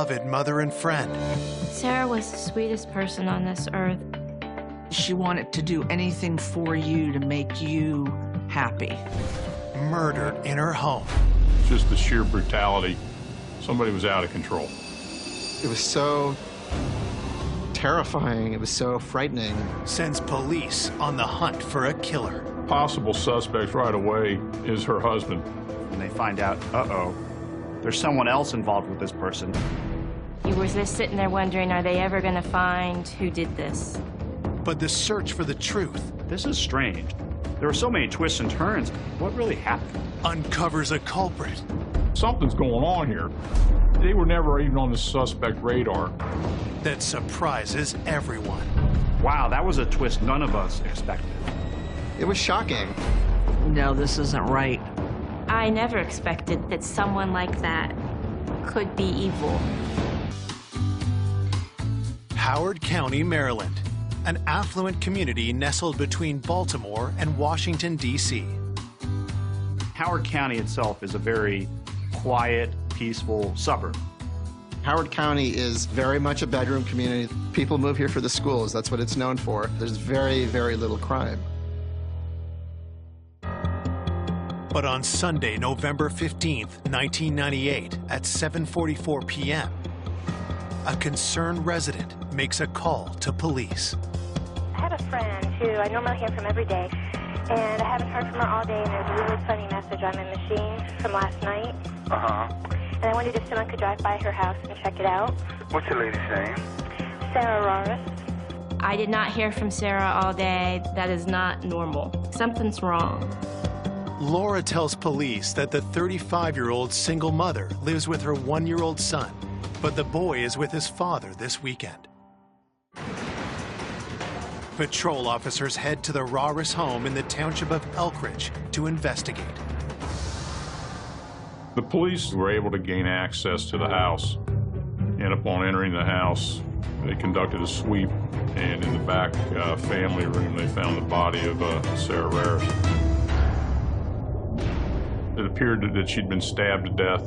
beloved mother and friend. Sarah was the sweetest person on this earth. She wanted to do anything for you to make you happy. Murdered in her home. Just the sheer brutality. Somebody was out of control. It was so terrifying. It was so frightening. Sends police on the hunt for a killer. Possible suspect right away is her husband. And they find out, uh-oh, there's someone else involved with this person. You were just sitting there wondering, are they ever going to find who did this? But the search for the truth. This is strange. There were so many twists and turns. What really happened? Uncovers a culprit. Something's going on here. They were never even on the suspect radar. That surprises everyone. Wow, that was a twist none of us expected. It was shocking. No, this isn't right. I never expected that someone like that could be evil. Howard County, Maryland, an affluent community nestled between Baltimore and Washington, D.C. Howard County itself is a very quiet, peaceful suburb. Howard County is very much a bedroom community. People move here for the schools. That's what it's known for. There's very, very little crime. But on Sunday, November 15th, 1998, at 7:44 p.m., a concerned resident makes a call to police. I have a friend who I normally hear from every day, and I haven't heard from her all day, and there's a really funny message on my machine from last night. And I wondered if someone could drive by her house and check it out. What's the lady's name? Sarah Rorris. I did not hear from Sarah all day. That is not normal. Something's wrong. Laura tells police that the 35-year-old single mother lives with her 1-year-old son, but the boy is with his father this weekend. Patrol officers head to the Rorris home in the township of Elkridge to investigate. The police were able to gain access to the house, and upon entering the house, they conducted a sweep, and in the back family room, they found the body of Sarah Rorris. It appeared that she'd been stabbed to death.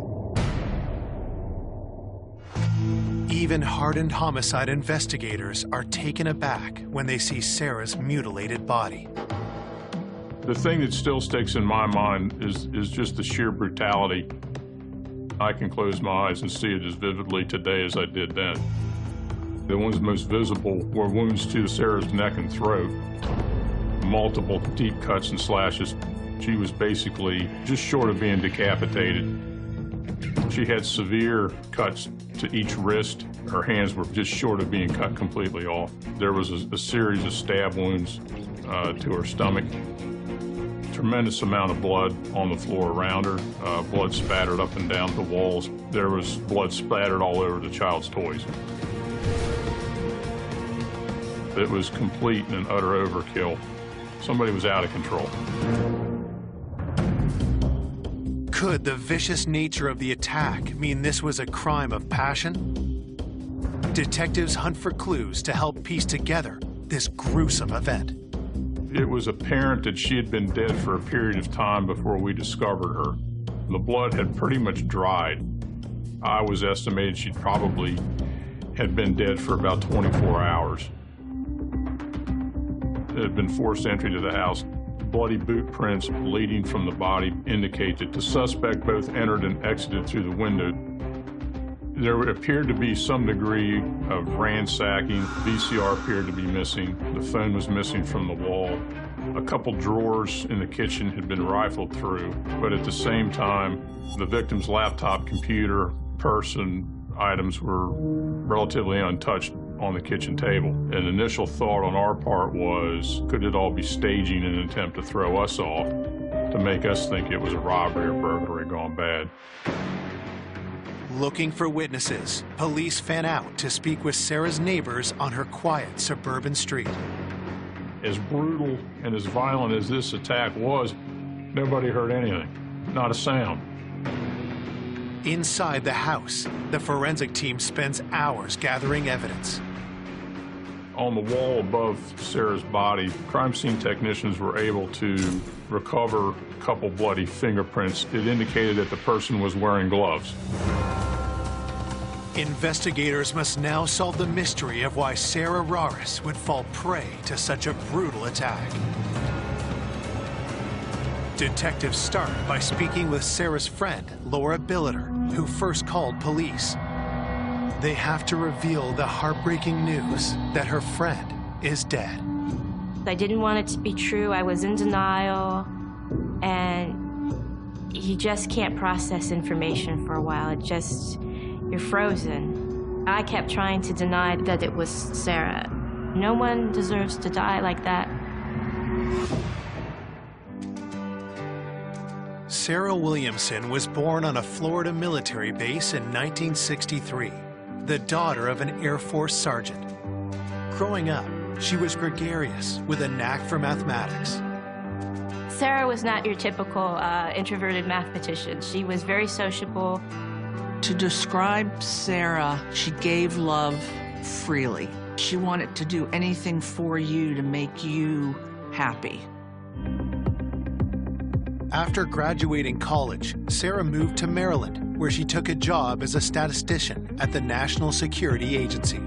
Even hardened homicide investigators are taken aback when they see Sarah's mutilated body. The thing that still sticks in my mind is just the sheer brutality. I can close my eyes and see it as vividly today as I did then. The ones most visible were wounds to Sarah's neck and throat, multiple deep cuts and slashes. She was basically just short of being decapitated. She had severe cuts to each wrist. Her hands were just short of being cut completely off. There was a series of stab wounds to her stomach. Tremendous amount of blood on the floor around her. Blood spattered up and down the walls. There was blood splattered all over the child's toys. It was complete and utter overkill. Somebody was out of control. Could the vicious nature of the attack mean this was a crime of passion? Detectives hunt for clues to help piece together this gruesome event. It was apparent that she had been dead for a period of time before we discovered her. The blood had pretty much dried. I was estimating she probably had been dead for about 24 hours. It had been forced entry to the house. Bloody boot prints leading from the body indicate that the suspect both entered and exited through the window. There appeared to be some degree of ransacking. VCR appeared to be missing. The phone was missing from the wall. A couple drawers in the kitchen had been rifled through, but at the same time, the victim's laptop, computer, purse, and items were relatively untouched on the kitchen table. An initial thought on our part was, could it all be staging in an attempt to throw us off, to make us think it was a robbery or burglary gone bad? Looking for witnesses, police fan out to speak with Sarah's neighbors on her quiet suburban street. As brutal and as violent as this attack was, nobody heard anything, not a sound. Inside the house, the forensic team spends hours gathering evidence. On the wall above Sarah's body, crime scene technicians were able to recover a couple bloody fingerprints. It indicated that the person was wearing gloves. Investigators must now solve the mystery of why Sarah Raris would fall prey to such a brutal attack. Detectives start by speaking with Sarah's friend, Laura Billiter, who first called police. They have to reveal the heartbreaking news that her friend is dead. I didn't want it to be true. I was in denial, and you just can't process information for a while. You're frozen. I kept trying to deny that it was Sarah. No one deserves to die like that. Sarah Williamson was born on a Florida military base in 1963, the daughter of an Air Force sergeant. Growing up, she was gregarious with a knack for mathematics. Sarah was not your typical introverted mathematician. She was very sociable. To describe Sarah, she gave love freely. She wanted to do anything for you to make you happy. After graduating college, Sarah moved to Maryland, where she took a job as a statistician at the National Security Agency.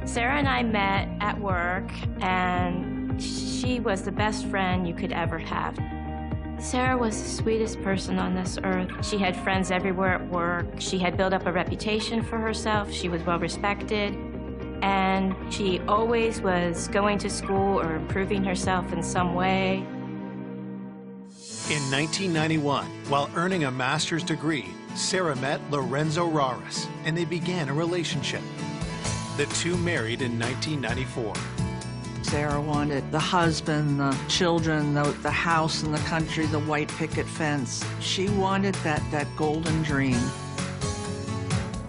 Sarah and I met at work, and she was the best friend you could ever have. Sarah was the sweetest person on this earth. She had friends everywhere at work. She had built up a reputation for herself. She was well respected. And she always was going to school or improving herself in some way. In 1991, while earning a master's degree, Sarah met Lorenzo Raris, and they began a relationship. The two married in 1994. Sarah wanted the husband, the children, the house in the country, the white picket fence. She wanted that golden dream.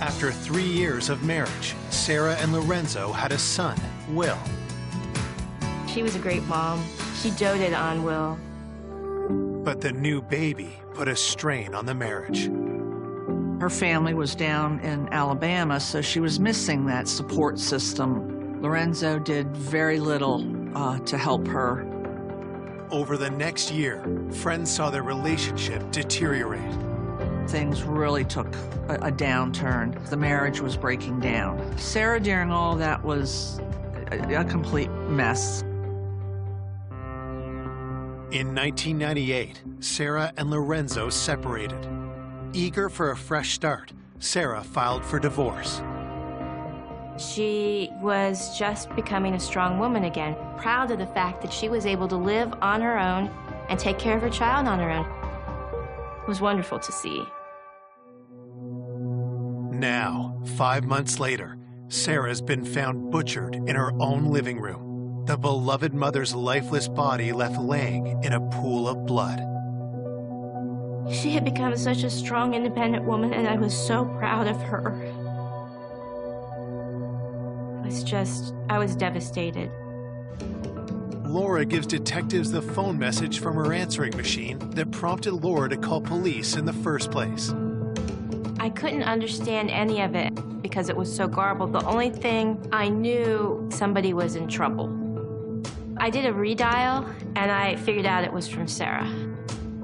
After 3 years of marriage, Sarah and Lorenzo had a son, Will. She was a great mom. She doted on Will. But the new baby put a strain on the marriage. Her family was down in Alabama, so she was missing that support system. Lorenzo did very little to help her. Over the next year, friends saw their relationship deteriorate. Things really took a downturn. The marriage was breaking down. Sarah, during all that, was a complete mess. In 1998, Sarah and Lorenzo separated. Eager for a fresh start, Sarah filed for divorce. She was just becoming a strong woman again, proud of the fact that she was able to live on her own and take care of her child on her own. It was wonderful to see. Now, 5 months later, Sarah's been found butchered in her own living room. The beloved mother's lifeless body left laying in a pool of blood. She had become such a strong, independent woman, and I was so proud of her. I was devastated. Laura gives detectives the phone message from her answering machine that prompted Laura to call police in the first place. I couldn't understand any of it because it was so garbled. The only thing I knew, somebody was in trouble. I did a redial, and I figured out it was from Sarah.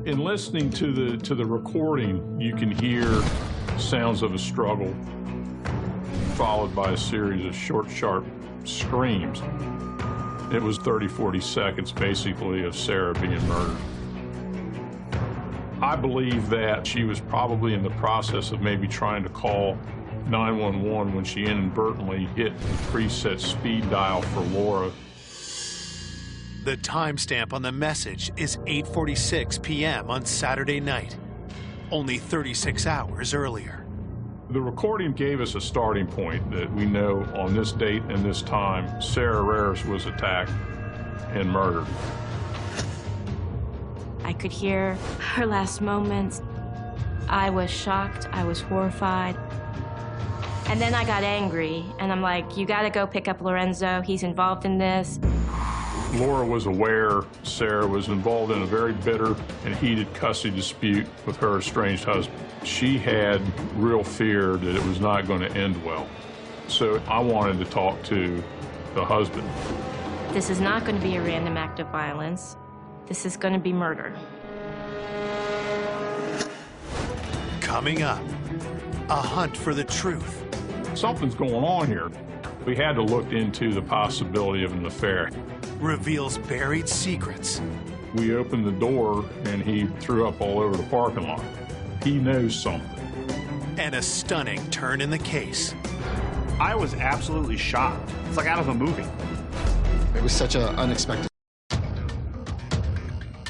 In listening to the recording, you can hear sounds of a struggle, followed by a series of short, sharp screams. It was 30, 40 seconds, basically, of Sarah being murdered. I believe that she was probably in the process of maybe trying to call 911 when she inadvertently hit the preset speed dial for Laura. The timestamp on the message is 8:46 p.m. on Saturday night, only 36 hours earlier. The recording gave us a starting point that we know on this date and this time, Sarah Raris was attacked and murdered. I could hear her last moments. I was shocked, I was horrified. And then I got angry, and I'm like, you gotta go pick up Lorenzo, he's involved in this. Laura was aware Sarah was involved in a very bitter and heated custody dispute with her estranged husband. She had real fear that it was not going to end well. So I wanted to talk to the husband. This is not going to be a random act of violence. This is going to be murder. Coming up, a hunt for the truth Something's going on here. We had to look into the possibility of an affair. Reveals buried secrets. We opened the door and he threw up all over the parking lot. He knows something. And a stunning turn in the case. I was absolutely shocked. It's like out of a movie. It was such an unexpected.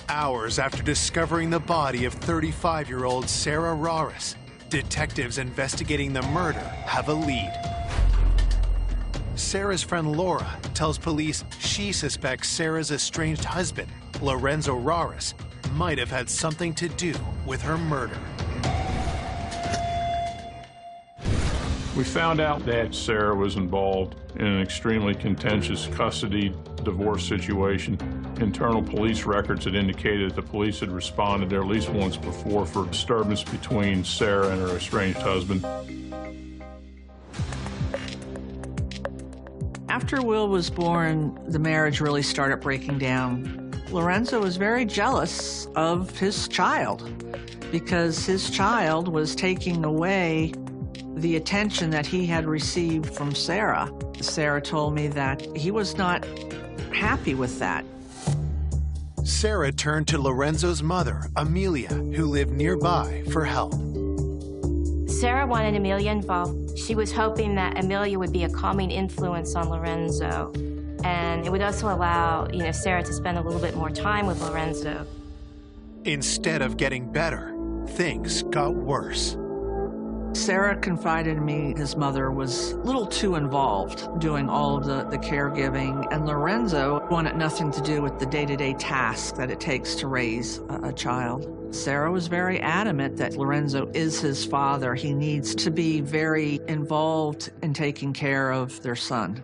Hours after discovering the body of 35-year-old Sarah Rarris, detectives investigating the murder have a lead. Sarah's friend Laura tells police she suspects Sarah's estranged husband, Lorenzo Rarris, might have had something to do with her murder. We found out that Sarah was involved in an extremely contentious custody divorce situation. Internal police records had indicated that the police had responded there at least once before for disturbance between Sarah and her estranged husband. After Will was born, the marriage really started breaking down. Lorenzo was very jealous of his child because his child was taking away the attention that he had received from Sarah. Sarah told me that he was not happy with that. Sarah turned to Lorenzo's mother, Amelia, who lived nearby, for help. Sarah wanted Amelia involved. She was hoping that Amelia would be a calming influence on Lorenzo. And it would also allow, Sarah to spend a little bit more time with Lorenzo. Instead of getting better, things got worse. Sarah confided in me his mother was a little too involved doing all of the caregiving, and Lorenzo wanted nothing to do with the day-to-day tasks that it takes to raise a child. Sarah was very adamant that Lorenzo is his father. He needs to be very involved in taking care of their son.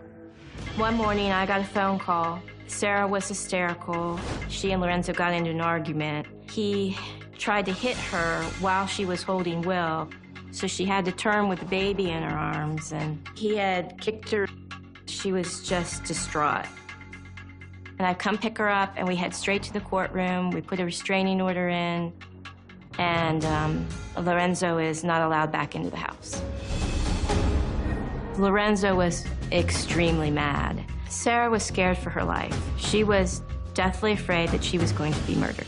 One morning, I got a phone call. Sarah was hysterical. She and Lorenzo got into an argument. He tried to hit her while she was holding Will. So she had to turn with the baby in her arms, and he had kicked her. She was just distraught. And I'd come pick her up, and we head straight to the courtroom. We put a restraining order in, and Lorenzo is not allowed back into the house. Lorenzo was extremely mad. Sarah was scared for her life. She was deathly afraid that she was going to be murdered.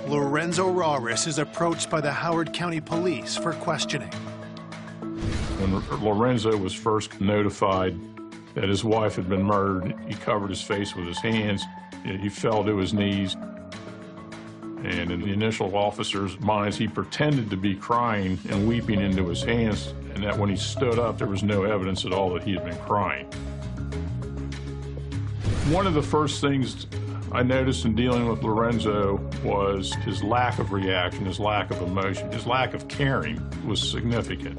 Lorenzo Rarris is approached by the Howard County Police for questioning. When Lorenzo was first notified that his wife had been murdered, he covered his face with his hands. He fell to his knees. And in the initial officer's minds, he pretended to be crying and weeping into his hands, and that when he stood up, there was no evidence at all that he had been crying. One of the first things I noticed in dealing with Lorenzo was his lack of reaction, his lack of emotion, his lack of caring was significant.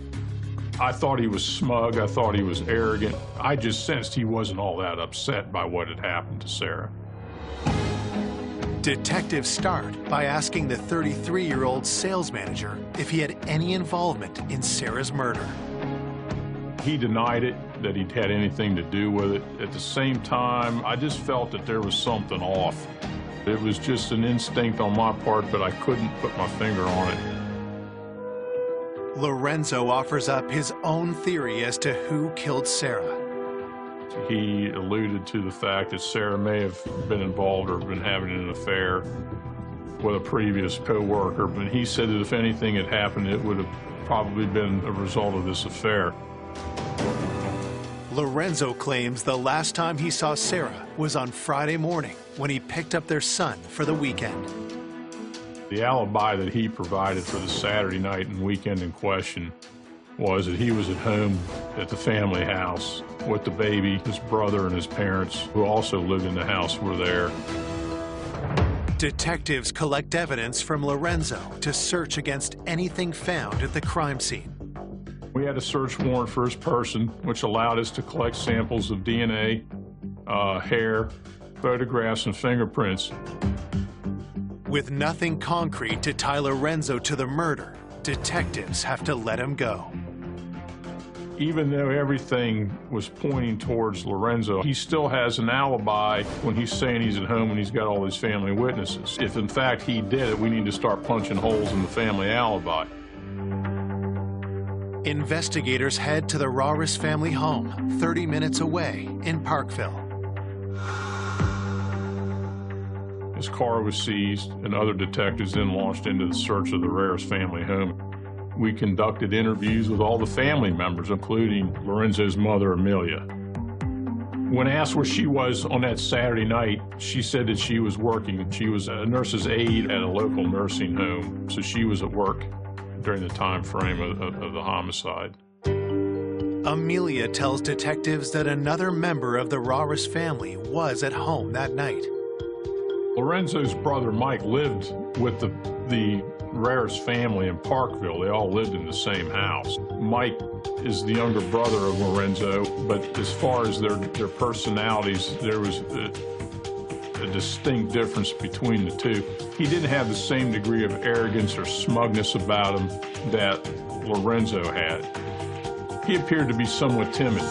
I thought he was smug, I thought he was arrogant. I just sensed he wasn't all that upset by what had happened to Sarah. Detectives start by asking the 33-year-old sales manager if he had any involvement in Sarah's murder. He denied it, that he'd had anything to do with it. At the same time, I just felt that there was something off. It was just an instinct on my part, but I couldn't put my finger on it. Lorenzo offers up his own theory as to who killed Sarah. He alluded to the fact that Sarah may have been involved or been having an affair with a previous co-worker, but he said that if anything had happened, it would have probably been a result of this affair. Lorenzo claims the last time he saw Sarah was on Friday morning when he picked up their son for the weekend. The alibi that he provided for the Saturday night and weekend in question was that he was at home at the family house with the baby. His brother and his parents, who also lived in the house, were there. Detectives collect evidence from Lorenzo to search against anything found at the crime scene. We had a search warrant for his person, which allowed us to collect samples of DNA, hair, photographs, and fingerprints. With nothing concrete to tie Lorenzo to the murder, detectives have to let him go. Even though everything was pointing towards Lorenzo, he still has an alibi when he's saying he's at home and he's got all these family witnesses. If in fact he did it, we need to start punching holes in the family alibi. Investigators head to the Shaughnessys family home, 30 minutes away in Parkville. His car was seized, and other detectives then launched into the search of the Shaughnessys family home. We conducted interviews with all the family members, including Lorenzo's mother, Amelia. When asked where she was on that Saturday night, she said that she was working. She was a nurse's aide at a local nursing home, so she was at work during the time frame of the homicide. Amelia tells detectives that another member of the Shaughnessys family was at home that night. Lorenzo's brother, Mike, lived with the Shaughnessys family in Parkville. They all lived in the same house. Mike is the younger brother of Lorenzo, but as far as their personalities, there was a distinct difference between the two. He didn't have the same degree of arrogance or smugness about him that Lorenzo had. He appeared to be somewhat timid.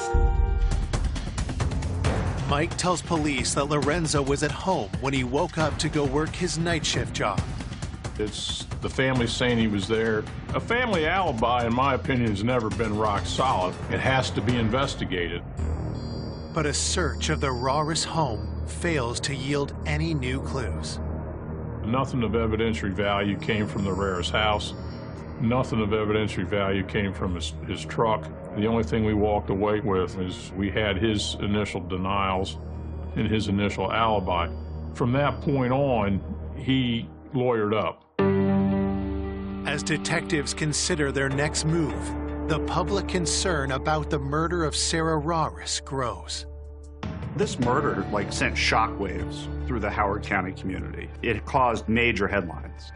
Mike tells police that Lorenzo was at home when he woke up to go work his night shift job. It's the family saying he was there. A family alibi, in my opinion, has never been rock solid. It has to be investigated. But a search of the Shaughnessys home fails to yield any new clues. Nothing of evidentiary value came from the Shaughnessys house. Nothing of evidentiary value came from his truck. The only thing we walked away with is we had his initial denials and his initial alibi. From that point on, he lawyered up. As detectives consider their next move, the public concern about the murder of Sarah Shaughnessys grows. This murder sent shockwaves through the Howard County community. It caused major headlines.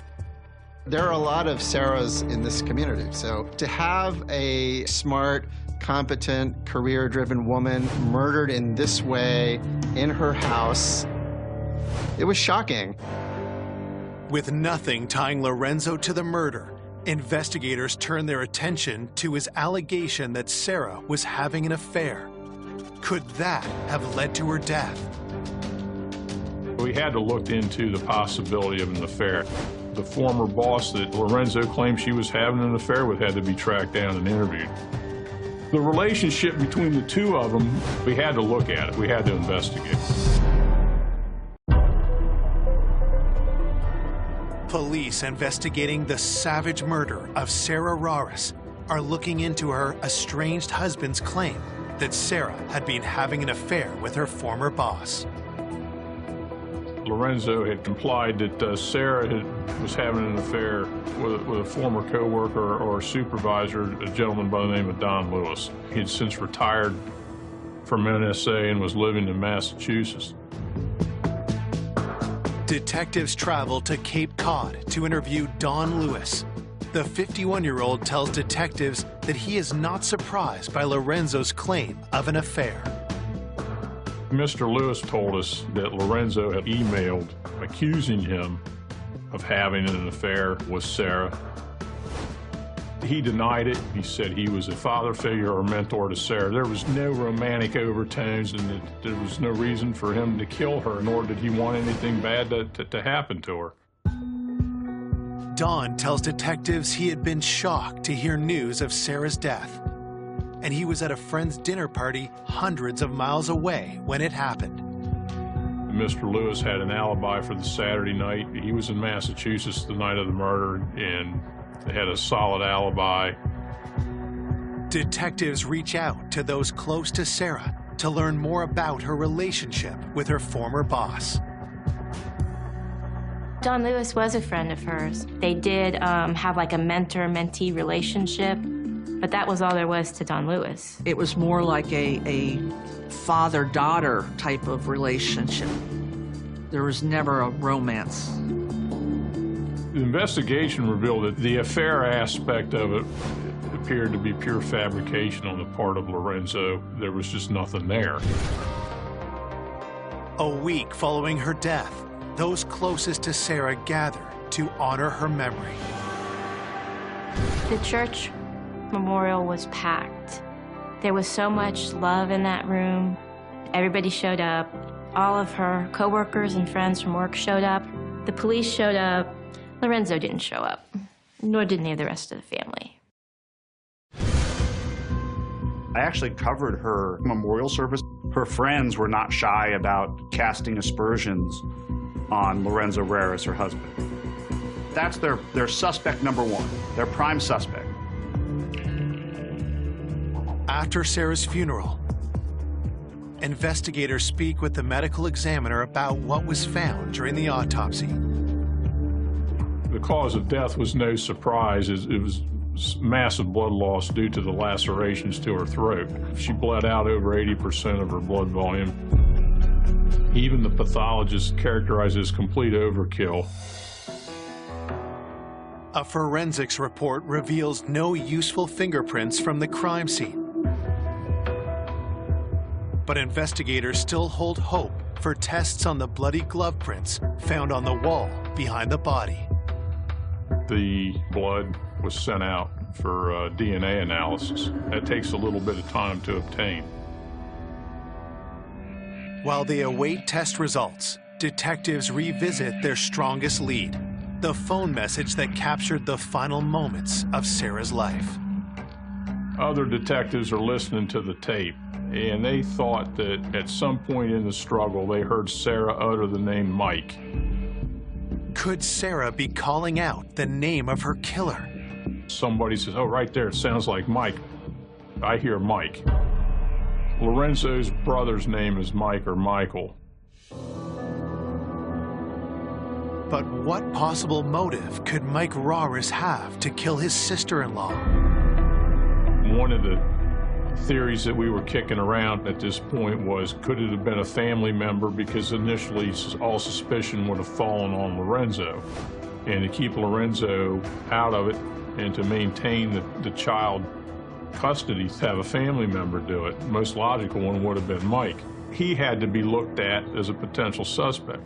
There are a lot of Sarahs in this community, so to have a smart, competent, career-driven woman murdered in this way in her house, it was shocking. With nothing tying Lorenzo to the murder, investigators turn their attention to his allegation that Sarah was having an affair. Could that have led to her death? We had to look into the possibility of an affair. The former boss that Lorenzo claimed she was having an affair with had to be tracked down and interviewed. The relationship between the two of them, we had to look at it. We had to investigate. Police investigating the savage murder of Sarah Shaughnessys are looking into her estranged husband's claim that Sarah had been having an affair with her former boss. Lorenzo had implied that Sarah was having an affair with a former co-worker or supervisor, a gentleman by the name of Don Lewis. He had since retired from NSA and was living in Massachusetts. Detectives travel to Cape Cod to interview Don Lewis. The 51-year-old tells detectives that he is not surprised by Lorenzo's claim of an affair. Mr. Lewis told us that Lorenzo had emailed accusing him of having an affair with Sarah. He denied it. He said he was a father figure or mentor to Sarah. There was no romantic overtones, and there was no reason for him to kill her, nor did he want anything bad to happen to her. Don tells detectives he had been shocked to hear news of Sarah's death, and he was at a friend's dinner party hundreds of miles away when it happened. Mr. Lewis had an alibi for the Saturday night. He was in Massachusetts the night of the murder, and they had a solid alibi. Detectives reach out to those close to Sarah to learn more about her relationship with her former boss. Don Lewis was a friend of hers. They did have a mentor-mentee relationship, but that was all there was to Don Lewis. It was more like a father-daughter type of relationship. There was never a romance. The investigation revealed that the affair aspect of it appeared to be pure fabrication on the part of Lorenzo. There was just nothing there. A week following her death, those closest to Sarah gather to honor her memory. The church memorial was packed. There was so much love in that room. Everybody showed up. All of her coworkers and friends from work showed up. The police showed up. Lorenzo didn't show up, nor did any of the rest of the family. I actually covered her memorial service. Her friends were not shy about casting aspersions on Lorenzo Raris, her husband. That's their suspect number one, their prime suspect. After Sarah's funeral, investigators speak with the medical examiner about what was found during the autopsy. The cause of death was no surprise. It was massive blood loss due to the lacerations to her throat. She bled out over 80% of her blood volume. Even the pathologist characterized it as complete overkill. A forensics report reveals no useful fingerprints from the crime scene. But investigators still hold hope for tests on the bloody glove prints found on the wall behind the body. The blood was sent out for DNA analysis. That takes a little bit of time to obtain. While they await test results, detectives revisit their strongest lead, the phone message that captured the final moments of Sarah's life. Other detectives are listening to the tape, and they thought that at some point in the struggle, they heard Sarah utter the name Mike. Could Sarah be calling out the name of her killer? Somebody says, oh, right there, it sounds like Mike. I hear Mike. Lorenzo's brother's name is Mike or Michael. But what possible motive could Mike Raris have to kill his sister-in-law? One of the theories that we were kicking around at this point was, could it have been a family member? Because initially all suspicion would have fallen on Lorenzo. And to keep Lorenzo out of it and to maintain the child custody, to have a family member do it, the most logical one would have been Mike. He had to be looked at as a potential suspect.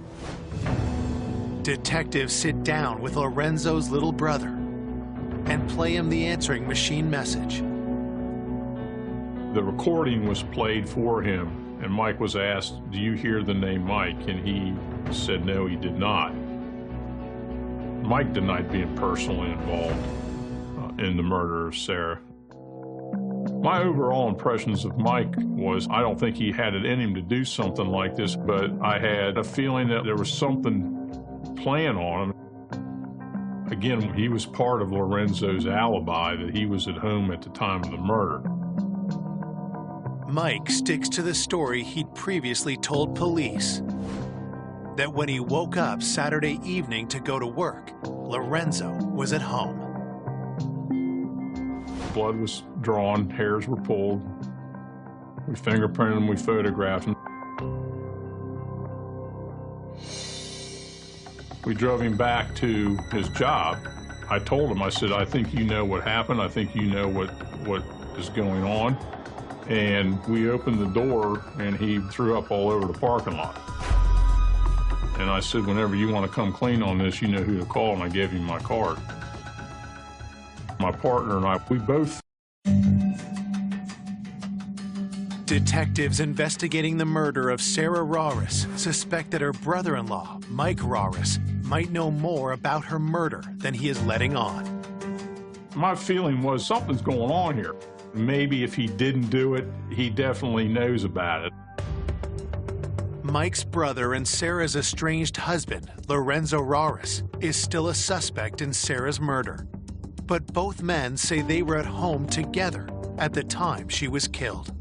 Detectives sit down with Lorenzo's little brother and play him the answering machine message. The recording was played for him, and Mike was asked, do you hear the name Mike? And he said no, he did not. Mike denied being personally involved in the murder of Sarah. My overall impressions of Mike was, I don't think he had it in him to do something like this, but I had a feeling that there was something playing on him. Again, he was part of Lorenzo's alibi that he was at home at the time of the murder. Mike sticks to the story he'd previously told police, that when he woke up Saturday evening to go to work, Lorenzo was at home. Blood was drawn, hairs were pulled. We fingerprinted him, we photographed him. We drove him back to his job. I told him, I said, I think you know what happened. I think you know what is going on. And we opened the door, and he threw up all over the parking lot. And I said, whenever you want to come clean on this, you know who to call, and I gave him my card. My partner and I, we both... Detectives investigating the murder of Sarah Raris suspect that her brother-in-law, Mike Raris, might know more about her murder than he is letting on. My feeling was something's going on here. Maybe if he didn't do it, he definitely knows about it. Mike's brother and Sarah's estranged husband, Lorenzo Raris, is still a suspect in Sarah's murder. But both men say they were at home together at the time she was killed.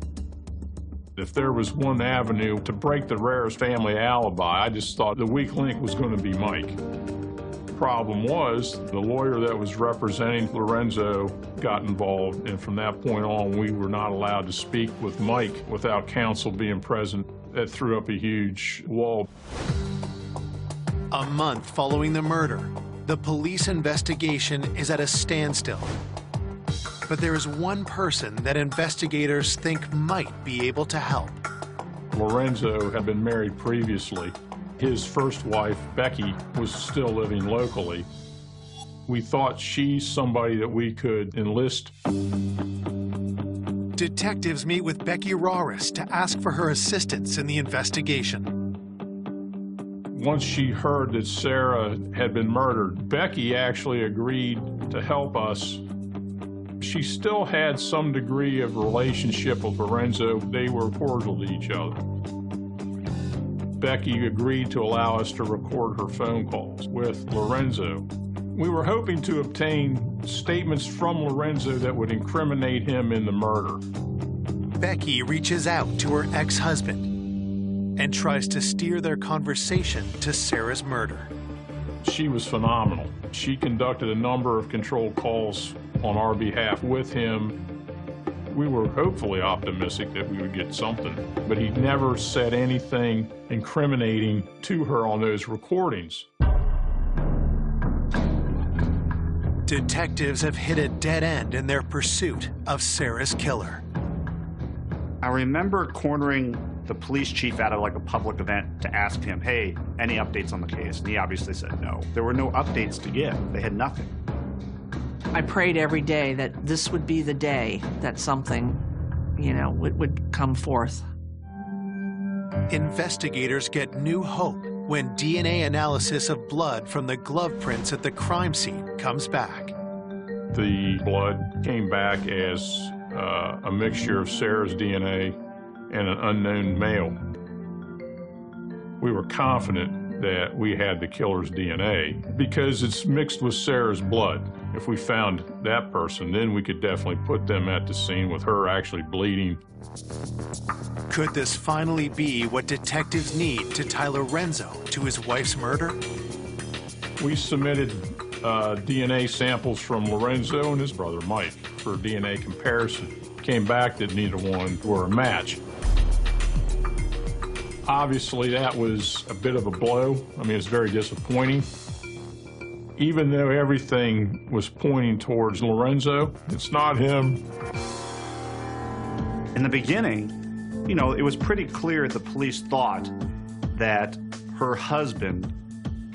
If there was one avenue to break the Raris family alibi, I just thought the weak link was going to be Mike. Problem was, the lawyer that was representing Lorenzo got involved, and from that point on, we were not allowed to speak with Mike without counsel being present. That threw up a huge wall. A month following the murder, the police investigation is at a standstill. But there is one person that investigators think might be able to help. Lorenzo had been married previously. His first wife, Becky, was still living locally. We thought she's somebody that we could enlist. Detectives meet with Becky Raris to ask for her assistance in the investigation. Once she heard that Sarah had been murdered, Becky actually agreed to help us. She still had some degree of relationship with Lorenzo. They were cordial to each other. Becky agreed to allow us to record her phone calls with Lorenzo. We were hoping to obtain statements from Lorenzo that would incriminate him in the murder. Becky reaches out to her ex-husband and tries to steer their conversation to Sarah's murder. She was phenomenal. She conducted a number of controlled calls on our behalf with him. We were hopefully optimistic that we would get something, but he never said anything incriminating to her on those recordings. Detectives have hit a dead end in their pursuit of Sarah's killer. I remember cornering the police chief out of like a public event to ask him, hey, any updates on the case? And he obviously said no. There were no updates to give. They had nothing. I prayed every day that this would be the day that something, would come forth. Investigators get new hope when DNA analysis of blood from the glove prints at the crime scene comes back. The blood came back as a mixture of Sarah's DNA and an unknown male. We were confident that we had the killer's DNA because it's mixed with Sarah's blood. If we found that person, then we could definitely put them at the scene with her actually bleeding. Could this finally be what detectives need to tie Lorenzo to his wife's murder? We submitted DNA samples from Lorenzo and his brother Mike for DNA comparison. Came back that neither one were a match. Obviously, that was a bit of a blow. I mean, it's very disappointing. Even though everything was pointing towards Lorenzo, it's not him. In the beginning, it was pretty clear the police thought that her husband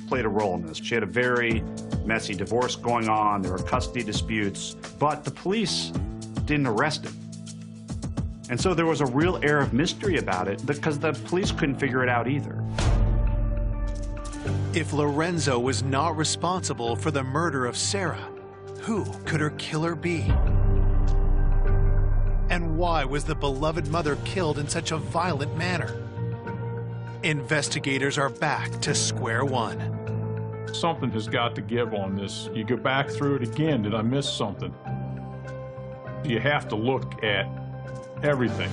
played a role in this. She had a very messy divorce going on. There were custody disputes, but the police didn't arrest him. And so there was a real air of mystery about it because the police couldn't figure it out either. If Lorenzo was not responsible for the murder of Sarah, who could her killer be? And why was the beloved mother killed in such a violent manner? Investigators are back to square one. Something has got to give on this. You go back through it again. Did I miss something? You have to look at everything.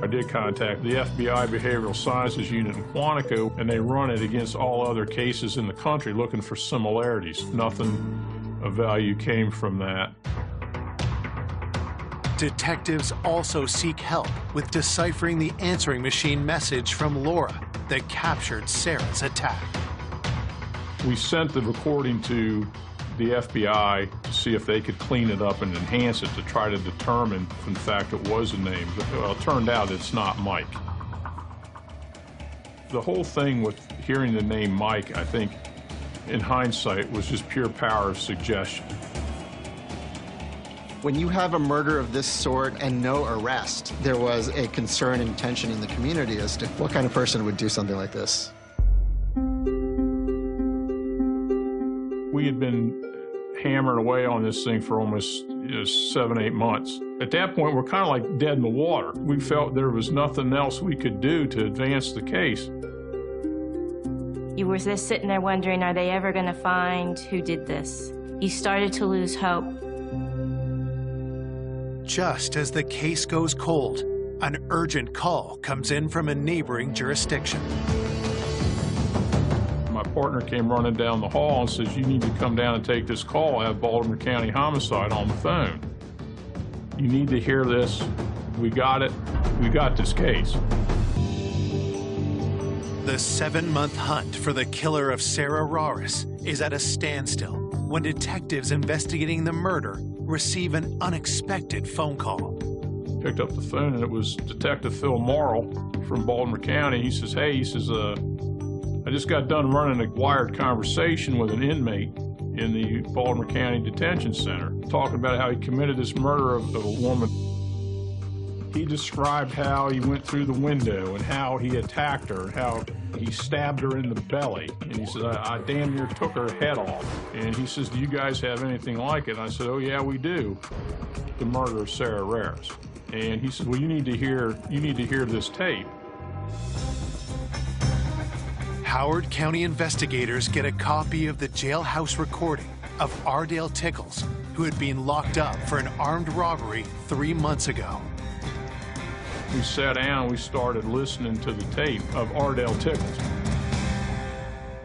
I did contact the FBI Behavioral Sciences Unit in Quantico, and they run it against all other cases in the country looking for similarities. Nothing of value came from that. Detectives also seek help with deciphering the answering machine message from Laura that captured Sarah's attack. We sent the recording to the FBI to see if they could clean it up and enhance it to try to determine if in fact it was a name. Well, it turned out it's not Mike. The whole thing with hearing the name Mike, I think, in hindsight, was just pure power of suggestion. When you have a murder of this sort and no arrest, there was a concern and tension in the community as to what kind of person would do something like this. We had been hammering away on this thing for almost 7, 8 months. At that point, we're kind of like dead in the water. We felt there was nothing else we could do to advance the case. You were just sitting there wondering, are they ever going to find who did this? You started to lose hope. Just as the case goes cold, an urgent call comes in from a neighboring jurisdiction. My partner came running down the hall and says, you need to come down and take this call. I have Baltimore County Homicide on the phone. You need to hear this. We got it. We got this case. The 7-month hunt for the killer of Sarah Rarris is at a standstill when detectives investigating the murder receive an unexpected phone call. Picked up the phone and it was Detective Phil Morrill from Baltimore County. He says, hey, I just got done running a wired conversation with an inmate in the Baltimore County Detention Center, talking about how he committed this murder of a woman. He described how he went through the window and how he attacked her, and how He stabbed her in the belly, and he said, I damn near took her head off. And he says, do you guys have anything like it? And I said, oh yeah, we do. The murder of Sarah Rares. And he said, well, you need to hear this tape. Howard County investigators get a copy of the jailhouse recording of Ardell Tickles, who had been locked up for an armed robbery 3 months ago. We sat down, we started listening to the tape of Ardell Tickles.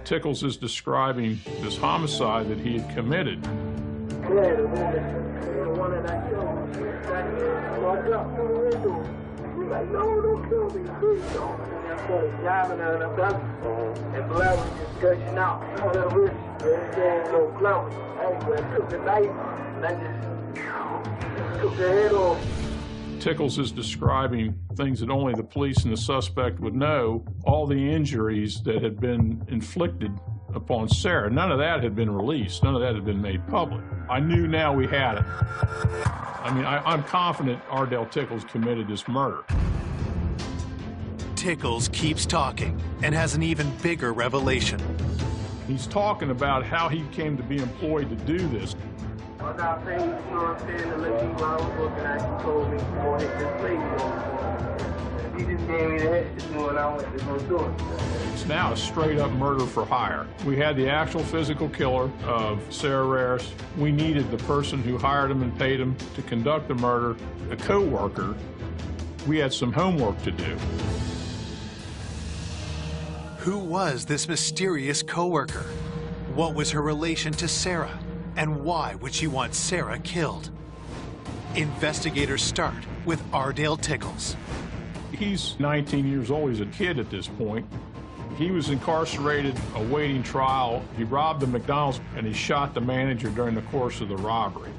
Tickles is describing this homicide that he had committed. Tickles is describing things that only the police and the suspect would know, all the injuries that had been inflicted upon Sarah. None of that had been released. None of that had been made public. I knew now we had it. I mean, I'm confident Ardell Tickles committed this murder. Tickles keeps talking and has an even bigger revelation. He's talking about how he came to be employed to do this. It's now a straight-up murder for hire. We had the actual physical killer of Sarah Rares. We needed the person who hired him and paid him to conduct the murder, a co-worker. We had some homework to do. Who was this mysterious co-worker? What was her relation to Sarah? And why would she want Sarah killed? Investigators start with Ardell Tickles. He's 19 years old. He's a kid at this point. He was incarcerated awaiting trial. He robbed the McDonald's and he shot the manager during the course of the robbery.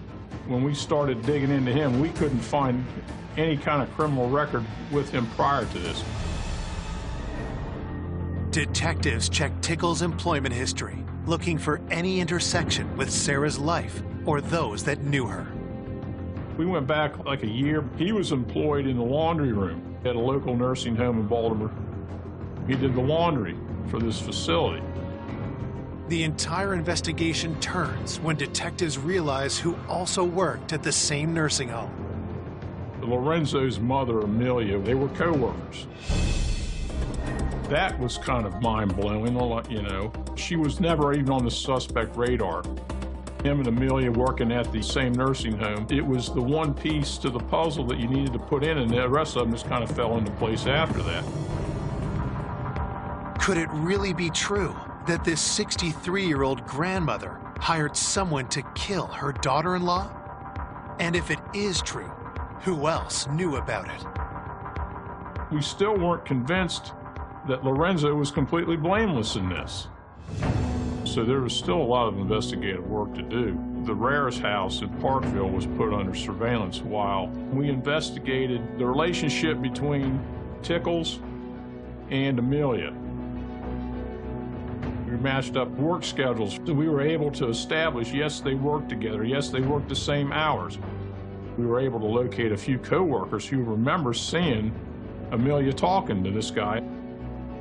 When we started digging into him, we couldn't find any kind of criminal record with him prior to this. Detectives checked Tickles' employment history, looking for any intersection with Sarah's life or those that knew her. We went back like a year. He was employed in the laundry room at a local nursing home in Baltimore. He did the laundry for this facility. The entire investigation turns when detectives realize who also worked at the same nursing home. Lorenzo's mother, Amelia, they were co-workers. That was kind of mind-blowing, you know. She was never even on the suspect radar. Him and Amelia working at the same nursing home, it was the one piece to the puzzle that you needed to put in, and the rest of them just kind of fell into place after that. Could it really be true that this 63-year-old grandmother hired someone to kill her daughter-in-law? And if it is true, who else knew about it? We still weren't convinced that Lorenzo was completely blameless in this. So there was still a lot of investigative work to do. The Rares house in Parkville was put under surveillance while we investigated the relationship between Tickles and Amelia. We matched up work schedules. So we were able to establish, yes, they worked together. Yes, they worked the same hours. We were able to locate a few co-workers who remember seeing Amelia talking to this guy.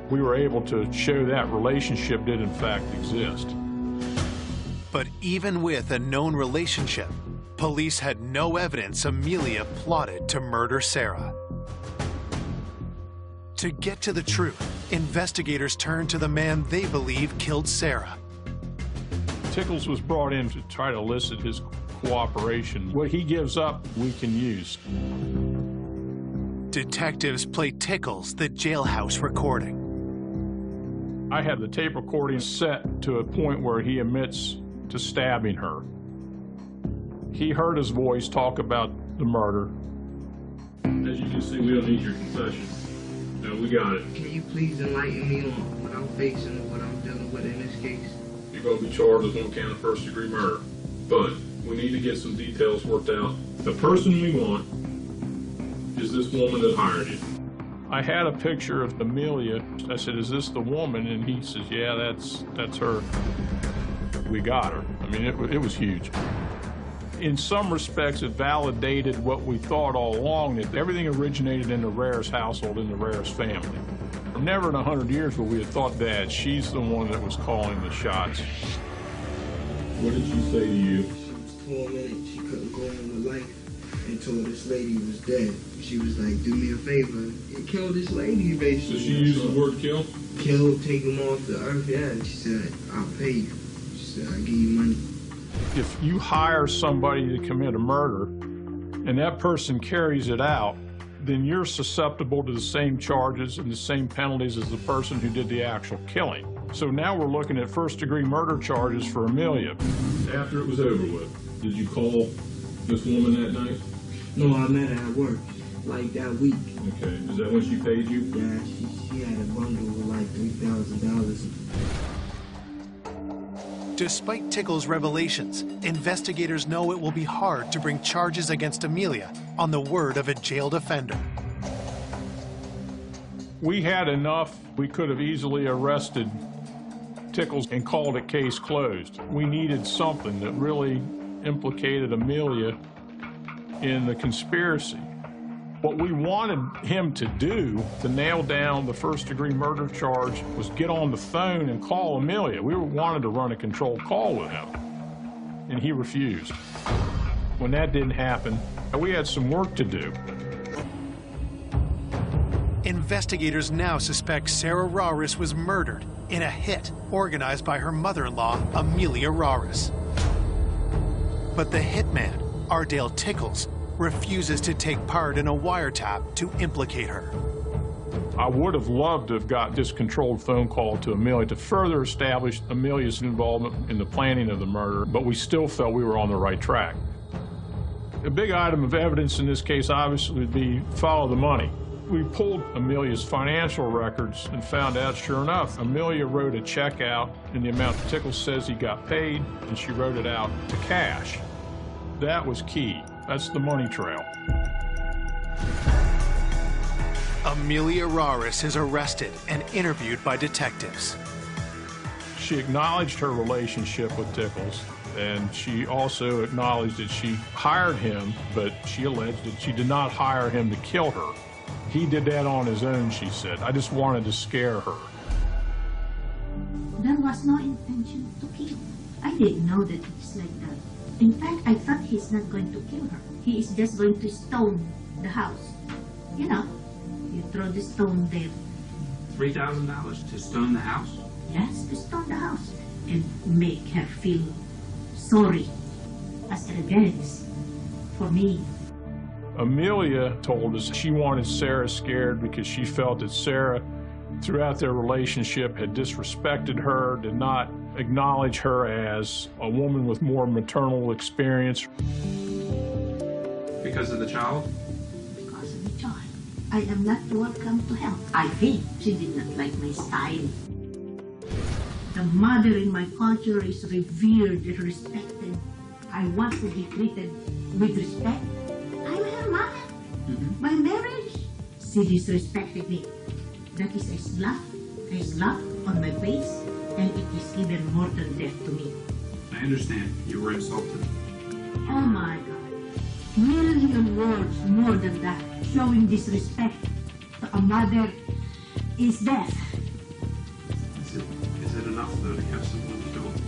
We were able to show that relationship did in fact exist. But even with a known relationship, police had no evidence Amelia plotted to murder Sarah. To get to the truth, investigators turned to the man they believe killed Sarah. Tickles was brought in to try to elicit his cooperation. What he gives up, we can use. Detectives play Tickles the jailhouse recording. I had the tape recording set to a point where he admits to stabbing her. He heard his voice talk about the murder. As you can see, we don't need your confession. No, we got it. Can you please enlighten me on what I'm facing and what I'm dealing with in this case? You're going to be charged with one count of first-degree murder. But we need to get some details worked out. The person we want is this woman that hired you. I had a picture of Amelia. I said, is this the woman? And he says, yeah, that's her. We got her. I mean, it was huge. In some respects, it validated what we thought all along, that everything originated in the Rares household, in the Rares family. Never in 100 years would we have thought that she's the one that was calling the shots. What did she say to you? She was tormented. She couldn't go on with life until this lady was dead. She was like, do me a favor and kill this lady, basically. So she used the word kill? Kill, take him off the earth, yeah. And she said, I'll pay you. She said, I'll give you money. If you hire somebody to commit a murder and that person carries it out, then you're susceptible to the same charges and the same penalties as the person who did the actual killing. So now we're looking at first-degree murder charges for Amelia. After it was over with, did you call this woman that night? No, I met her at work, like that week. Okay, is that when she paid you? Yeah, she had a bundle of like $3,000. Despite Tickle's revelations, investigators know it will be hard to bring charges against Amelia on the word of a jailed offender. We had enough. We could have easily arrested Tickles and called it case closed. We needed something that really implicated Amelia in the conspiracy. What we wanted him to do to nail down the first-degree murder charge was get on the phone and call Amelia. We wanted to run a controlled call with him, and he refused. When that didn't happen, we had some work to do. Investigators now suspect Sarah Raris was murdered in a hit organized by her mother-in-law, Amelia Raris. But the hitman, Ardale Tickles, refuses to take part in a wiretap to implicate her. I would have loved to have got this controlled phone call to Amelia to further establish Amelia's involvement in the planning of the murder, but we still felt we were on the right track. A big item of evidence in this case obviously would be follow the money. We pulled Amelia's financial records and found out, sure enough, Amelia wrote a check out in the amount that Tickles says he got paid, and she wrote it out to cash. That was key. That's the money trail. Amelia Raris is arrested and interviewed by detectives. She acknowledged her relationship with Tickles, and she also acknowledged that she hired him, but she alleged that she did not hire him to kill her. He did that on his own, she said. I just wanted to scare her. There was no intention to kill. I didn't know that it's like that. In fact, I thought he's not going to kill her. He is just going to stone the house. You know, you throw the stone there. $3,000 to stone the house? Yes, to stone the house and make her feel sorry as revenge for me. Amelia told us she wanted Sarah scared because she felt that Sarah, throughout their relationship, had disrespected her, did not acknowledge her as a woman with more maternal experience. Because of the child? Because of the child. I am not welcome to help. I think she did not like my style. The mother in my culture is revered and respected. I want to be treated with respect. I'm her mother. My marriage, she disrespected me. That is a slap on my face, and it is even more than death to me. I understand. You were insulted. Oh my God. Million words more than that. Showing disrespect to a mother is death. Is it enough, though, to have someone to do it?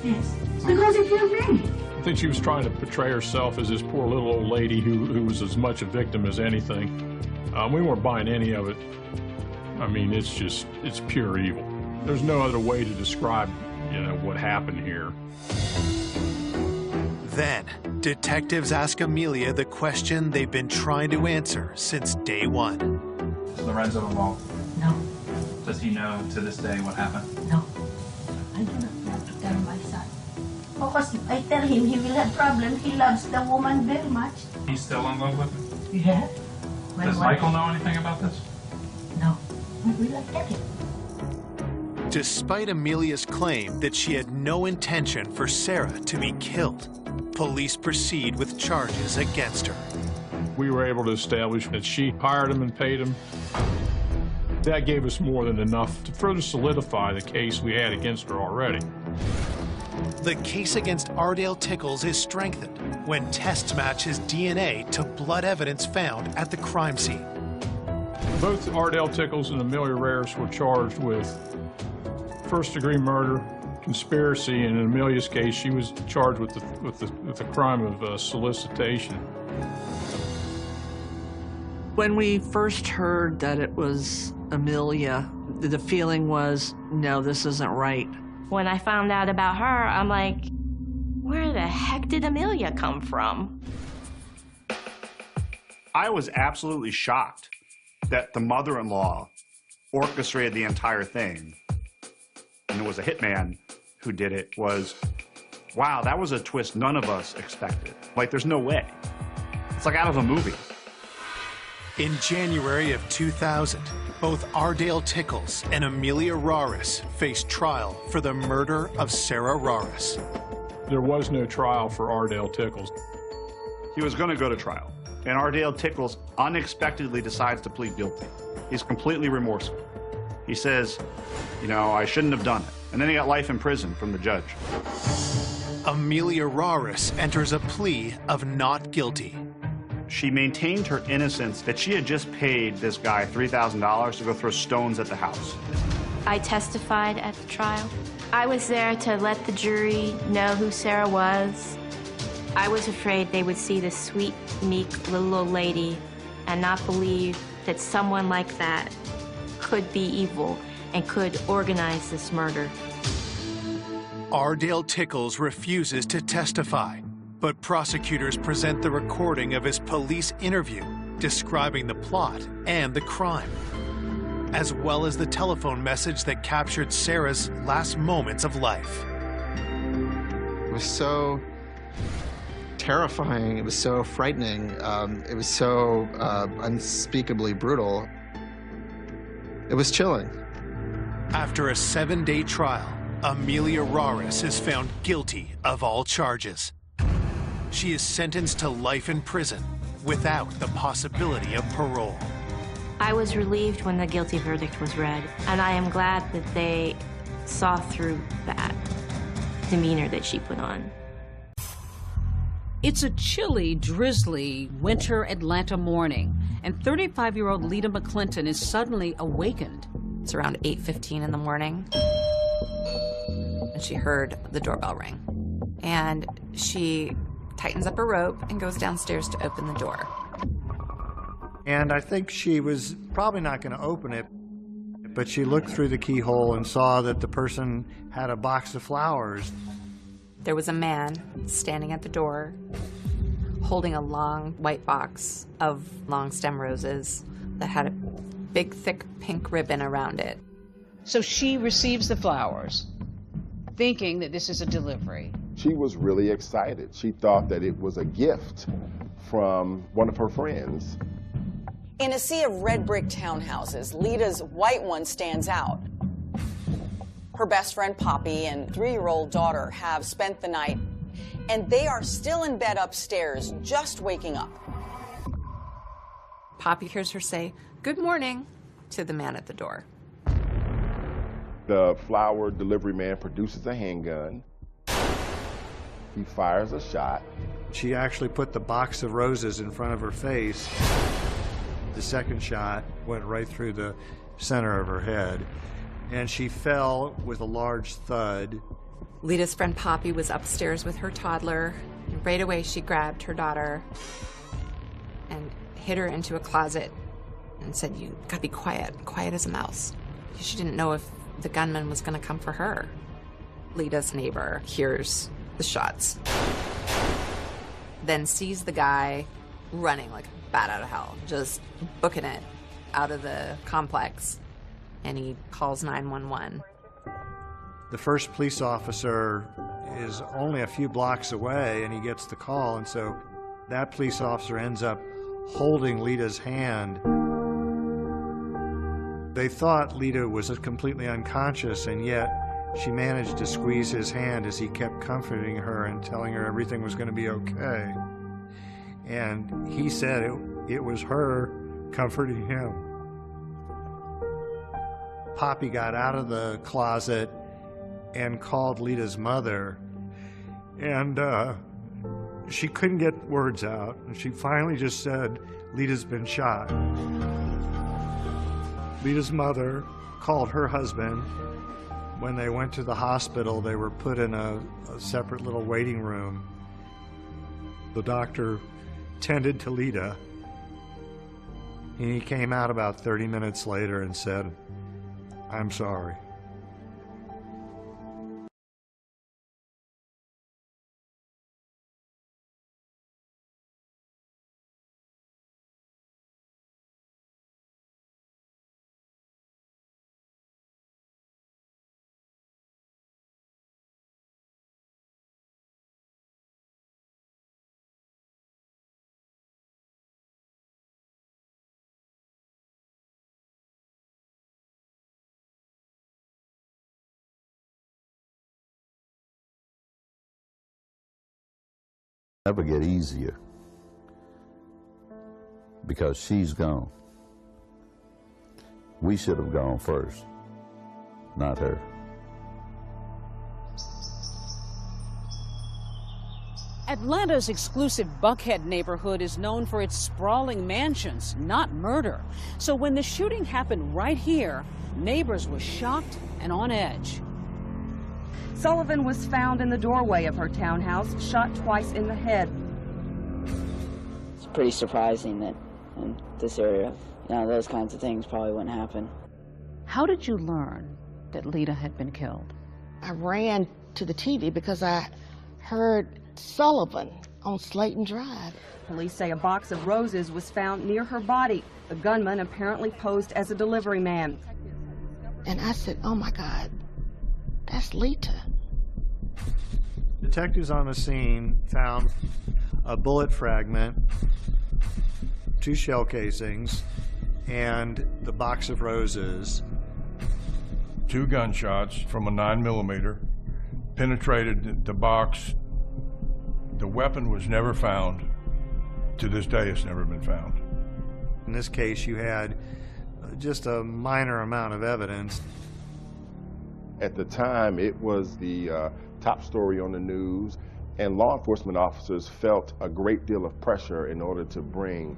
Yes, because it killed me. I think she was trying to portray herself as this poor little old lady who was as much a victim as anything. We weren't buying any of it. I mean, it's pure evil. There's no other way to describe, what happened here. Then, detectives ask Amelia the question they've been trying to answer since day one. Is Lorenzo involved? No. Does he know to this day what happened? No. I do not want to tell my son. Because if I tell him, he will have problems. He loves the woman very much. He's still in love with her? Yeah. Does Michael know anything about this? No. We will not tell him. Despite Amelia's claim that she had no intention for Sarah to be killed, police proceed with charges against her. We were able to establish that she hired him and paid him. That gave us more than enough to further solidify the case we had against her already. The case against Ardale Tickles is strengthened when tests match his DNA to blood evidence found at the crime scene. Both Ardell Tickles and Amelia Reyes were charged with first-degree murder, conspiracy, and in Amelia's case, she was charged with the crime of solicitation. When we first heard that it was Amelia, the feeling was, no, this isn't right. When I found out about her, I'm like, where the heck did Amelia come from? I was absolutely shocked that the mother-in-law orchestrated the entire thing, and it was a hitman who did it. Wow, that was a twist none of us expected. Like, there's no way. It's like out of a movie. In January of 2000, both Ardell Tickles and Amelia Reyes faced trial for the murder of Sarah Reyes. There was no trial for Ardell Tickles. He was going to go to trial, and Ardell Tickles unexpectedly decides to plead guilty. He's completely remorseful. He says, you know, I shouldn't have done it. And then he got life in prison from the judge. Amelia Reyes enters a plea of not guilty. She maintained her innocence, that she had just paid this guy $3,000 to go throw stones at the house. I testified at the trial. I was there to let the jury know who Sarah was. I was afraid they would see this sweet, meek little old lady and not believe that someone like that could be evil and could organize this murder. Ardell Tickles refuses to testify, but prosecutors present the recording of his police interview describing the plot and the crime, as well as the telephone message that captured Sarah's last moments of life. It was so terrifying. It was so frightening. It was so unspeakably brutal. It was chilling. After a 7-day trial, Amelia Reyes is found guilty of all charges. She is sentenced to life in prison without the possibility of parole. I was relieved when the guilty verdict was read, and I am glad that they saw through that demeanor that she put on. It's a chilly, drizzly winter Atlanta morning, and 35-year-old Lita McClinton is suddenly awakened. It's around 8:15 in the morning, and she heard the doorbell ring. And she tightens up her rope and goes downstairs to open the door. And I think she was probably not going to open it, but she looked through the keyhole and saw that the person had a box of flowers. There was a man standing at the door holding a long white box of long stem roses that had a big, thick pink ribbon around it. So she receives the flowers, thinking that this is a delivery. She was really excited. She thought that it was a gift from one of her friends. In a sea of red brick townhouses, Lita's white one stands out. Her best friend Poppy and 3-year-old daughter have spent the night, and they are still in bed upstairs, just waking up. Poppy hears her say, "Good morning," to the man at the door. The flower delivery man produces a handgun. He fires a shot. She actually put the box of roses in front of her face. The second shot went right through the center of her head, and she fell with a large thud. Lita's friend Poppy was upstairs with her toddler. And right away, she grabbed her daughter and hid her into a closet and said, "You gotta be quiet, quiet as a mouse." She didn't know if the gunman was gonna come for her. Lita's neighbor hears the shots, then sees the guy running like a bat out of hell, just booking it out of the complex, and he calls 911. The first police officer is only a few blocks away, and he gets the call, and so that police officer ends up holding Lita's hand. They thought Lita was completely unconscious, and yet she managed to squeeze his hand as he kept comforting her and telling her everything was going to be okay. And he said it was her comforting him. Poppy got out of the closet and called Lita's mother, and she couldn't get words out, and she finally just said, "Lita's been shot." Lita's mother called her husband. When they went to the hospital, they were put in a separate little waiting room. The doctor tended to Lita. He came out about 30 minutes later and said, "I'm sorry." Never get easier because she's gone. We should have gone first, not her. Atlanta's exclusive Buckhead neighborhood is known for its sprawling mansions, not murder. So when the shooting happened right here, neighbors were shocked and on edge. Sullivan was found in the doorway of her townhouse, shot twice in the head. It's pretty surprising that in this area, those kinds of things probably wouldn't happen. How did you learn that Lita had been killed? I ran to the TV because I heard Sullivan on Slayton Drive. Police say a box of roses was found near her body. The gunman apparently posed as a delivery man. And I said, "Oh my God, that's Lita." Detectives on the scene found a bullet fragment, 2 shell casings, and the box of roses. 2 gunshots from a 9mm penetrated the box. The weapon was never found. To this day, it's never been found. In this case, you had just a minor amount of evidence. At the time, it was the top story on the news, and law enforcement officers felt a great deal of pressure in order to bring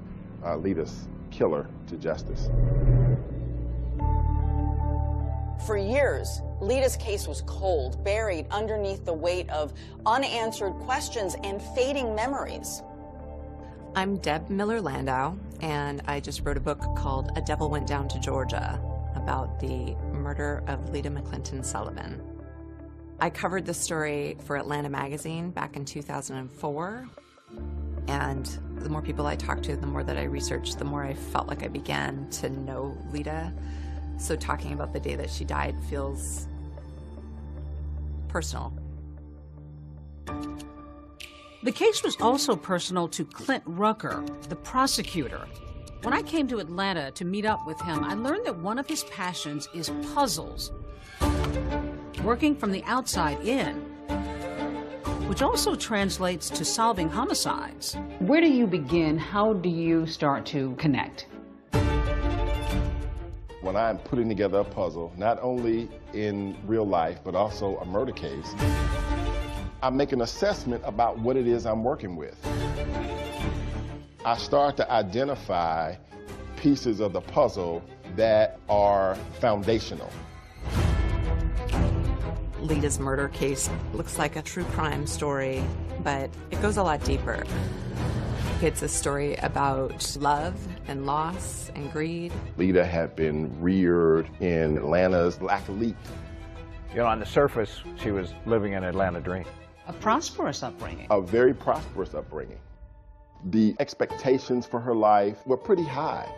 Lita's killer to justice. For years, Lita's case was cold, buried underneath the weight of unanswered questions and fading memories. I'm Deb Miller-Landau, and I just wrote a book called A Devil Went Down to Georgia about the murder of Lita McClinton Sullivan. I covered this story for Atlanta Magazine back in 2004, and the more people I talked to, the more that I researched, the more I felt like I began to know Lita. So talking about the day that she died feels personal. The case was also personal to Clint Rucker, the prosecutor. When I came to Atlanta to meet up with him, I learned that one of his passions is puzzles, working from the outside in, which also translates to solving homicides. Where do you begin? How do you start to connect? When I'm putting together a puzzle, not only in real life, but also a murder case, I make an assessment about what it is I'm working with. I start to identify pieces of the puzzle that are foundational. Lita's murder case looks like a true crime story, but it goes a lot deeper. It's a story about love and loss and greed. Lita had been reared in Atlanta's Black Elite. On the surface, she was living an Atlanta dream. A prosperous upbringing. A very prosperous upbringing. The expectations for her life were pretty high.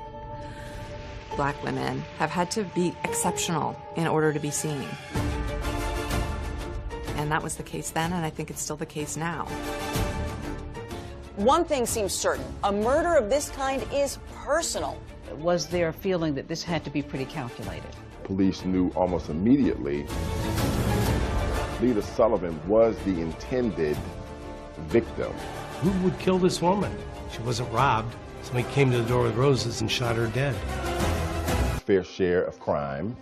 Black women have had to be exceptional in order to be seen. And that was the case then, and I think it's still the case now. One thing seems certain, a murder of this kind is personal. Was there a feeling that this had to be pretty calculated? Police knew almost immediately Lita Sullivan was the intended victim. Who would kill this woman? She wasn't robbed. Somebody came to the door with roses and shot her dead. Fair share of crime,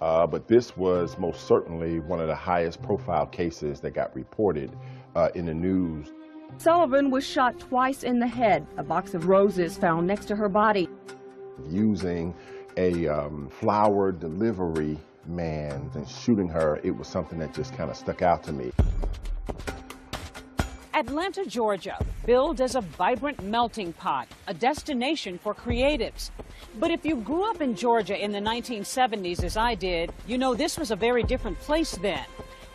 but this was most certainly one of the highest profile cases that got reported in the news. Sullivan was shot twice in the head. A box of roses found next to her body. Using a flower delivery man and shooting her, it was something that just kind of stuck out to me. Atlanta, Georgia, billed as a vibrant melting pot, a destination for creatives. But if you grew up in Georgia in the 1970s, as I did, you know this was a very different place then.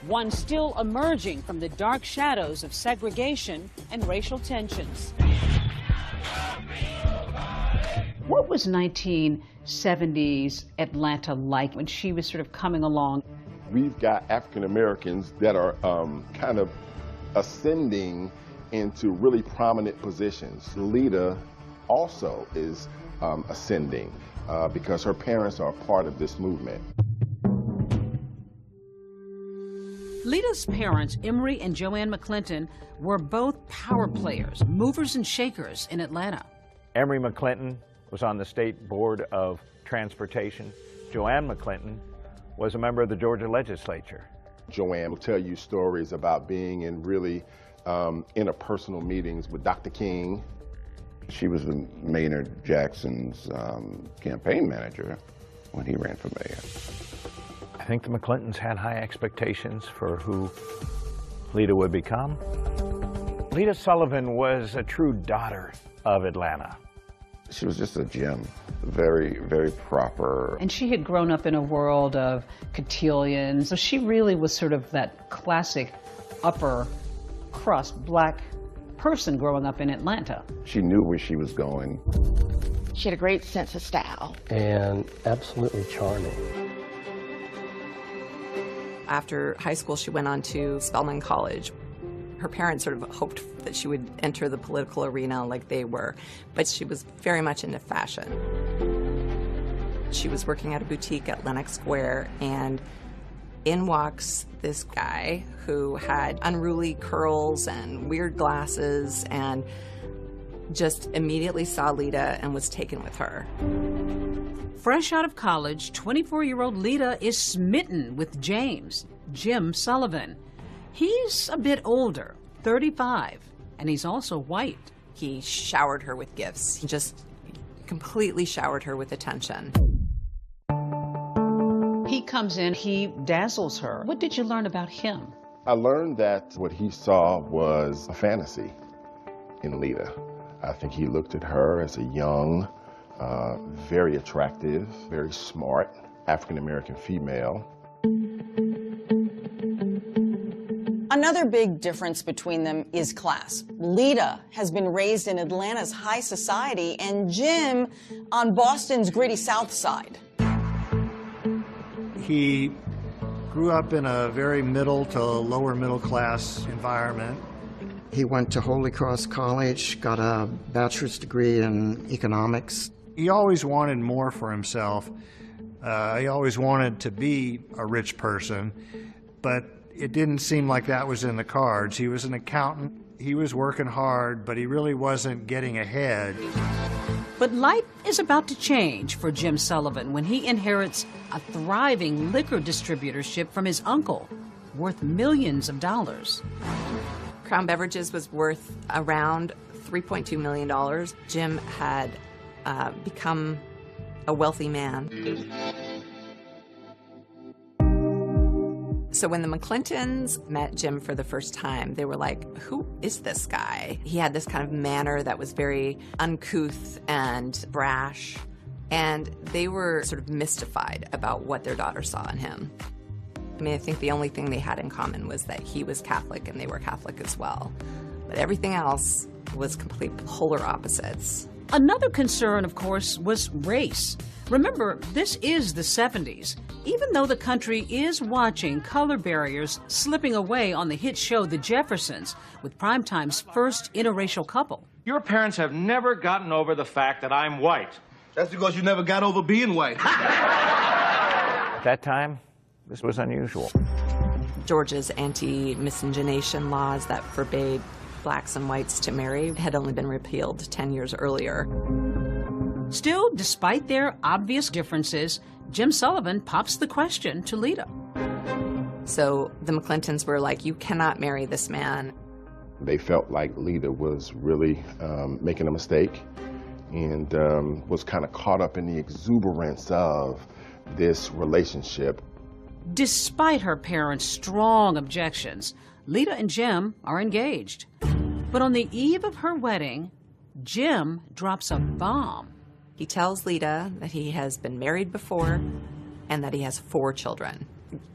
One still emerging from the dark shadows of segregation and racial tensions. What was 1970s Atlanta like when she was sort of coming along? We've got African Americans that are kind of ascending into really prominent positions. Lita also is ascending because her parents are part of this movement. Lita's parents, Emory and Joanne McClinton, were both power players, movers and shakers in Atlanta. Emory McClinton was on the State Board of Transportation. Joanne McClinton was a member of the Georgia legislature. Joanne will tell you stories about being in really interpersonal meetings with Dr. King. She was Maynard Jackson's campaign manager when he ran for mayor. I think the McClintons had high expectations for who Lita would become. Lita Sullivan was a true daughter of Atlanta. She was just a gem, very, very proper. And she had grown up in a world of cotillions, so she really was sort of that classic upper crust black person growing up in Atlanta. She knew where she was going. She had a great sense of style. And absolutely charming. After high school, she went on to Spelman College. Her parents sort of hoped that she would enter the political arena like they were, but she was very much into fashion. She was working at a boutique at Lenox Square, and in walks this guy who had unruly curls and weird glasses and just immediately saw Lita and was taken with her. Fresh out of college, 24-year-old Lita is smitten with James, Jim Sullivan. He's a bit older, 35, and he's also white. He showered her with gifts. He just completely showered her with attention. He comes in, he dazzles her. What did you learn about him? I learned that what he saw was a fantasy in Lita. I think he looked at her as a young, very attractive, very smart African-American female. Another big difference between them is class. Lita has been raised in Atlanta's high society and Jim on Boston's gritty South Side. He grew up in a very middle to lower middle class environment. He went to Holy Cross College, got a bachelor's degree in economics. He always wanted more for himself. He always wanted to be a rich person, but it didn't seem like that was in the cards. He was an accountant. He was working hard, but he really wasn't getting ahead. But life is about to change for Jim Sullivan when he inherits a thriving liquor distributorship from his uncle, worth millions of dollars. Crown Beverages was worth around $3.2 million. Jim had become a wealthy man. So when the McClintons met Jim for the first time, they were like, who is this guy? He had this kind of manner that was very uncouth and brash, and they were sort of mystified about what their daughter saw in him. I mean, I think the only thing they had in common was that he was Catholic and they were Catholic as well. But everything else was complete polar opposites. Another concern, of course, was race. Remember, this is the 70s. Even though the country is watching color barriers slipping away on the hit show The Jeffersons, with Primetime's first interracial couple. Your parents have never gotten over the fact that I'm white. That's because you never got over being white. At that time, this was unusual. Georgia's anti-miscegenation laws that forbade blacks and whites to marry had only been repealed 10 years earlier. Still, despite their obvious differences, Jim Sullivan pops the question to Lita. So the McClintons were like, you cannot marry this man. They felt like Lita was really making a mistake, and was kind of caught up in the exuberance of this relationship. Despite her parents' strong objections, Lita and Jim are engaged. But on the eve of her wedding, Jim drops a bomb. He tells Lita that he has been married before and that he has 4 children.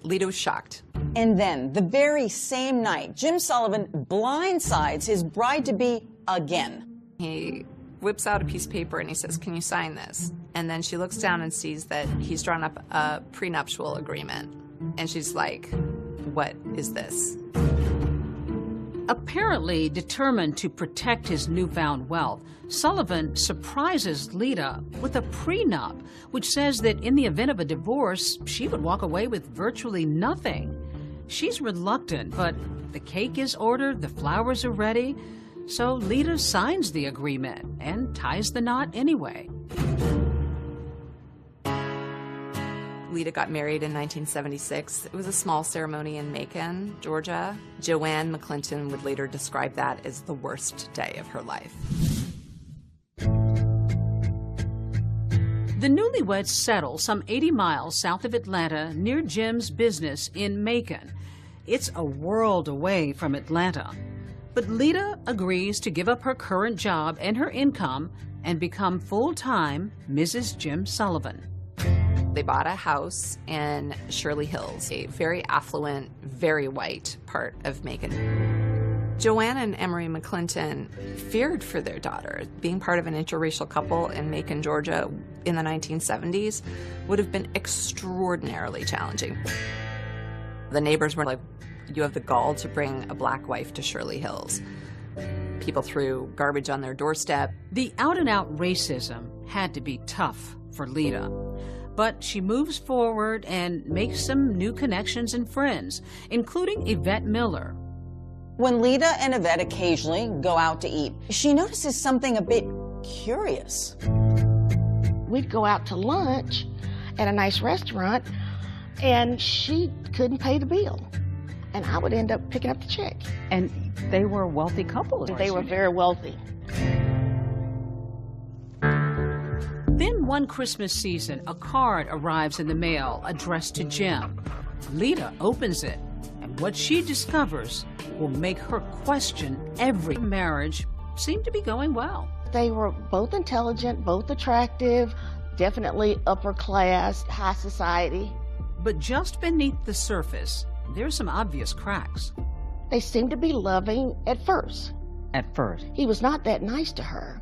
Lita was shocked. And then, the very same night, Jim Sullivan blindsides his bride-to-be again. He whips out a piece of paper and he says, "Can you sign this?" And then she looks down and sees that he's drawn up a prenuptial agreement. And she's like, "What is this?" Apparently determined to protect his newfound wealth, Sullivan surprises Lita with a prenup, which says that in the event of a divorce, she would walk away with virtually nothing. She's reluctant, but the cake is ordered, the flowers are ready, so Lita signs the agreement and ties the knot anyway. Lita got married in 1976. It was a small ceremony in Macon, Georgia. Joanne McClinton would later describe that as the worst day of her life. The newlyweds settle some 80 miles south of Atlanta near Jim's business in Macon. It's a world away from Atlanta. But Lita agrees to give up her current job and her income and become full-time Mrs. Jim Sullivan. They bought a house in Shirley Hills, a very affluent, very white part of Macon. Joanne and Emery McClinton feared for their daughter. Being part of an interracial couple in Macon, Georgia in the 1970s would have been extraordinarily challenging. The neighbors were like, "You have the gall to bring a black wife to Shirley Hills." People threw garbage on their doorstep. The out-and-out racism had to be tough for Lita. But she moves forward and makes some new connections and friends, including Yvette Miller. When Lita and Yvette occasionally go out to eat, she notices something a bit curious. We'd go out to lunch at a nice restaurant, and she couldn't pay the bill. And I would end up picking up the check. And they were a wealthy couple. They were very wealthy. Then one Christmas season, a card arrives in the mail addressed to Jim. Lita opens it, and what she discovers will make her question every marriage seemed to be going well. They were both intelligent, both attractive, definitely upper class, high society. But just beneath the surface, there's some obvious cracks. They seemed to be loving at first. At first? He was not that nice to her,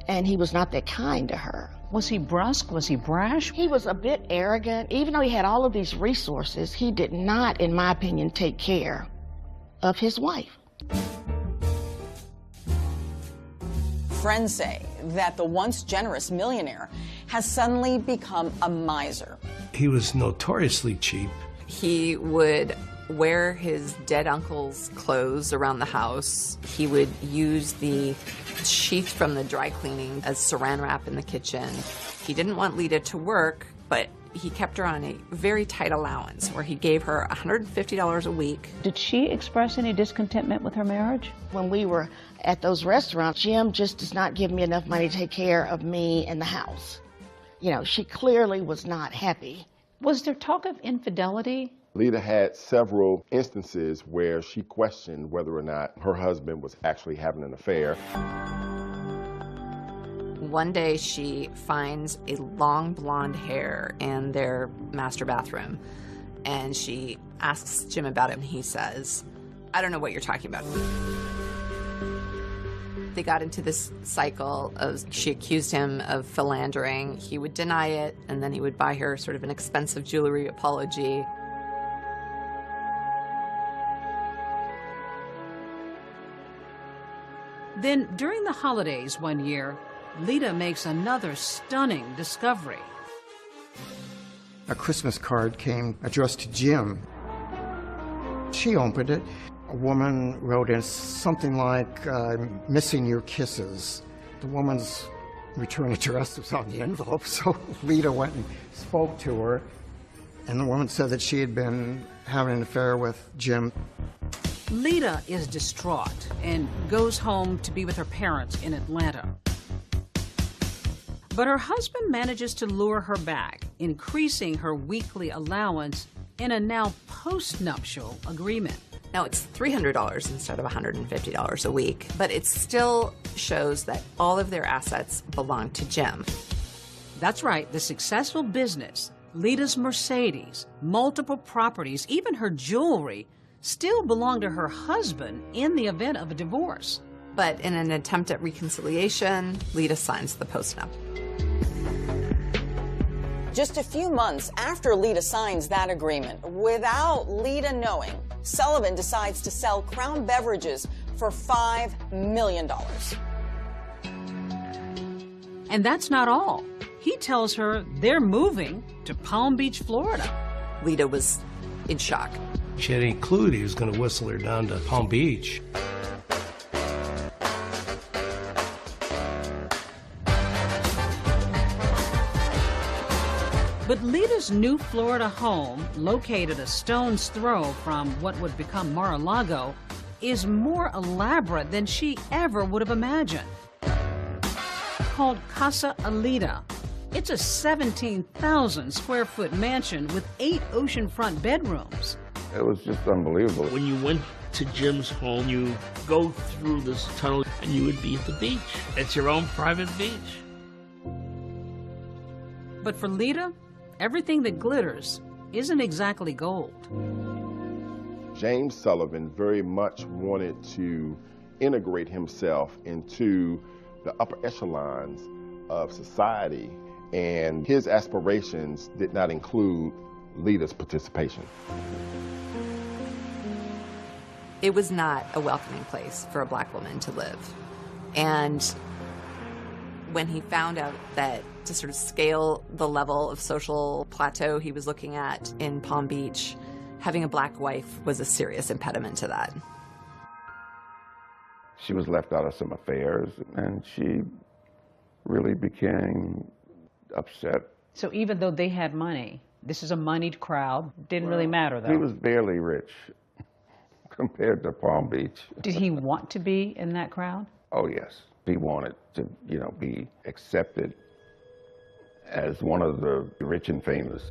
and he was not that kind to her. Was he brusque? Was he brash? He was a bit arrogant. Even though he had all of these resources, he did not, in my opinion, take care of his wife. Friends say that the once generous millionaire has suddenly become a miser. He was notoriously cheap. He would wear his dead uncle's clothes around the house. He would use the sheath from the dry cleaning as saran wrap in the kitchen. He didn't want Lita to work, but he kept her on a very tight allowance where he gave her $150 a week. Did she express any discontentment with her marriage? When we were at those restaurants, Jim just does not give me enough money to take care of me and the house. You know, she clearly was not happy. Was there talk of infidelity? Lita had several instances where she questioned whether or not her husband was actually having an affair. One day she finds a long blonde hair in their master bathroom, and she asks Jim about it, and he says, "I don't know what you're talking about." They got into this cycle of, she accused him of philandering. He would deny it, and then he would buy her sort of an expensive jewelry apology. Then, during the holidays one year, Lita makes another stunning discovery. A Christmas card came addressed to Jim. She opened it. A woman wrote in something like, "Missing your kisses." The woman's return address was on the envelope, so Lita went and spoke to her, and the woman said that she had been having an affair with Jim. Lita is distraught and goes home to be with her parents in Atlanta. But her husband manages to lure her back, increasing her weekly allowance in a now post-nuptial agreement. Now it's $300 instead of $150 a week, but it still shows that all of their assets belong to Jim. That's right, the successful business, Lita's Mercedes, multiple properties, even her jewelry, still belong to her husband in the event of a divorce. But in an attempt at reconciliation, Lita signs the postnup. Just a few months after Lita signs that agreement, without Lita knowing, Sullivan decides to sell Crown Beverages for $5 million. And that's not all. He tells her they're moving to Palm Beach, Florida. Lita was in shock. She had any clue that he was going to whistle her down to Palm Beach. But Lita's new Florida home, located a stone's throw from what would become Mar-a-Lago, is more elaborate than she ever would have imagined. Called Casa Alita. It's a 17,000 square foot mansion with 8 oceanfront bedrooms. It was just unbelievable. When you went to Jim's home, you go through this tunnel and you would be at the beach. It's your own private beach. But for Lita, everything that glitters isn't exactly gold. James Sullivan very much wanted to integrate himself into the upper echelons of society, and his aspirations did not include Lita's participation. It was not a welcoming place for a black woman to live. And when he found out that to sort of scale the level of social plateau he was looking at in Palm Beach, having a black wife was a serious impediment to that. She was left out of some affairs, and she really became upset. So even though they had money, this is a moneyed crowd, didn't really matter though. He was barely rich compared to Palm Beach. Did he want to be in that crowd? Oh yes, he wanted to, be accepted as one of the rich and famous.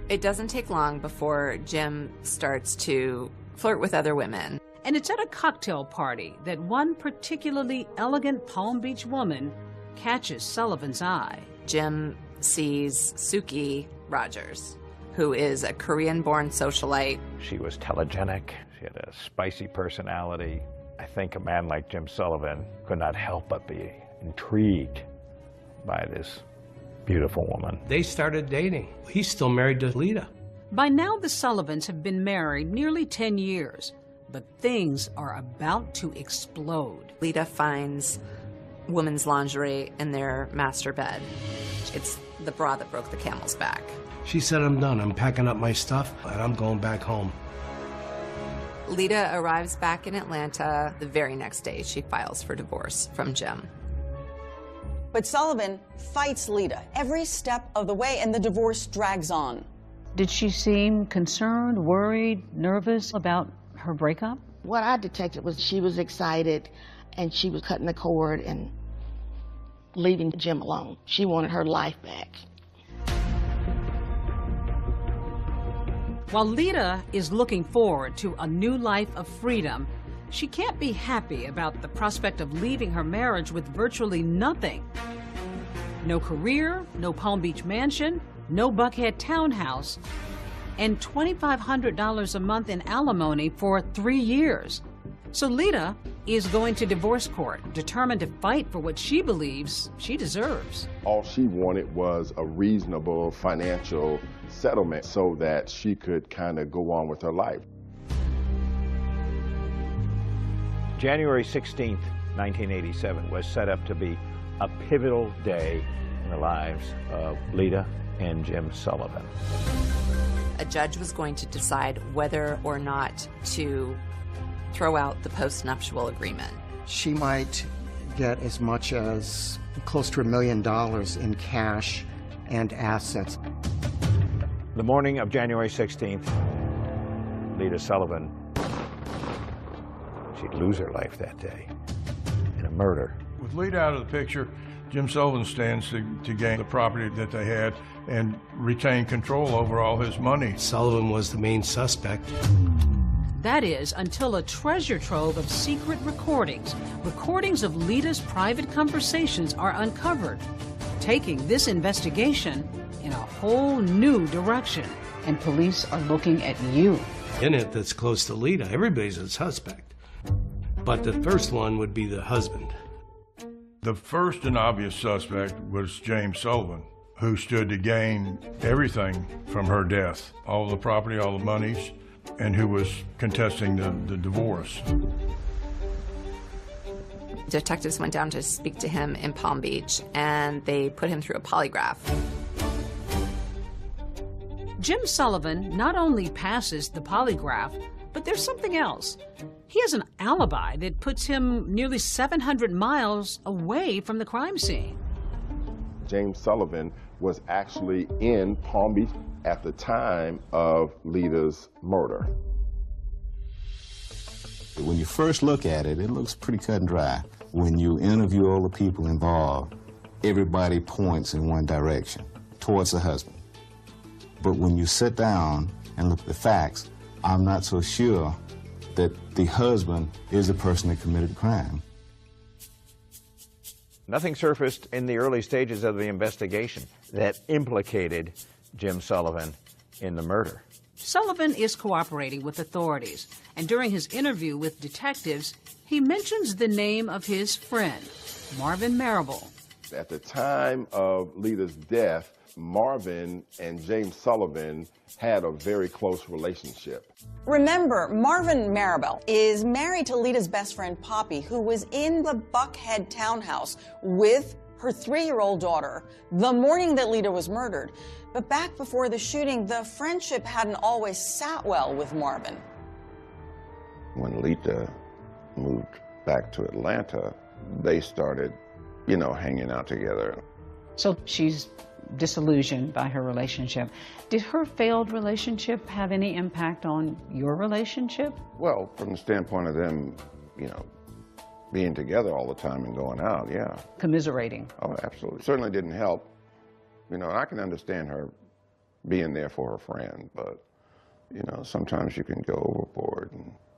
It doesn't take long before Jim starts to flirt with other women. And it's at a cocktail party that one particularly elegant Palm Beach woman catches Sullivan's eye. Jim sees Suki Rogers, who is a Korean-born socialite. She was telegenic. She had a spicy personality. I think a man like Jim Sullivan could not help but be intrigued by this beautiful woman. They started dating. He's still married to Lita. By now, the Sullivans have been married nearly 10 years, but things are about to explode. Lita finds women's lingerie in their master bed. It's the bra that broke the camel's back. She said, I'm done. I'm packing up my stuff, and I'm going back home. Lita arrives back in Atlanta. The very next day, she files for divorce from Jim. But Sullivan fights Lita every step of the way, and the divorce drags on. Did she seem concerned, worried, nervous about her breakup? What I detected was she was excited, and she was cutting the cord and leaving Jim alone. She wanted her life back. While Lita is looking forward to a new life of freedom, she can't be happy about the prospect of leaving her marriage with virtually nothing. No career, no Palm Beach mansion, no Buckhead townhouse, and $2,500 a month in alimony for 3 years. So Lita is going to divorce court, determined to fight for what she believes she deserves. All she wanted was a reasonable financial settlement so that she could kind of go on with her life. January 16th, 1987 was set up to be a pivotal day in the lives of Lita and Jim Sullivan. A judge was going to decide whether or not to throw out the post-nuptial agreement. She might get as much as close to $1 million in cash and assets. The morning of January 16th, Lita Sullivan, she'd lose her life that day in a murder. With Lita out of the picture, Jim Sullivan stands to gain the property that they had and retain control over all his money. Sullivan was the main suspect. That is, until a treasure trove of secret recordings of Lita's private conversations are uncovered, taking this investigation in a whole new direction. And police are looking at you. In it that's close to Lita, everybody's a suspect. But the first one would be the husband. The first and obvious suspect was James Sullivan, who stood to gain everything from her death, all the property, all the monies, and who was contesting the divorce. Detectives went down to speak to him in Palm Beach, and they put him through a polygraph. Jim Sullivan not only passes the polygraph, but there's something else. He has an alibi that puts him nearly 700 miles away from the crime scene. James Sullivan was actually in Palm Beach at the time of Lita's murder. When you first look at it, it looks pretty cut and dry. When you interview all the people involved, everybody points in one direction, towards the husband. But when you sit down and look at the facts, I'm not so sure that the husband is the person that committed the crime. Nothing surfaced in the early stages of the investigation that implicated Jim Sullivan in the murder. Sullivan is cooperating with authorities, and during his interview with detectives, he mentions the name of his friend, Marvin Marable. At the time of Lita's death, Marvin and James Sullivan had a very close relationship. Remember, Marvin Marable is married to Lita's best friend, Poppy, who was in the Buckhead townhouse with her 3-year-old daughter the morning that Lita was murdered. But back before the shooting, the friendship hadn't always sat well with Marvin. When Lita moved back to Atlanta, they started, hanging out together. So she's disillusioned by her relationship. Did her failed relationship have any impact on your relationship? Well, from the standpoint of them, being together all the time and going out, yeah. Commiserating. Oh, absolutely. Certainly didn't help. I can understand her being there for her friend, but, sometimes you can go overboard,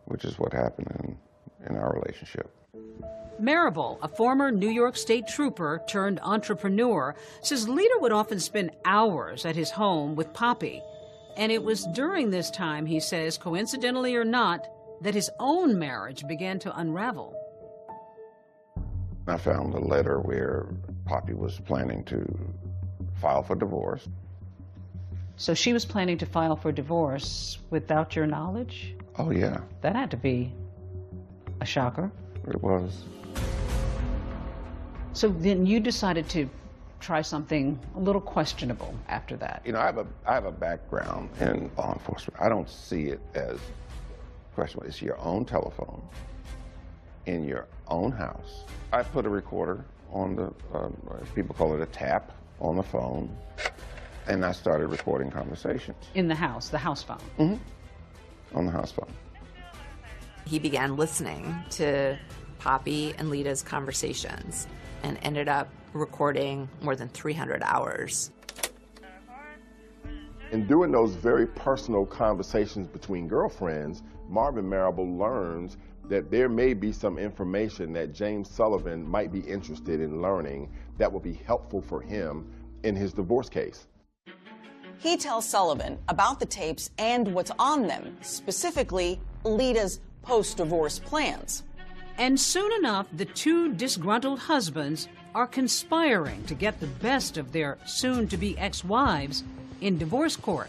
which is what happened in our relationship. Marable, a former New York State trooper turned entrepreneur, says Lita would often spend hours at his home with Poppy. And it was during this time, he says, coincidentally or not, that his own marriage began to unravel. I found a letter where Poppy was planning to file for divorce. So she was planning to file for divorce without your knowledge? Oh, yeah. That had to be a shocker. It was. So then you decided to try something a little questionable after that. I have a background in law enforcement. I don't see it as questionable. It's your own telephone in your own house. I put a recorder on the, people call it a tap, on the phone, and I started recording conversations. In the house phone? Mm-hmm. On the house phone. He began listening to Poppy and Lita's conversations and ended up recording more than 300 hours. And during those very personal conversations between girlfriends, Marvin Marable learns that there may be some information that James Sullivan might be interested in learning that will be helpful for him in his divorce case. He tells Sullivan about the tapes and what's on them, specifically Lita's post-divorce plans. And soon enough, the two disgruntled husbands are conspiring to get the best of their soon-to-be ex-wives in divorce court.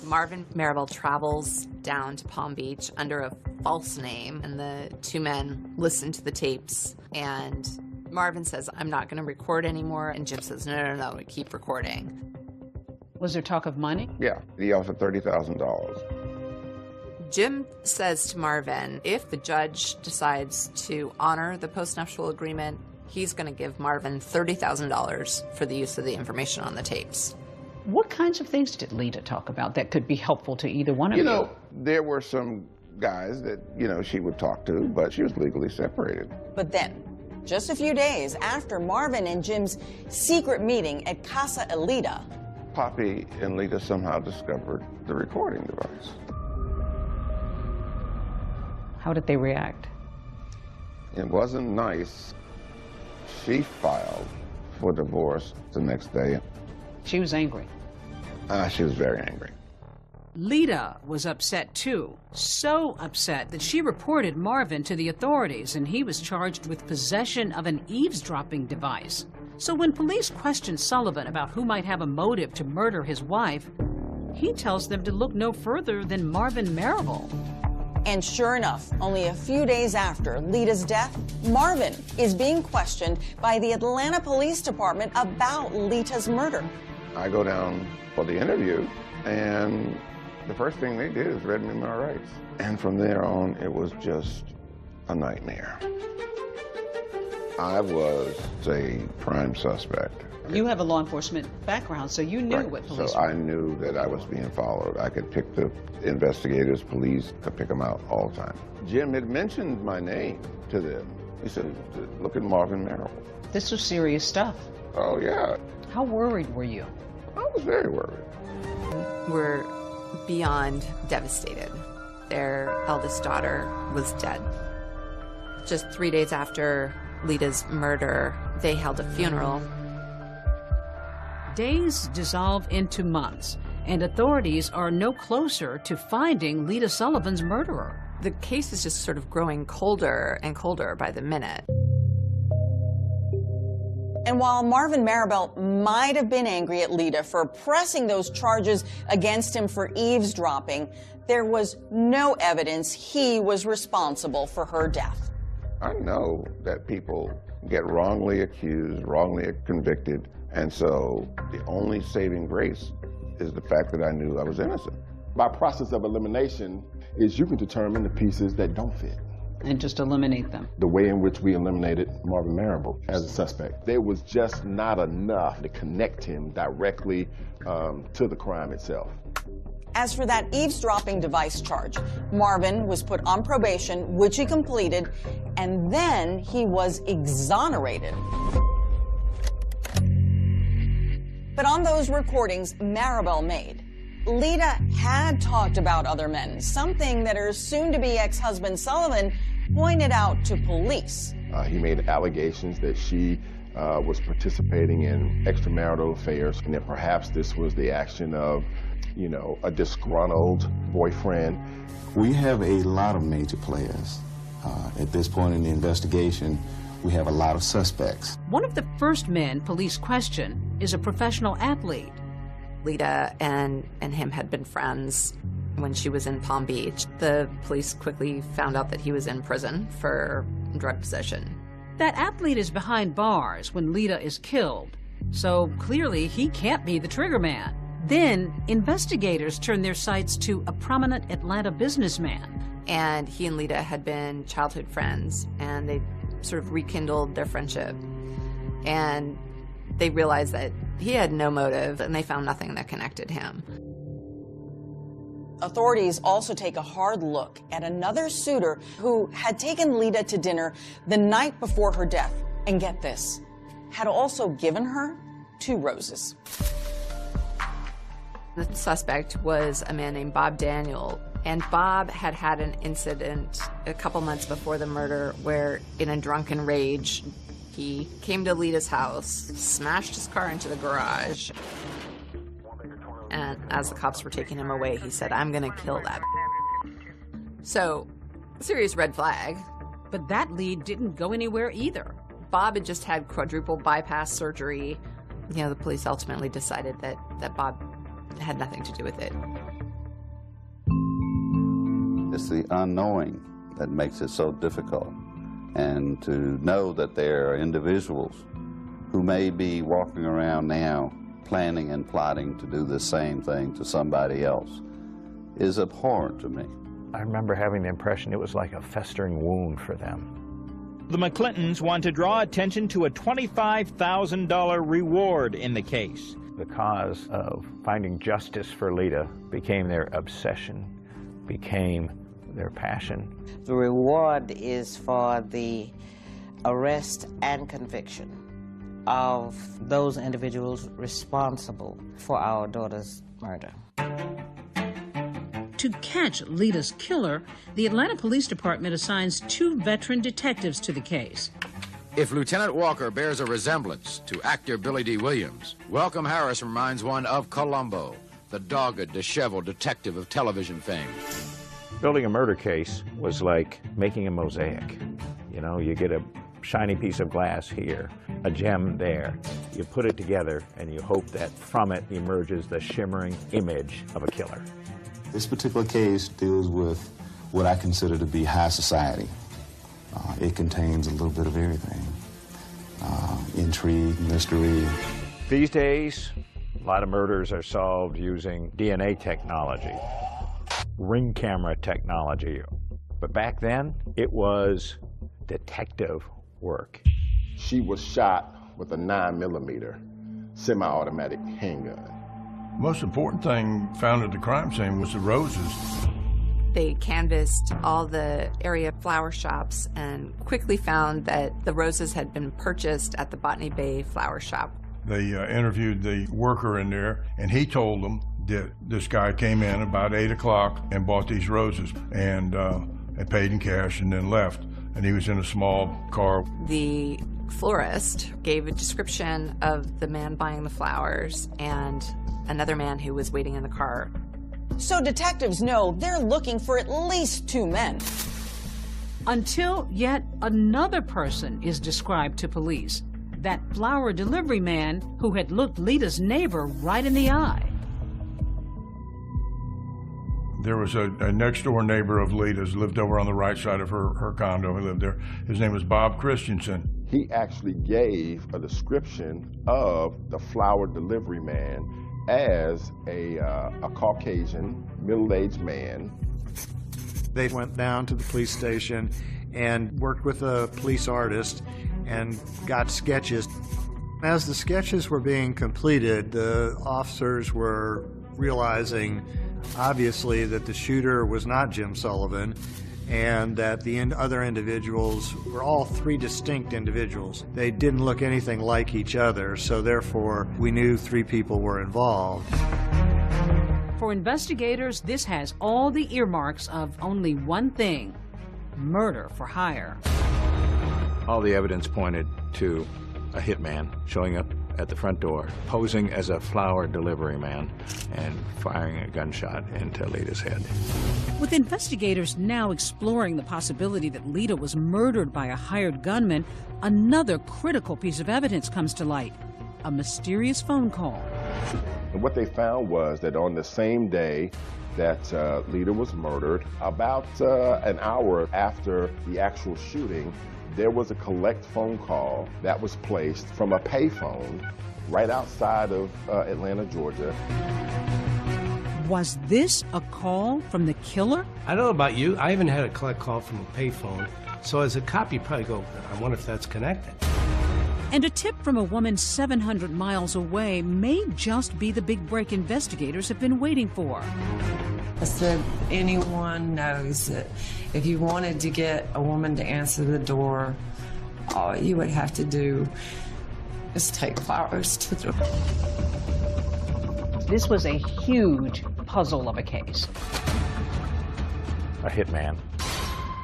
Marvin Marable travels down to Palm Beach under a false name, and the two men listen to the tapes, and Marvin says, "I'm not going to record anymore," and Jim says, no, keep recording. Was there talk of money? Yeah, he offered $30,000. Jim says to Marvin, if the judge decides to honor the postnuptial agreement, he's going to give Marvin $30,000 for the use of the information on the tapes. What kinds of things did Lita talk about that could be helpful to either one of you? There were some guys that, she would talk to, but she was legally separated. But then, just a few days after Marvin and Jim's secret meeting at Casa Elita. Poppy and Lita somehow discovered the recording device. How did they react? It wasn't nice. She filed for divorce the next day. She was angry. She was very angry. Lita was upset too, so upset that she reported Marvin to the authorities, and he was charged with possession of an eavesdropping device. So when police questioned Sullivan about who might have a motive to murder his wife, he tells them to look no further than Marvin Marable. And sure enough, only a few days after Lita's death, Marvin is being questioned by the Atlanta Police Department about Lita's murder. I go down for the interview, and the first thing they did is read me my rights. And from there on, it was just a nightmare. I was a prime suspect. You have a law enforcement background, so you knew what police So were. I knew that I was being followed. I could pick the investigators, police, could pick them out all the time. Jim had mentioned my name to them. He said, look at Marvin Marable. This was serious stuff. Oh, yeah. How worried were you? I was very worried. We're beyond devastated. Their eldest daughter was dead. Just 3 days after Lita's murder, they held a funeral. Days dissolve into months, and authorities are no closer to finding Lita Sullivan's murderer. The case is just sort of growing colder and colder by the minute. And while Marvin Marable might have been angry at Lita for pressing those charges against him for eavesdropping, there was no evidence he was responsible for her death. I know that people get wrongly accused, wrongly convicted, and so the only saving grace is the fact that I knew I was innocent. By process of elimination is you can determine the pieces that don't fit. And just eliminate them. The way in which we eliminated Marvin Marable as a suspect, there was just not enough to connect him directly to the crime itself. As for that eavesdropping device charge, Marvin was put on probation, which he completed, and then he was exonerated. But on those recordings Marable made, Lita had talked about other men, something that her soon-to-be ex-husband Sullivan pointed out to police. He made allegations that she was participating in extramarital affairs, and that perhaps this was the action of, you know, a disgruntled boyfriend. We have a lot of major players. At this point in the investigation, we have a lot of suspects. One of the first men police question is a professional athlete. Lita and him had been friends when she was in Palm Beach. The police quickly found out that he was in prison for drug possession. That athlete is behind bars when Lita is killed, so clearly he can't be the trigger man. Then investigators turn their sights to a prominent Atlanta businessman. And he and Lita had been childhood friends, and they sort of rekindled their friendship. And they realized that he had no motive, and they found nothing that connected him. Authorities also take a hard look at another suitor who had taken Lita to dinner the night before her death, and get this, had also given her 2 roses. The suspect was a man named Bob Daniel, and Bob had had an incident a couple months before the murder where, in a drunken rage, he came to Lita's house, smashed his car into the garage, and as the cops were taking him away, he said, "I'm gonna kill that." So, serious red flag. But that lead didn't go anywhere either. Bob had just had quadruple bypass surgery. You know, the police ultimately decided that Bob had nothing to do with it. It's the unknowing that makes it so difficult. And to know that there are individuals who may be walking around now planning and plotting to do the same thing to somebody else is abhorrent to me. I remember having the impression it was like a festering wound for them. The McClintons want to draw attention to a $25,000 reward in the case. The cause of finding justice for Lita became their obsession, became their passion. The reward is for the arrest and conviction of those individuals responsible for our daughter's murder. To catch Lita's killer, the Atlanta Police Department assigns 2 veteran detectives to the case. If Lieutenant Walker bears a resemblance to actor Billy D. Williams, Welcome Harris reminds one of Columbo, the dogged, disheveled detective of television fame. Building a murder case was like making a mosaic. You know, you get a shiny piece of glass here, a gem there. You put it together and you hope that from it emerges the shimmering image of a killer. This particular case deals with what I consider to be high society. It contains a little bit of everything. Intrigue, mystery. These days, a lot of murders are solved using DNA technology, ring camera technology. But back then, it was detective work. She was shot with a 9mm semi-automatic handgun. Most important thing found at the crime scene was the roses. They canvassed all the area flower shops and quickly found that the roses had been purchased at the Botany Bay flower shop. They interviewed the worker in there, and he told them that this guy came in about 8 o'clock and bought these roses and paid in cash and then left. And he was in a small car. The florist gave a description of the man buying the flowers and another man who was waiting in the car. So detectives know they're looking for at least 2 men. Until yet another person is described to police. That flower delivery man who had looked Lita's neighbor right in the eye. There was a next-door neighbor of Lita's, lived over on the right side of her condo. He lived there. His name was Bob Christensen. He actually gave a description of the flower delivery man as a Caucasian, middle-aged man. They went down to the police station and worked with a police artist and got sketches. As the sketches were being completed, the officers were realizing, obviously, that the shooter was not Jim Sullivan and that the other individuals were all 3 distinct individuals. They didn't look anything like each other, so therefore we knew 3 people were involved. For investigators, this has all the earmarks of only one thing: murder for hire. All the evidence pointed to a hitman showing up at the front door, posing as a flower delivery man, and firing a gunshot into Lita's head. With investigators now exploring the possibility that Lita was murdered by a hired gunman, another critical piece of evidence comes to light: a mysterious phone call. And what they found was that on the same day that Lita was murdered, about an hour after the actual shooting, there was a collect phone call that was placed from a payphone right outside of Atlanta, Georgia. Was this a call from the killer? I don't know about you. I haven't had a collect call from a payphone. So as a cop, you probably go, I wonder if that's connected. And a tip from a woman 700 miles away may just be the big break investigators have been waiting for. I said, anyone knows that if you wanted to get a woman to answer the door, all you would have to do is take flowers to the door. This was a huge puzzle of a case. A hitman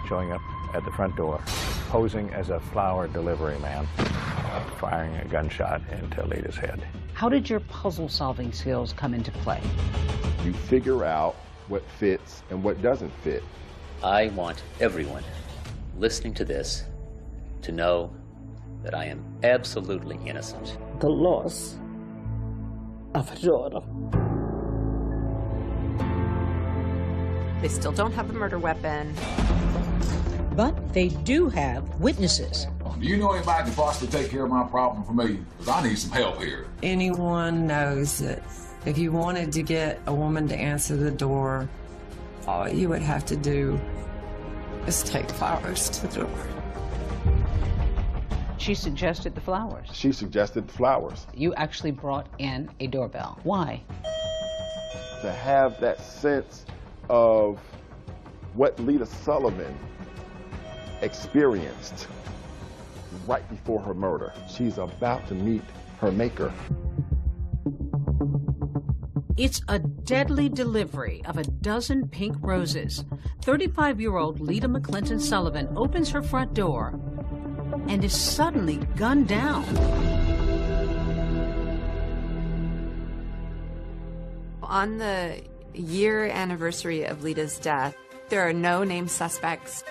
showing up at the front door, posing as a flower delivery man, firing a gunshot into Lita's head. How did your puzzle-solving skills come into play? You figure out what fits and what doesn't fit. I want everyone listening to this to know that I am absolutely innocent. The loss of a daughter. They still don't have a murder weapon. But they do have witnesses. Do you know anybody who can possibly take care of my problem for me? Because I need some help here. Anyone knows that if you wanted to get a woman to answer the door, all you would have to do is take flowers to the door. She suggested the flowers. She suggested the flowers. You actually brought in a doorbell. Why? To have that sense of what Lita Sullivan experienced right before her murder. She's about to meet her maker. It's a deadly delivery of a dozen pink roses. 35-year-old Lita McClinton Sullivan opens her front door and is suddenly gunned down. On the year anniversary of Lita's death, there are no named suspects.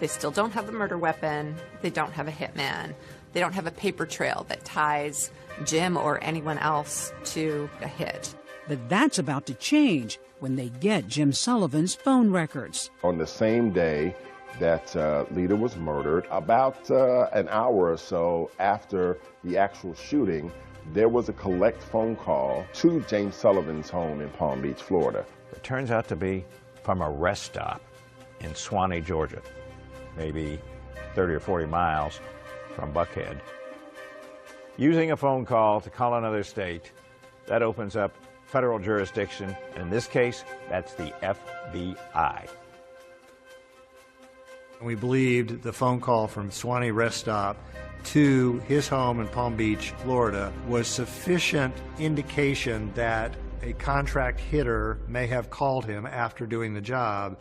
They still don't have the murder weapon. They don't have a hitman. They don't have a paper trail that ties Jim or anyone else to a hit. But that's about to change when they get Jim Sullivan's phone records. On the same day that Lita was murdered, about an hour or so after the actual shooting, there was a collect phone call to James Sullivan's home in Palm Beach, Florida. It turns out to be from a rest stop in Shaughnessys, Georgia, maybe 30 or 40 miles from Buckhead. Using a phone call to call another state, that opens up federal jurisdiction, and in this case, that's the FBI. We believed the phone call from Shaughnessys rest stop to his home in Palm Beach, Florida, was sufficient indication that a contract hitter may have called him after doing the job.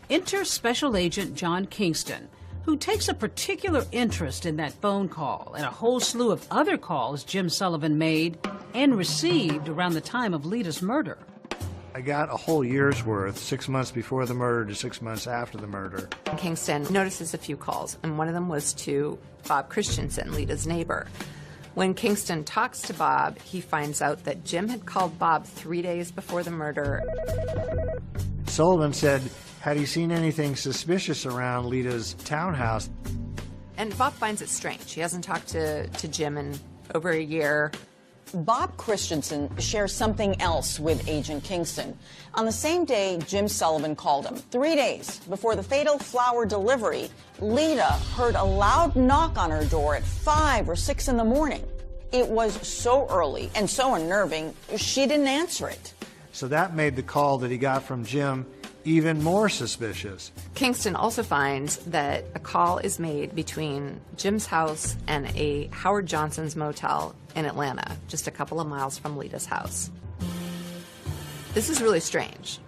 Enter Special Agent John Kingston, who takes a particular interest in that phone call and a whole slew of other calls Jim Sullivan made and received around the time of Lita's murder. I got a whole year's worth, 6 months before the murder to 6 months after the murder. Kingston notices a few calls, and one of them was to Bob Christensen, Lita's neighbor. When Kingston talks to Bob, he finds out that Jim had called Bob 3 days before the murder. Sullivan said, had he seen anything suspicious around Lita's townhouse? And Bob finds it strange. He hasn't talked to Jim in over a year. Bob Christensen shares something else with Agent Kingston. On the same day Jim Sullivan called him, 3 days before the fatal flower delivery, Lita heard a loud knock on her door at 5 or 6 in the morning. It was so early and so unnerving, she didn't answer it. So that made the call that he got from Jim even more suspicious. Kingston also finds that a call is made between Jim's house and a Howard Johnson's motel in Atlanta, just a couple of miles from Lita's house. This is really strange.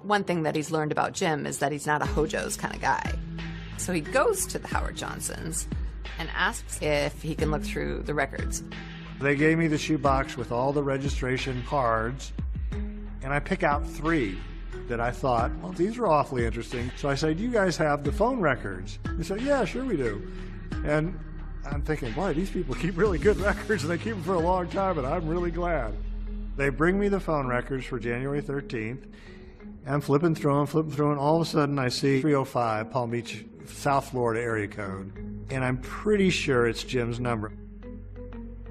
One thing that he's learned about Jim is that he's not a Hojo's kind of guy. So he goes to the Howard Johnsons and asks if he can look through the records. They gave me the shoebox with all the registration cards, and I pick out 3 that I thought, well, these are awfully interesting. So I said, do you guys have the phone records? They said, yeah, sure we do. And I'm thinking, boy, these people keep really good records, and they keep them for a long time, and I'm really glad. They bring me the phone records for January 13th. I'm flipping through them, and all of a sudden I see 305 Palm Beach, South Florida area code. And I'm pretty sure it's Jim's number.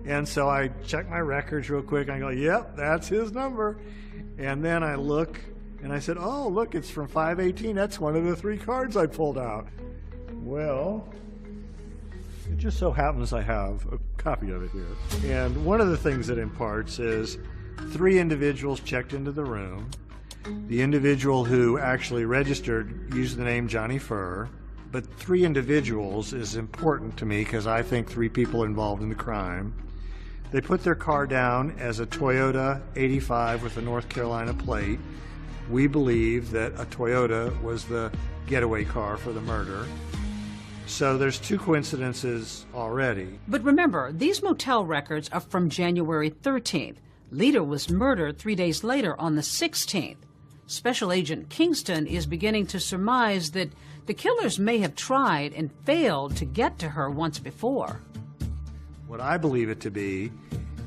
And so I check my records real quick, and I go, yep, that's his number. And then I look, and I said, oh, look, it's from 518. That's one of the 3 cards I pulled out. Well, it just so happens I have a copy of it here. And one of the things it imparts is 3 individuals checked into the room. The individual who actually registered used the name Johnny Furr, but 3 individuals is important to me because I think 3 people involved in the crime. They put their car down as a Toyota 85 with a North Carolina plate. We believe that a Toyota was the getaway car for the murder. So there's 2 coincidences already. But remember, these motel records are from January 13th. Lita was murdered 3 days later on the 16th. Special Agent Kingston is beginning to surmise that the killers may have tried and failed to get to her once before. What I believe it to be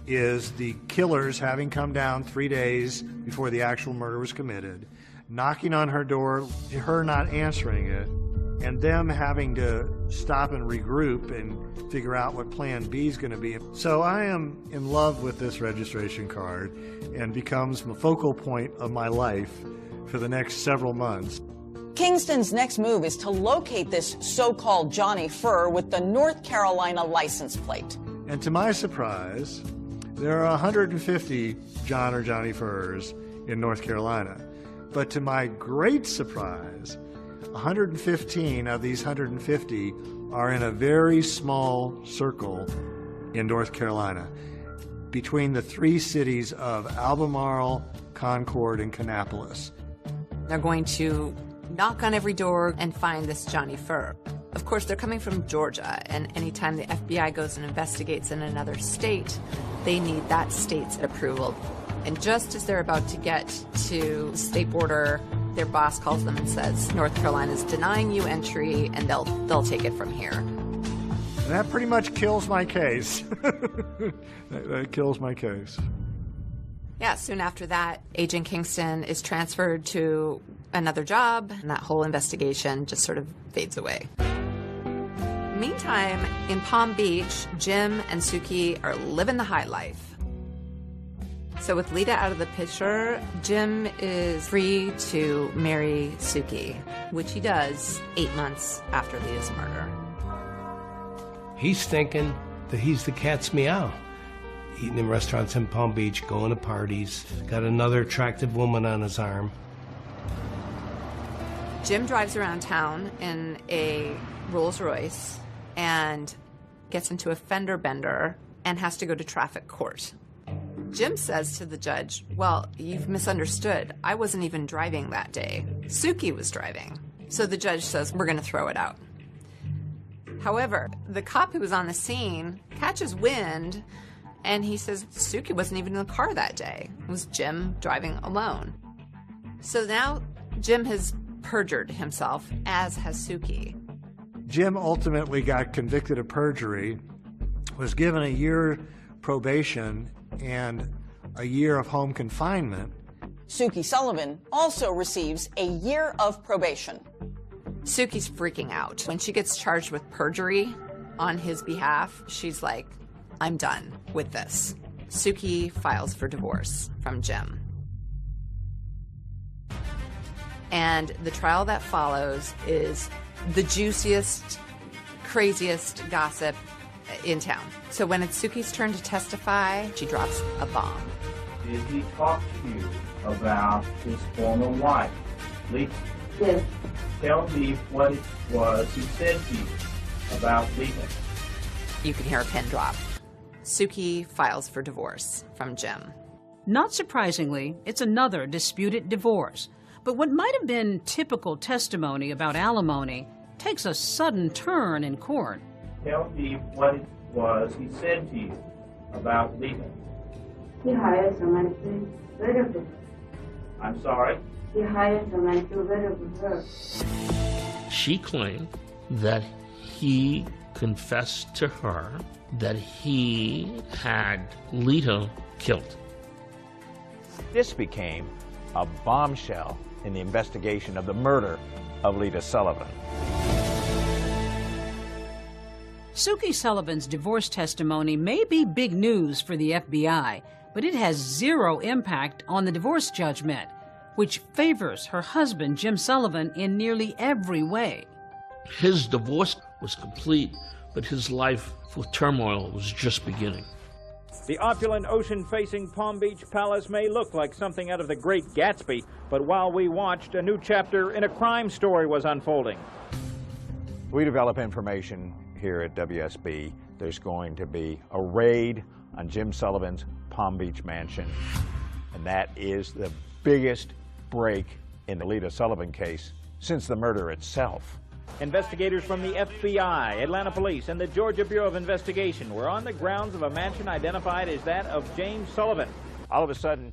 is the killers having come down 3 days before the actual murder was committed, knocking on her door, her not answering it, and them having to stop and regroup and figure out what plan B is going to be. So I am in love with this registration card and becomes the focal point of my life for the next several months. Kingston's next move is to locate this so-called Johnny Furr with the North Carolina license plate. And to my surprise, there are 150 John or Johnny Furrs in North Carolina. But to my great surprise, 115 of these 150 are in a very small circle in North Carolina between the three cities of Albemarle, Concord, and Kannapolis. They're going to knock on every door and find this Johnny Furr. Of course, they're coming from Georgia, and anytime the FBI goes and investigates in another state, they need that state's approval. And just as they're about to get to the state border, their boss calls them and says, North Carolina's denying you entry, and they'll take it from here. And that pretty much kills my case. that kills my case. Yeah, soon after that, Agent Kingston is transferred to another job, and that whole investigation just sort of fades away. Meantime, in Palm Beach, Jim and Suki are living the high life. So with Lita out of the picture, Jim is free to marry Suki, which he does 8 months after Lita's murder. He's thinking that he's the cat's meow. Eating in restaurants in Palm Beach, going to parties, got another attractive woman on his arm. Jim drives around town in a Rolls Royce and gets into a fender bender and has to go to traffic court. Jim says to the judge, well, you've misunderstood. I wasn't even driving that day. Suki was driving. So the judge says, we're going to throw it out. However, the cop who was on the scene catches wind and he says Suki wasn't even in the car that day. It was Jim driving alone. So now Jim has perjured himself, as has Suki. Jim ultimately got convicted of perjury, was given a year probation and a year of home confinement. Suki Sullivan also receives a year of probation. Suki's freaking out. When she gets charged with perjury on his behalf, she's like, I'm done with this. Suki files for divorce from Jim. And the trial that follows is the juiciest, craziest gossip in town. So when it's Suki's turn to testify, she drops a bomb. Did he talk to you about his former wife, Lita? Yes. Tell me what it was he said to you about Lita. You can hear a pin drop. Suki files for divorce from Jim. Not surprisingly, it's another disputed divorce. But what might have been typical testimony about alimony takes a sudden turn in court. Tell me what it was he said to you about Lita. He hired someone to get rid of it. I'm sorry? He hired someone to get rid of her. She claimed that he confessed to her that he had Lita killed. This became a bombshell in the investigation of the murder of Lita Sullivan. Suki Sullivan's divorce testimony may be big news for the FBI, but it has zero impact on the divorce judgment, which favors her husband, Jim Sullivan, in nearly every way. His divorce was complete, but his life with turmoil was just beginning. The opulent ocean-facing Palm Beach Palace may look like something out of The Great Gatsby, but while we watched, a new chapter in a crime story was unfolding. We develop information here at WSB. There's going to be a raid on Jim Sullivan's Palm Beach mansion, and that is the biggest break in the Lita Sullivan case since the murder itself. Investigators from the FBI, Atlanta Police, and the Georgia Bureau of Investigation were on the grounds of a mansion identified as that of James Sullivan. All of a sudden,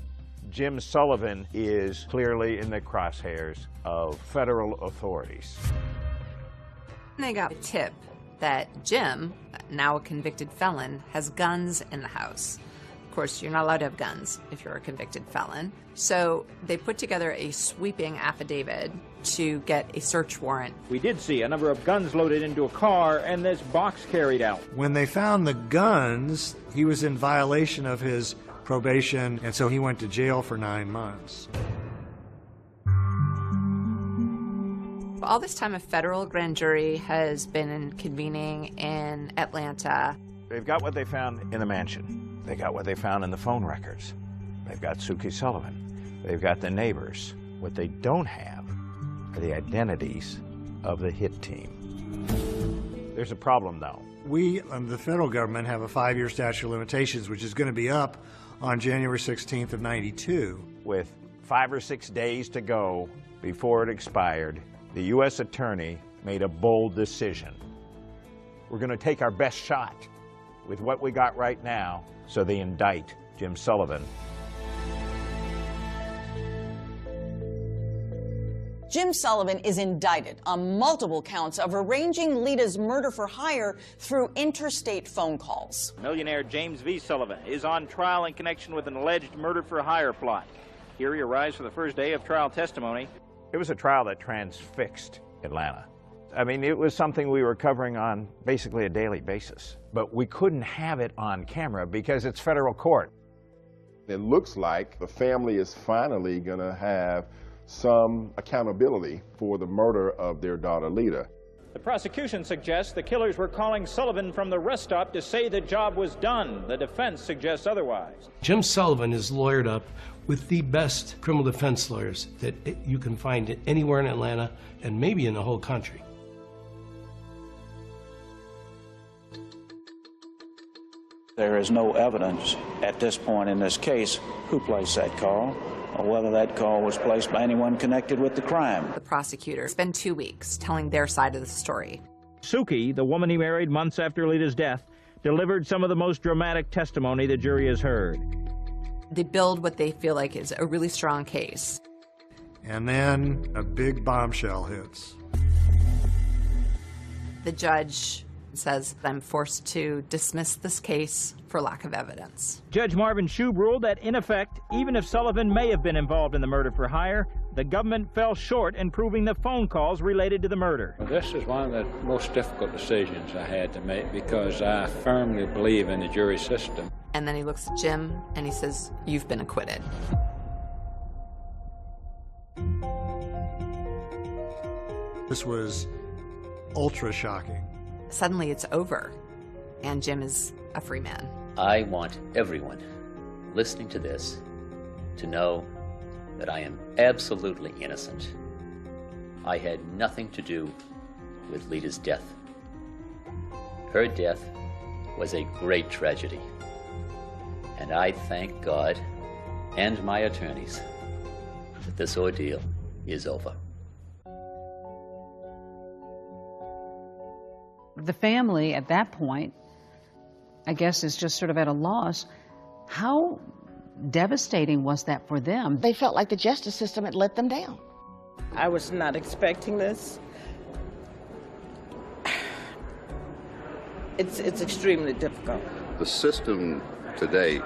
Jim Sullivan is clearly in the crosshairs of federal authorities. They got a tip that Jim, now a convicted felon, has guns in the house. Of course, you're not allowed to have guns if you're a convicted felon. So they put together a sweeping affidavit to get a search warrant. We did see a number of guns loaded into a car and this box carried out. When they found the guns, he was in violation of his probation, and so he went to jail for 9 months. All this time, a federal grand jury has been convening in Atlanta. They've got what they found in the mansion. They got what they found in the phone records. They've got Suki Sullivan. They've got the neighbors. What they don't have are the identities of the hit team. There's a problem, though. We, the federal government, have a 5-year statute of limitations, which is going to be up on January 16th of '92. With 5 or 6 days to go before it expired, the U.S. Attorney made a bold decision. We're going to take our best shot with what we got right now, so they indict Jim Sullivan. Jim Sullivan is indicted on multiple counts of arranging Lita's murder for hire through interstate phone calls. Millionaire James V. Sullivan is on trial in connection with an alleged murder for hire plot. Here he arrives for the first day of trial testimony. It was a trial that transfixed Atlanta. I mean, it was something we were covering on basically a daily basis. But we couldn't have it on camera because it's federal court. It looks like the family is finally going to have some accountability for the murder of their daughter, Lita. The prosecution suggests the killers were calling Sullivan from the rest stop to say the job was done. The defense suggests otherwise. Jim Sullivan is lawyered up with the best criminal defense lawyers that you can find anywhere in Atlanta and maybe in the whole country. There is no evidence at this point in this case who placed that call or whether that call was placed by anyone connected with the crime. The prosecutor spent 2 weeks telling their side of the story. Suki, the woman he married months after Lita's death, delivered some of the most dramatic testimony the jury has heard. They build what they feel like is a really strong case. And then a big bombshell hits. The judge says, I'm forced to dismiss this case for lack of evidence. Judge Marvin Shube ruled that, in effect, even if Sullivan may have been involved in the murder for hire, the government fell short in proving the phone calls related to the murder. This is one of the most difficult decisions I had to make because I firmly believe in the jury system. And then he looks at Jim and he says, you've been acquitted. This was ultra shocking. Suddenly it's over, and Jim is a free man. I want everyone listening to this to know that I am absolutely innocent. I had nothing to do with Lita's death. Her death was a great tragedy, and I thank God and my attorneys that this ordeal is over. The family at that point, I guess, is just sort of at a loss. How devastating was that for them? They felt like the justice system had let them down. I was not expecting this. It's extremely difficult. The system today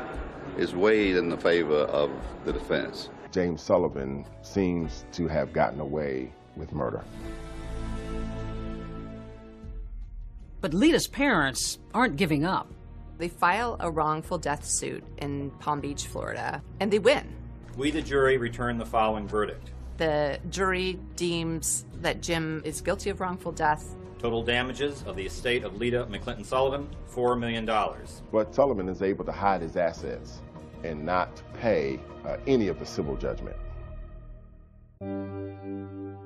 is weighed in the favor of the defense. James Sullivan seems to have gotten away with murder. But Lita's parents aren't giving up. They file a wrongful death suit in Palm Beach, Florida, and they win. We, the jury, return the following verdict. The jury deems that Jim is guilty of wrongful death. Total damages of the estate of Lita McClinton Sullivan, $4 million. But Sullivan is able to hide his assets and not pay any of the civil judgment.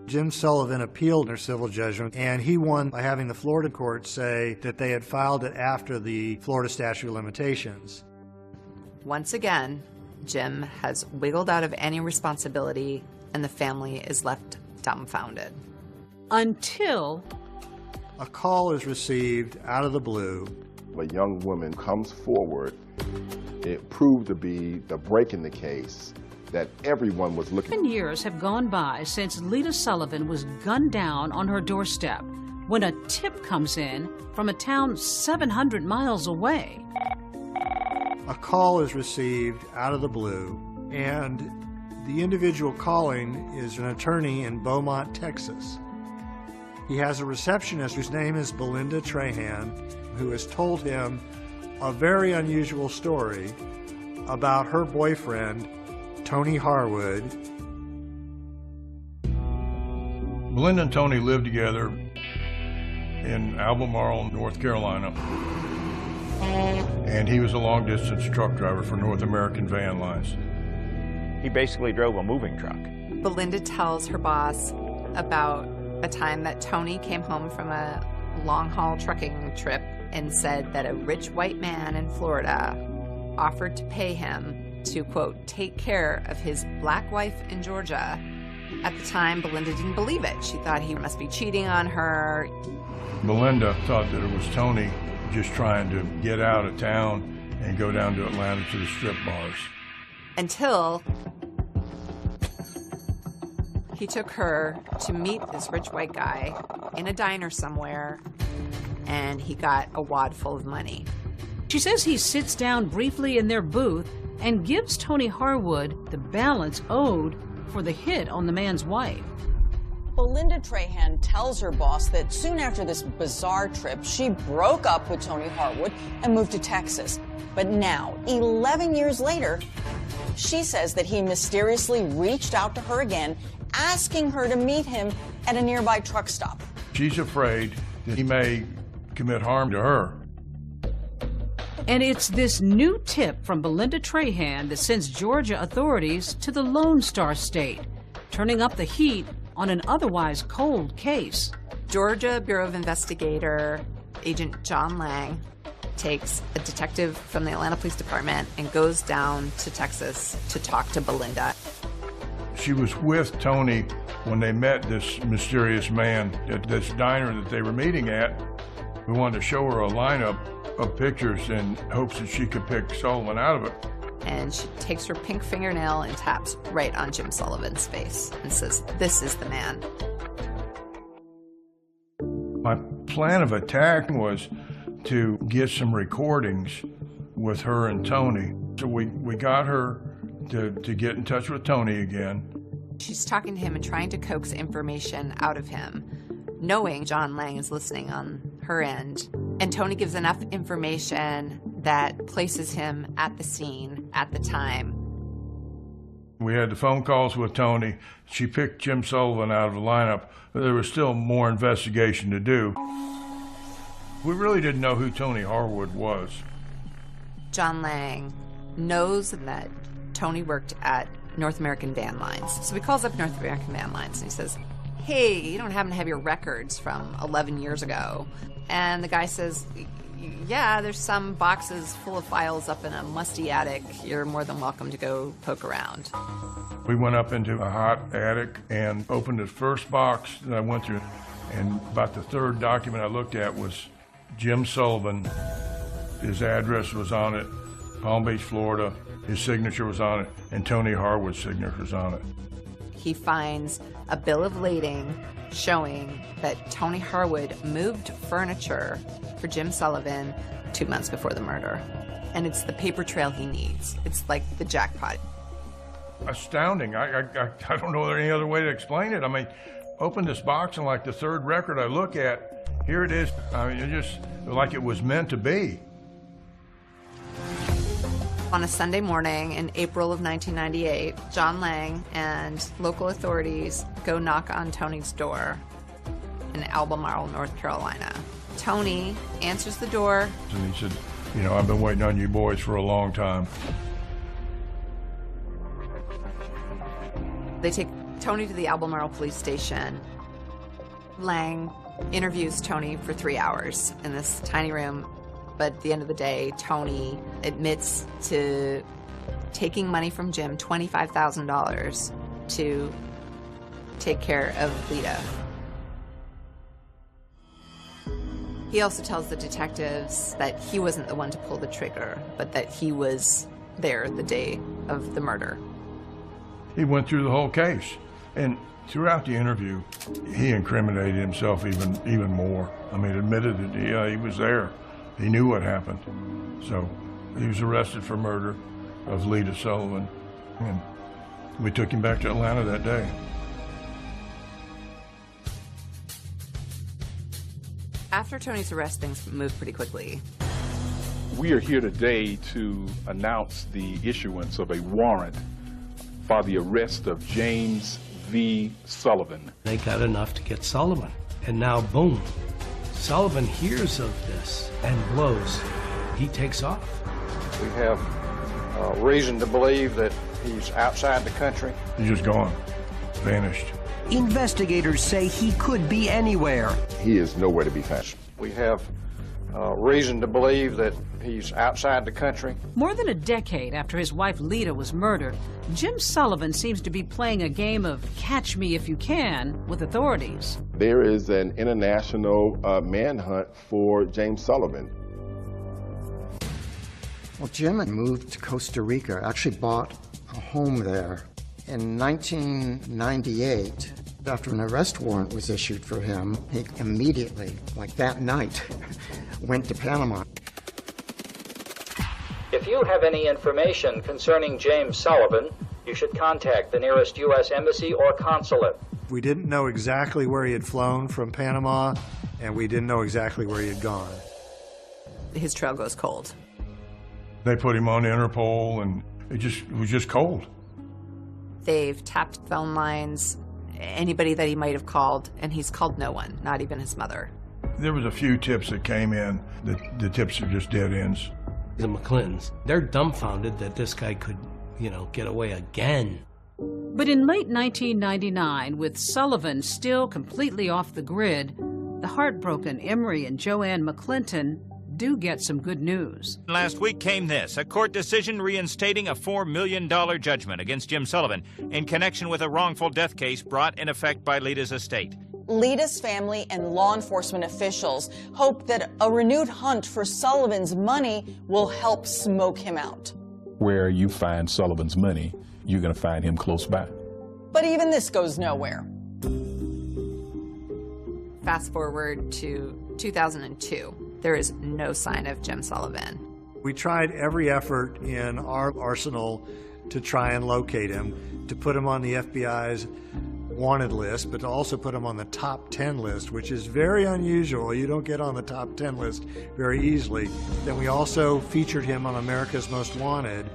Jim Sullivan appealed their civil judgment, and he won by having the Florida court say that they had filed it after the Florida statute of limitations. Once again, Jim has wiggled out of any responsibility, and the family is left dumbfounded. Until a call is received out of the blue. A young woman comes forward. It proved to be the break in the case that everyone was looking. 7 years have gone by since Lita Sullivan was gunned down on her doorstep when a tip comes in from a town 700 miles away. A call is received out of the blue, and the individual calling is an attorney in Beaumont, Texas. He has a receptionist whose name is Belinda Trahan, who has told him a very unusual story about her boyfriend, Tony Harwood. Belinda and Tony lived together in Albemarle, North Carolina. And he was a long-distance truck driver for North American Van Lines. He basically drove a moving truck. Belinda tells her boss about a time that Tony came home from a long-haul trucking trip and said that a rich white man in Florida offered to pay him to, quote, take care of his black wife in Georgia. At the time, Belinda didn't believe it. She thought he must be cheating on her. Belinda thought that it was Tony just trying to get out of town and go down to Atlanta to the strip bars. Until he took her to meet this rich white guy in a diner somewhere, and he got a wad full of money. She says he sits down briefly in their booth and gives Tony Harwood the balance owed for the hit on the man's wife. Belinda Trahan tells her boss that soon after this bizarre trip, she broke up with Tony Harwood and moved to Texas. But now, 11 years later, she says that he mysteriously reached out to her again, asking her to meet him at a nearby truck stop. She's afraid that he may commit harm to her. And it's this new tip from Belinda Trahan that sends Georgia authorities to the Lone Star State, turning up the heat on an otherwise cold case. Georgia Bureau of Investigator Agent John Lang takes a detective from the Atlanta Police Department and goes down to Texas to talk to Belinda. She was with Tony when they met this mysterious man at this diner that they were meeting at. We wanted to show her a lineup of pictures in hopes that she could pick Sullivan out of it. And she takes her pink fingernail and taps right on Jim Sullivan's face and says, "This is the man." My plan of attack was to get some recordings with her and Tony. So we got her to get in touch with Tony again. She's talking to him and trying to coax information out of him, knowing John Lang is listening on her end. And Tony gives enough information that places him at the scene at the time. We had the phone calls with Tony. She picked Jim Sullivan out of the lineup, but there was still more investigation to do. We really didn't know who Tony Harwood was. John Lang knows that Tony worked at North American Van Lines. So he calls up North American Van Lines and he says, "Hey, you don't happen to have your records from 11 years ago?" And the guy says, "Yeah, there's some boxes full of files up in a musty attic. You're more than welcome to go poke around." We went up into a hot attic and opened the first box that I went through. And about the third document I looked at was Jim Sullivan. His address was on it, Palm Beach, Florida. His signature was on it, and Tony Harwood's signature was on it. He finds a bill of lading showing that Tony Harwood moved furniture for Jim Sullivan 2 months before the murder. And it's the paper trail he needs. It's like the jackpot. Astounding. I don't know any other way to explain it. I mean, open this box and like the third record I look at, here it is. I mean, it just like it was meant to be. On a Sunday morning in April of 1998, John Lang and local authorities go knock on Tony's door in Albemarle, North Carolina. Tony answers the door. And he said, "You know, I've been waiting on you boys for a long time." They take Tony to the Albemarle police station. Lang interviews Tony for 3 hours in this tiny room. But at the end of the day, Tony admits to taking money from Jim, $25,000, to take care of Lita. He also tells the detectives that he wasn't the one to pull the trigger, but that he was there the day of the murder. He went through the whole case. And throughout the interview, he incriminated himself even more. I mean, admitted that he was there. He knew what happened. So he was arrested for murder of Lita Sullivan, and we took him back to Atlanta that day. After Tony's arrest, things moved pretty quickly. We are here today to announce the issuance of a warrant for the arrest of James V. Sullivan. They got enough to get Sullivan, and now boom. Sullivan hears of this and blows. He takes off. We have reason to believe that he's outside the country. He's just gone, vanished. Investigators say he could be anywhere. He is nowhere to be found. We have reason to believe that he's outside the country. More than a decade after his wife Lita was murdered, Jim Sullivan seems to be playing a game of catch me if you can with authorities. There is an international manhunt for James Sullivan. Well, Jim had moved to Costa Rica, actually bought a home there. In 1998, after an arrest warrant was issued for him, he immediately, like that night, went to Panama. If you have any information concerning James Sullivan, you should contact the nearest U.S. embassy or consulate. We didn't know exactly where he had flown from Panama, and we didn't know exactly where he had gone. His trail goes cold. They put him on Interpol, and it was just cold. They've tapped phone lines, anybody that he might have called, and he's called no one, not even his mother. There was a few tips that came in. The tips are just dead ends. The McClintons, they're dumbfounded that this guy could, get away again. But in late 1999, with Sullivan still completely off the grid, the heartbroken Emery and Joanne McClinton do get some good news. Last week came this, a court decision reinstating a $4 million judgment against Jim Sullivan in connection with a wrongful death case brought in effect by Lita's estate. Lita's family and law enforcement officials hope that a renewed hunt for Sullivan's money will help smoke him out. Where you find Sullivan's money, you're going to find him close by. But even this goes nowhere. Fast forward to 2002. There is no sign of Jim Sullivan. We tried every effort in our arsenal to try and locate him, to put him on the FBI's wanted list, but to also put him on the top 10 list, which is very unusual. You don't get on the top 10 list very easily. Then we also featured him on America's Most Wanted.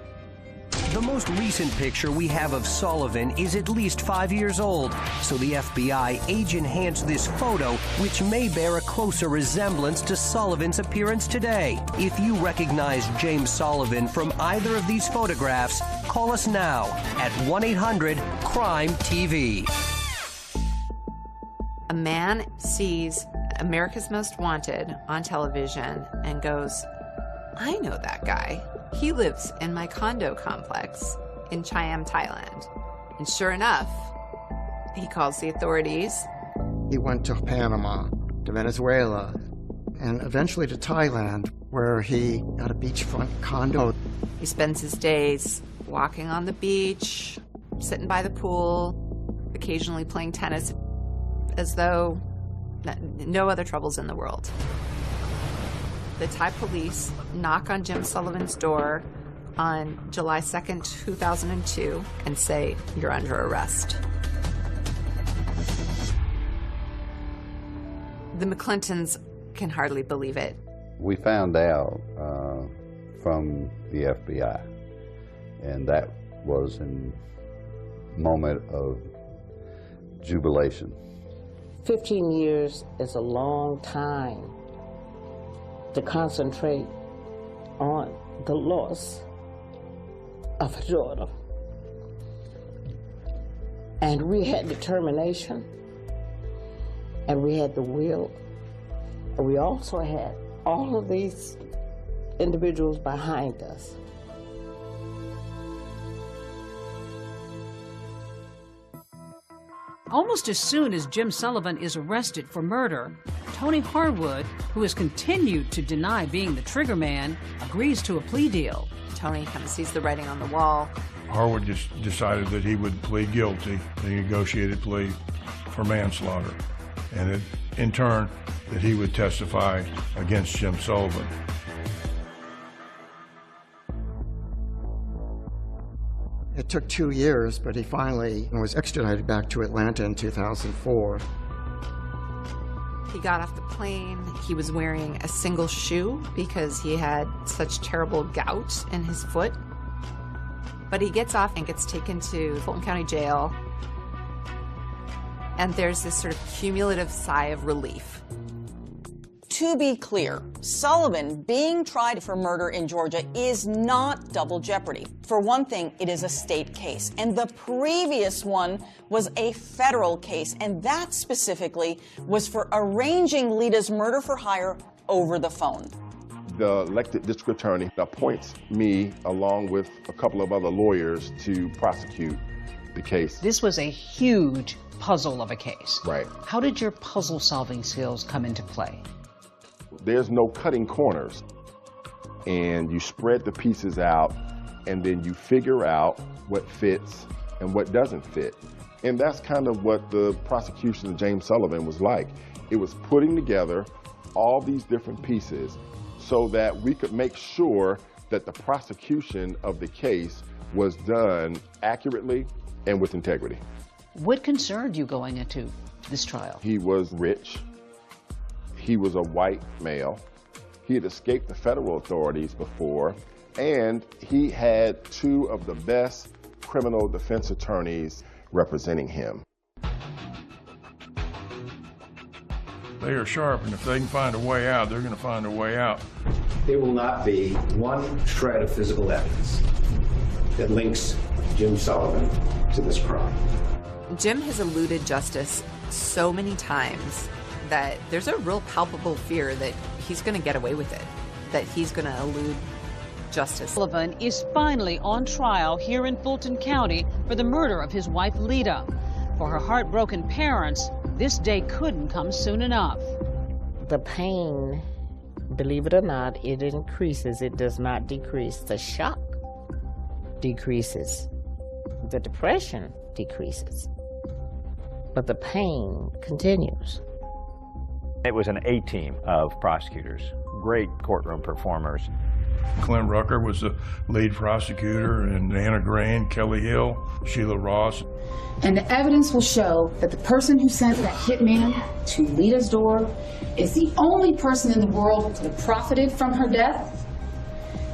The most recent picture we have of Sullivan is at least 5 years old, so the FBI age-enhanced this photo, which may bear a closer resemblance to Sullivan's appearance today. If you recognize James Sullivan from either of these photographs, call us now at 1-800-CRIME-TV. A man sees America's Most Wanted on television and goes, I know that guy. He lives in my condo complex in Chiam, Thailand. And sure enough, he calls the authorities. He went to Panama, to Venezuela, and eventually to Thailand, where he got a beachfront condo. He spends his days walking on the beach, sitting by the pool, occasionally playing tennis, as though no other troubles in the world. The Thai police knock on Jim Sullivan's door on July 2nd, 2002, and say, you're under arrest. The McClintons can hardly believe it. We found out from the FBI, and that was a moment of jubilation. 15 years is a long time to concentrate on the loss of a daughter. And we had determination, and we had the will, and we also had all of these individuals behind us. Almost as soon as Jim Sullivan is arrested for murder, Tony Harwood, who has continued to deny being the trigger man, agrees to a plea deal. Tony kind of sees the writing on the wall. Harwood just decided that he would plead guilty, the negotiated plea for manslaughter, and that, in turn, that he would testify against Jim Sullivan. It took 2 years, but he finally was extradited back to Atlanta in 2004. He got off the plane. He was wearing a single shoe because he had such terrible gout in his foot. But he gets off and gets taken to Fulton County Jail. And there's this sort of cumulative sigh of relief. To be clear, Sullivan being tried for murder in Georgia is not double jeopardy. For one thing, it is a state case, and the previous one was a federal case, and that specifically was for arranging Lita's murder for hire over the phone. The elected district attorney appoints me, along with a couple of other lawyers, to prosecute the case. This was a huge puzzle of a case. Right. How did your puzzle-solving skills come into play? There's no cutting corners, and you spread the pieces out, and then you figure out what fits and what doesn't fit. And that's kind of what the prosecution of James Sullivan was like. It was putting together all these different pieces so that we could make sure that the prosecution of the case was done accurately and with integrity. What concerned you going into this trial? He was rich. He was a white male. He had escaped the federal authorities before, and he had two of the best criminal defense attorneys representing him. They are sharp, and if they can find a way out, they're going to find a way out. There will not be one shred of physical evidence that links Jim Sullivan to this crime. Jim has eluded justice so many times that there's a real palpable fear that he's going to get away with it, that he's going to elude justice. Sullivan is finally on trial here in Fulton County for the murder of his wife, Lita. For her heartbroken parents, this day couldn't come soon enough. The pain, believe it or not, it increases. It does not decrease. The shock decreases. The depression decreases. But the pain continues. It was an A-team of prosecutors, great courtroom performers. Clint Rucker was the lead prosecutor, and Anna Green, Kelly Hill, Sheila Ross. And the evidence will show that the person who sent that hitman to Lita's door is the only person in the world who profited from her death.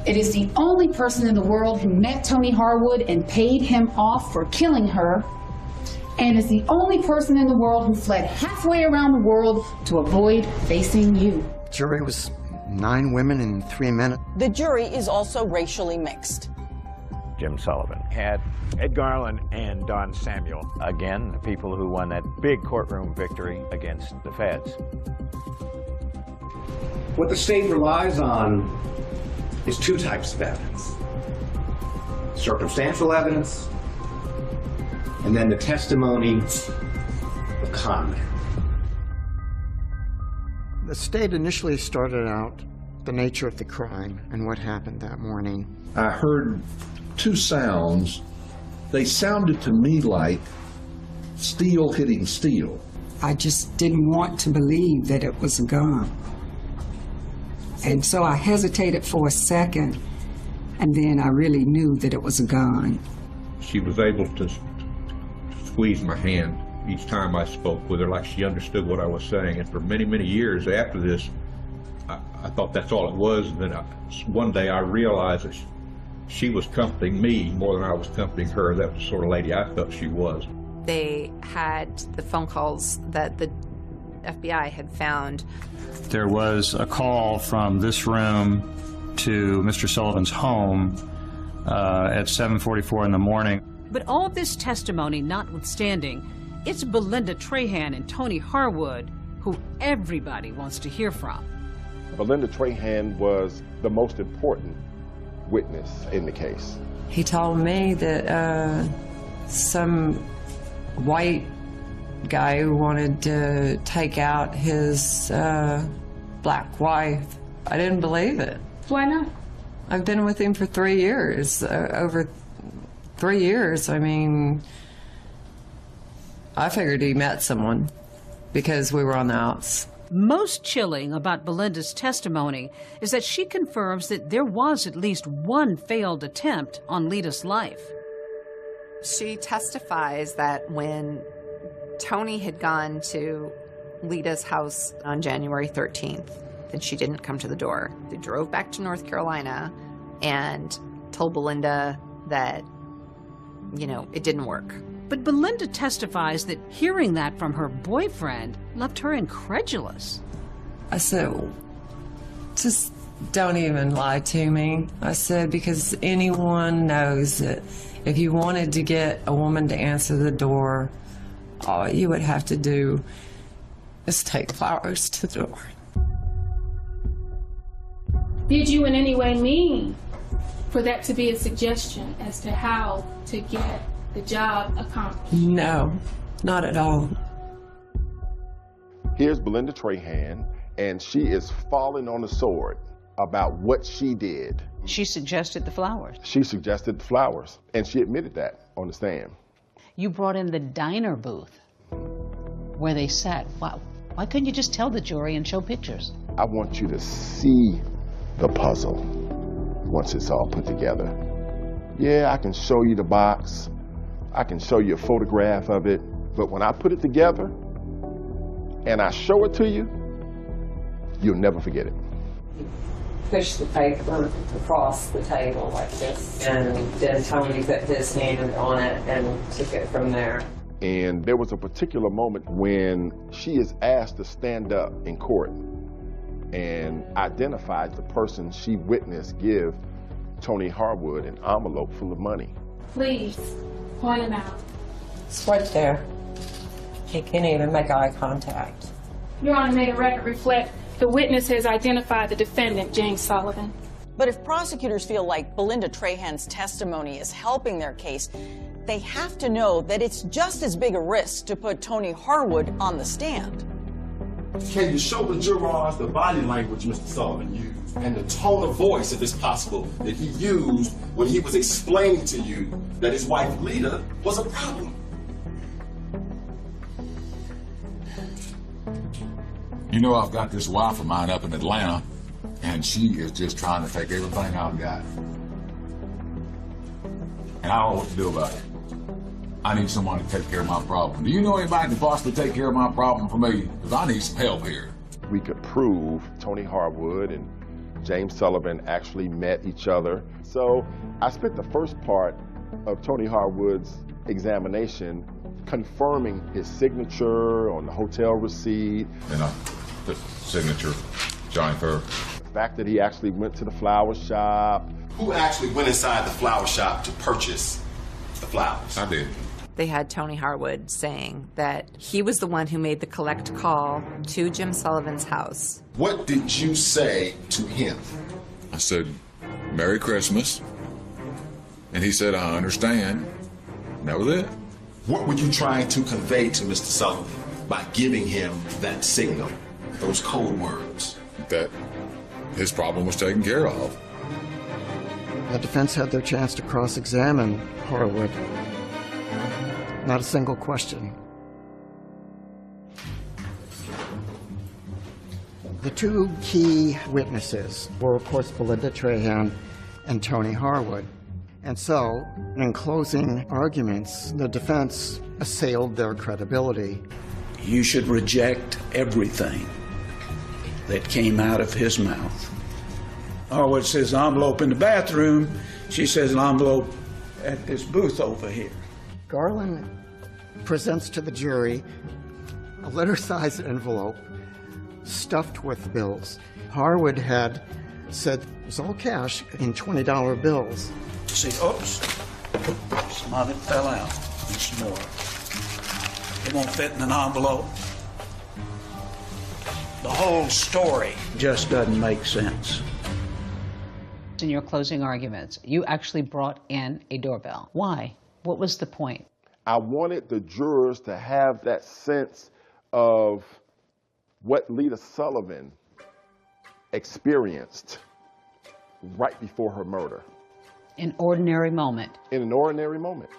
It is the only person in the world who met Tony Harwood and paid him off for killing her, and is the only person in the world who fled halfway around the world to avoid facing you. Jury was 9 women and 3 men. The jury is also racially mixed. Jim Sullivan had Ed Garland and Don Samuel. Again, the people who won that big courtroom victory against the feds. What the state relies on is two types of evidence. Circumstantial evidence, and then the testimony of con men. The state initially started out the nature of the crime and what happened that morning. I heard two sounds. They sounded to me like steel hitting steel. I just didn't want to believe that it was a gun. And so I hesitated for a second, and then I really knew that it was a gun. She was able to squeeze my hand each time I spoke with her, like she understood what I was saying. And for many, many years after this, I thought that's all it was. And then one day I realized that she was comforting me more than I was comforting her. That was the sort of lady I felt she was. They had the phone calls that the FBI had found. There was a call from this room to Mr. Sullivan's home at 7:44 in the morning. But all this testimony notwithstanding, it's Belinda Trahan and Tony Harwood who everybody wants to hear from. Belinda Trahan was the most important witness in the case. He told me that some white guy who wanted to take out his black wife. I didn't believe it. Why not? I've been with him for 3 years, over 3 years. I mean, I figured he met someone because we were on the outs. Most chilling about Belinda's testimony is that she confirms that there was at least one failed attempt on Lita's life. She testifies that when Tony had gone to Lita's house on January 13th, that she didn't come to the door. They drove back to North Carolina and told Belinda that, you know, it didn't work. But Belinda testifies that hearing that from her boyfriend left her incredulous. I said, just don't even lie to me. I said, because anyone knows that if you wanted to get a woman to answer the door, all you would have to do is take flowers to the door. Did you in any way mean for that to be a suggestion as to how to get the job accomplished? No, not at all. Here's Belinda Trahan, and she is falling on the sword about what she did. She suggested the flowers. She suggested the flowers, and she admitted that on the stand. You brought in the diner booth where they sat. Why couldn't you just tell the jury and show pictures? I want you to see the puzzle once it's all put together. Yeah, I can show you the box. I can show you a photograph of it. But when I put it together and I show it to you, you'll never forget it. Pushed the paper across the table like this, and then Tony put his hand on it and took it from there. And there was a particular moment when she is asked to stand up in court and identifies the person she witnessed give Tony Harwood an envelope full of money. Please, point him out. It's right there. He can't even make eye contact. Your Honor, may the record reflect the witness has identified the defendant, James Sullivan. But if prosecutors feel like Belinda Trahan's testimony is helping their case, they have to know that it's just as big a risk to put Tony Harwood on the stand. Can you show the jurors the body language Mr. Sullivan used and the tone of voice, if it's possible, that he used when he was explaining to you that his wife, Lita, was a problem? You know, I've got this wife of mine up in Atlanta, and she is just trying to take everything I've got. And I don't know what to do about it. I need someone to take care of my problem. Do you know anybody who can possibly take care of my problem for me? Because I need some help here. We could prove Tony Harwood and James Sullivan actually met each other. So I spent the first part of Tony Harwood's examination confirming his signature on the hotel receipt. And the signature, Johnny Fur. The fact that he actually went to the flower shop. Who actually went inside the flower shop to purchase the flowers? I did. They had Tony Harwood saying that he was the one who made the collect call to Jim Sullivan's house. What did you say to him? I said, Merry Christmas. And he said, I understand. And that was it. What were you trying to convey to Mr. Sullivan by giving him that signal, those code words? That his problem was taken care of. The defense had their chance to cross-examine Harwood. Not a single question. The two key witnesses were, of course, Belinda Trahan and Tony Harwood. And so, in closing arguments, the defense assailed their credibility. You should reject everything that came out of his mouth. Harwood says envelope in the bathroom. She says an envelope at this booth over here. Garland presents to the jury a letter-sized envelope stuffed with bills. Harwood had said it was all cash in $20 bills. See, oops, some of it fell out, and some more. It won't fit in an envelope. The whole story just doesn't make sense. In your closing arguments, you actually brought in a doorbell. Why? What was the point? I wanted the jurors to have that sense of what Lita Sullivan experienced right before her murder. An ordinary moment. In an ordinary moment.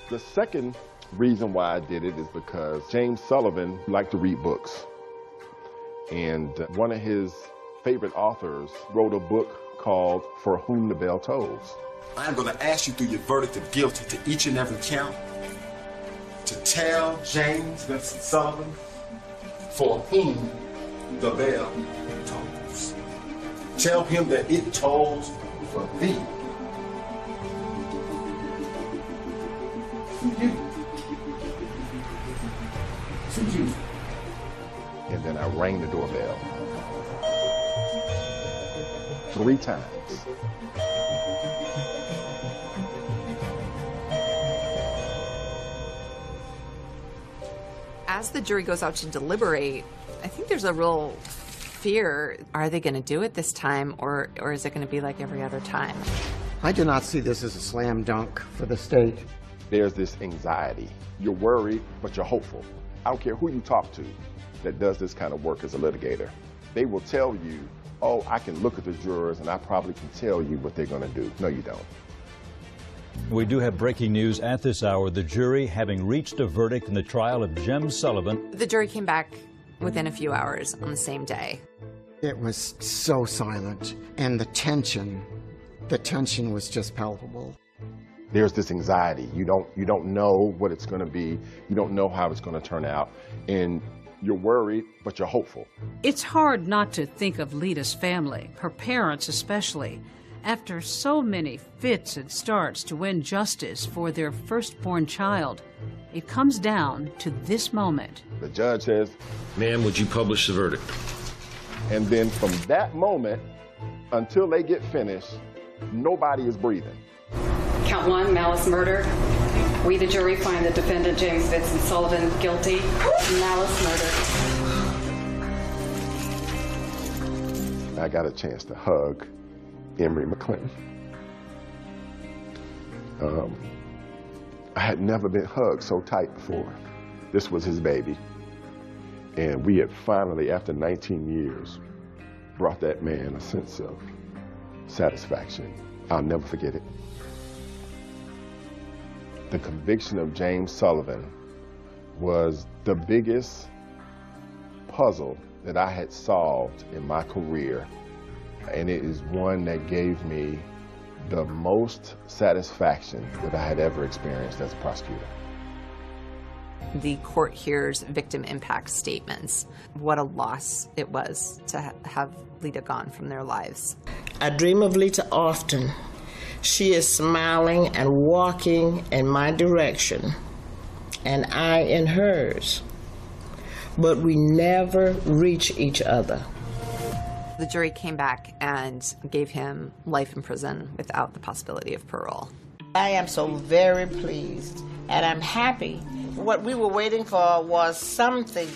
The second reason why I did it is because James Sullivan liked to read books. And one of his favorite authors wrote a book called For Whom the Bell Tolls. I'm going to ask you through your verdict of guilty to each and every count to tell James Vincent Sullivan for whom the bell tolls. Tell him that it tolls for thee. For you. For you. rang the doorbell 3 times. As the jury goes out to deliberate, I think there's a real fear. Are they going to do it this time, or is it going to be like every other time? I do not see this as a slam dunk for the state. There's this anxiety. You're worried, but you're hopeful. I don't care who you talk to that does this kind of work as a litigator. They will tell you, oh, I can look at the jurors and I probably can tell you what they're going to do. No, you don't. We do have breaking news at this hour. The jury having reached a verdict in the trial of Jem Sullivan. The jury came back within a few hours on the same day. It was so silent, and the tension was just palpable. There's this anxiety. You don't know what it's going to be. You don't know how it's going to turn out. And you're worried, but you're hopeful. It's hard not to think of Lita's family, her parents especially, after so many fits and starts to win justice for their firstborn child. It comes down to this moment. The judge says, "Ma'am, would you publish the verdict?" And then from that moment until they get finished, nobody is breathing. Count 1, malice murder. We, the jury, find the defendant, James Vincent Sullivan, guilty of malice murder. I got a chance to hug Emory McClinton. I had never been hugged so tight before. This was his baby. And we had finally, after 19 years, brought that man a sense of satisfaction. I'll never forget it. The conviction of James Sullivan was the biggest puzzle that I had solved in my career, and it is one that gave me the most satisfaction that I had ever experienced as a prosecutor. The court hears victim impact statements. What a loss it was to have Lita gone from their lives. I dream of Lita often. She is smiling and walking in my direction, and I in hers. But we never reach each other. The jury came back and gave him life in prison without the possibility of parole. I am so very pleased, and I'm happy. What we were waiting for was something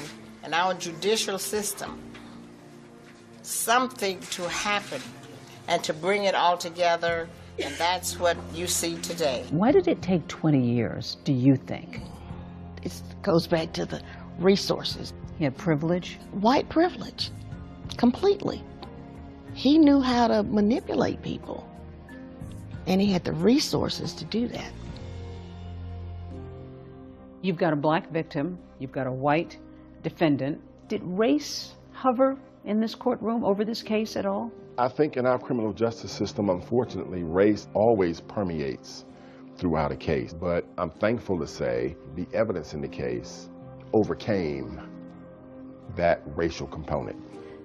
in our judicial system, something to happen and to bring it all together. And that's what you see today. Why did it take 20 years, do you think? It goes back to the resources. He had privilege? White privilege, completely. He knew how to manipulate people, and he had the resources to do that. You've got a black victim, you've got a white defendant. Did race hover in this courtroom over this case at all? I think in our criminal justice system, unfortunately, race always permeates throughout a case. But I'm thankful to say the evidence in the case overcame that racial component.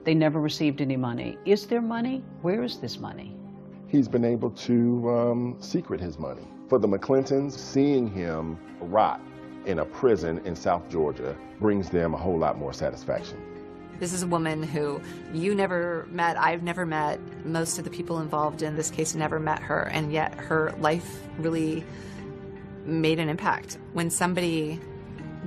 They never received any money. Is there money? Where is this money? He's been able to secret his money. For the McClintons, seeing him rot in a prison in South Georgia brings them a whole lot more satisfaction. This is a woman who you never met, I've never met, most of the people involved in this case never met her, and yet her life really made an impact. When somebody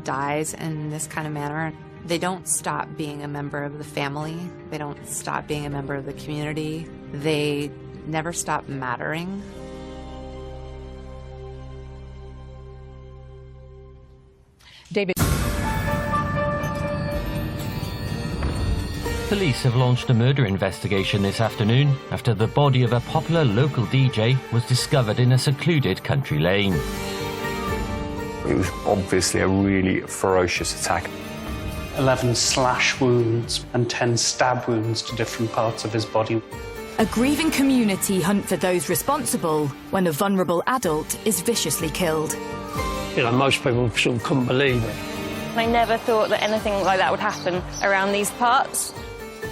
dies in this kind of manner, they don't stop being a member of the family, they don't stop being a member of the community, they never stop mattering. David. Police have launched a murder investigation this afternoon after the body of a popular local DJ was discovered in a secluded country lane. It was obviously a really ferocious attack. 11 slash wounds and 10 stab wounds to different parts of his body. A grieving community hunt for those responsible when a vulnerable adult is viciously killed. You know, most people sort of couldn't believe it. I never thought that anything like that would happen around these parts.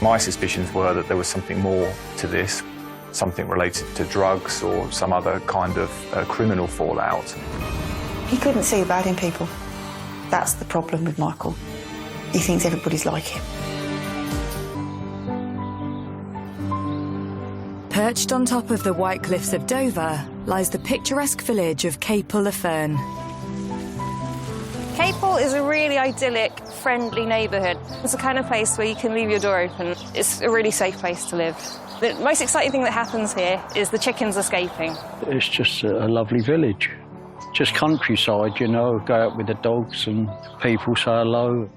My suspicions were that there was something more to this, something related to drugs or some other kind of criminal fallout. He couldn't see the bad in people. That's the problem with Michael. He thinks everybody's like him. Perched on top of the white cliffs of Dover lies the picturesque village of Capel-le-Fern. Capel is a really idyllic, friendly neighbourhood. It's the kind of place where you can leave your door open. It's a really safe place to live. The most exciting thing that happens here is the chickens escaping. It's just a lovely village. Just countryside, you know, go out with the dogs and people say hello.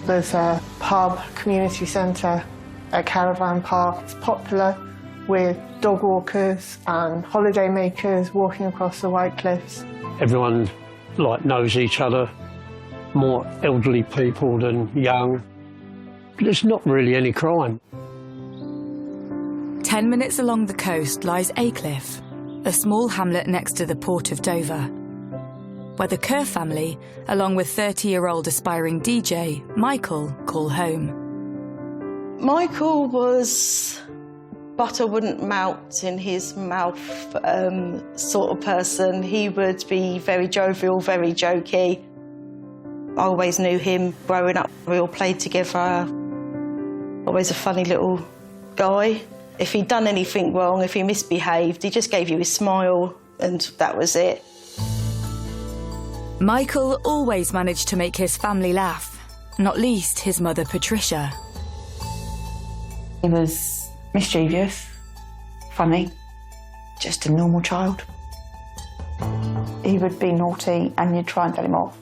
There's a pub, community centre, a caravan park. It's popular with dog walkers and holiday makers walking across the White Cliffs. Everyone knows each other, more elderly people than young. There's not really any crime. 10 minutes along the coast lies Aycliffe, a small hamlet next to the port of Dover, where the Kerr family, along with 30-year-old aspiring DJ Michael, call home. Michael was butter wouldn't melt in his mouth sort of person. He would be very jovial, very jokey. I always knew him growing up. We all played together. Always a funny little guy. If he'd done anything wrong, if he misbehaved, he just gave you his smile and that was it. Michael always managed to make his family laugh, not least his mother Patricia. He was mischievous, funny, just a normal child. He would be naughty and you'd try and tell him off,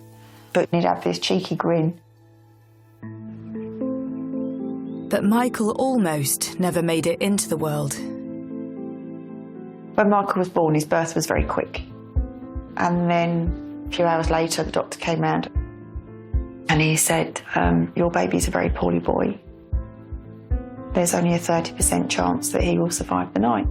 but he'd have this cheeky grin. But Michael almost never made it into the world. When Michael was born, his birth was very quick. And then a few hours later, the doctor came round and he said, your baby's a very poorly boy. There's only a 30% chance that he will survive the night.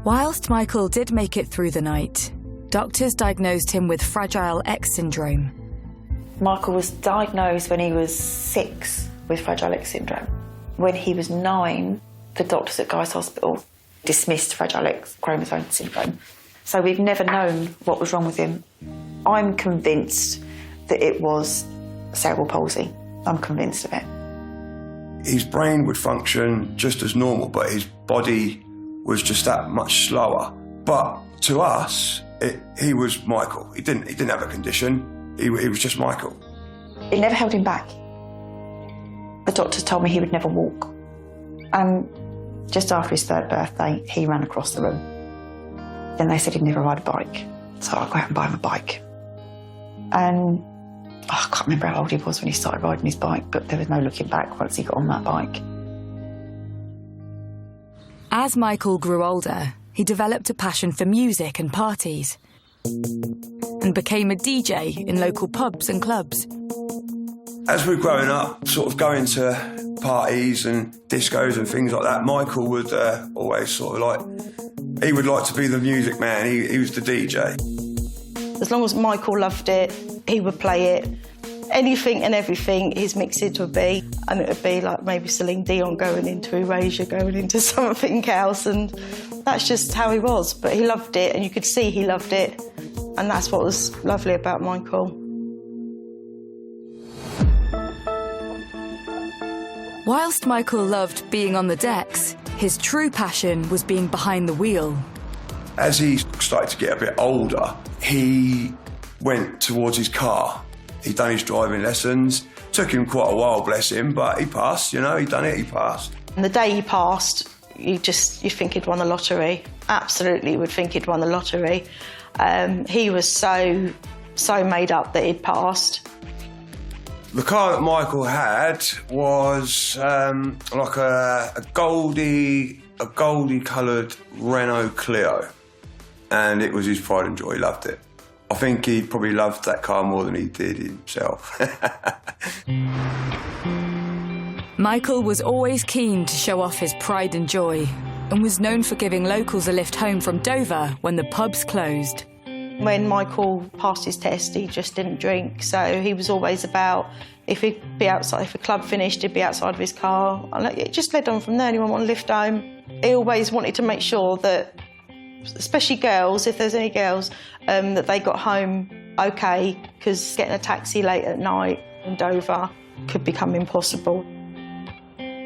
Whilst Michael did make it through the night, doctors diagnosed him with Fragile X syndrome. Michael was diagnosed when he was 6 with Fragile X syndrome. When he was 9, the doctors at Guy's Hospital dismissed Fragile X chromosome syndrome. So we've never known what was wrong with him. I'm convinced that it was cerebral palsy. I'm convinced of it. His brain would function just as normal, but his body was just that much slower. But to us, he was Michael. He didn't have a condition. He was just Michael. It never held him back. The doctors told me he would never walk. And just after his 3rd birthday, he ran across the room. Then they said he'd never ride a bike. So I go out and buy him a bike. And I can't remember how old he was when he started riding his bike, but there was no looking back once he got on that bike. As Michael grew older, he developed a passion for music and parties and became a DJ in local pubs and clubs. As we were growing up, sort of going to parties and discos and things like that, Michael would always sort of he would like to be the music man. He was the DJ. As long as Michael loved it, he would play it. Anything and everything his mixage would be. And it would be like maybe Celine Dion going into Erasure, going into something else. And that's just how he was. But he loved it, and you could see he loved it. And that's what was lovely about Michael. Whilst Michael loved being on the decks, his true passion was being behind the wheel. As he started to get a bit older, he went towards his car. He'd done his driving lessons. Took him quite a while, bless him, but he passed, you know, he'd done it, he passed. And the day he passed, you think he'd won the lottery. Absolutely would think he'd won the lottery. He was so made up that he'd passed. The car that Michael had was like a goldy coloured Renault Clio, and it was his pride and joy. He loved it. I think he probably loved that car more than he did himself. Michael was always keen to show off his pride and joy and was known for giving locals a lift home from Dover when the pubs closed. When Michael passed his test, he just didn't drink, so he was always about, if he'd be outside, if a club finished, he'd be outside of his car. And it just led on from there. Anyone want to lift home? He always wanted to make sure that, especially girls, if there's any girls, that they got home okay, because getting a taxi late at night in Dover could become impossible.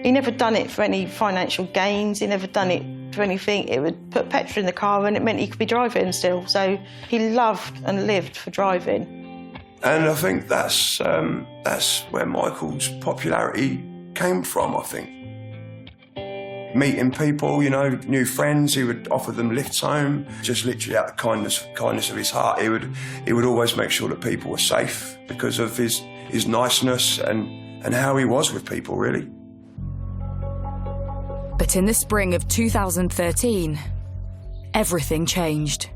He never done it for any financial gains, he never done it for anything. It would put petrol in the car and it meant he could be driving still. So he loved and lived for driving. And I think that's where Michael's popularity came from, I think. Meeting people, you know, new friends, he would offer them lifts home, just literally out of kindness of his heart. He would always make sure that people were safe because of his niceness and how he was with people, really. But in the spring of 2013, everything changed.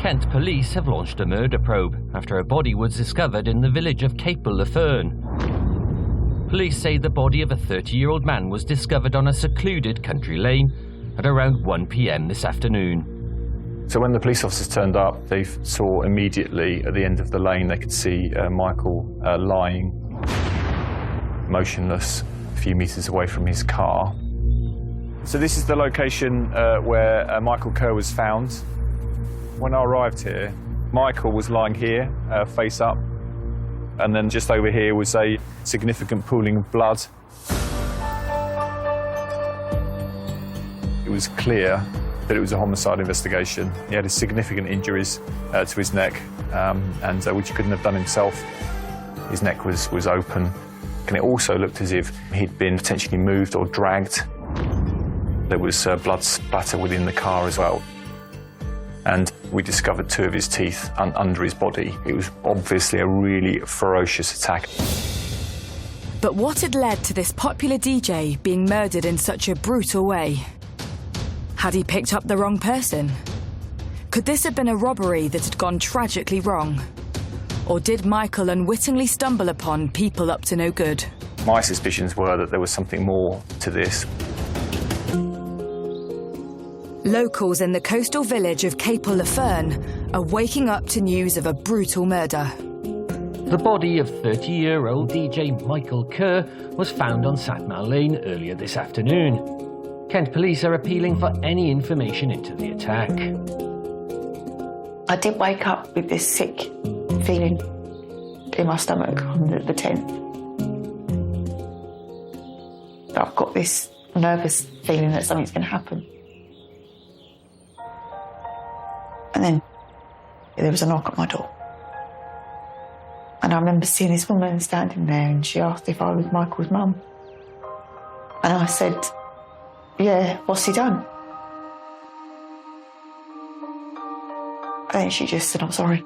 Kent police have launched a murder probe after a body was discovered in the village of Capel-le-Fern. Police say the body of a 30-year-old man was discovered on a secluded country lane at around 1 p.m. this afternoon. So when the police officers turned up, they saw immediately at the end of the lane, they could see Michael lying motionless a few metres away from his car. So this is the location where Michael Kerr was found. When I arrived here, Michael was lying here, face up, and then just over here was a significant pooling of blood. It was clear that it was a homicide investigation. He had significant injuries to his neck, which he couldn't have done himself. His neck was open, and it also looked as if he'd been potentially moved or dragged. There was blood splatter within the car as well. And we discovered 2 of his teeth under his body. It was obviously a really ferocious attack. But what had led to this popular DJ being murdered in such a brutal way? Had he picked up the wrong person? Could this have been a robbery that had gone tragically wrong? Or did Michael unwittingly stumble upon people up to no good? My suspicions were that there was something more to this. Locals in the coastal village of Capel-le-Fern are waking up to news of a brutal murder. The body of 30-year-old DJ Michael Kerr was found on Satmar Lane earlier this afternoon. Kent police are appealing for any information into the attack. I did wake up with this sick feeling in my stomach on the 10th. I've got this nervous feeling that something's going to happen. And then there was a knock at my door. And I remember seeing this woman standing there, and she asked if I was Michael's mum. And I said, yeah, what's he done? And then she just said, I'm sorry.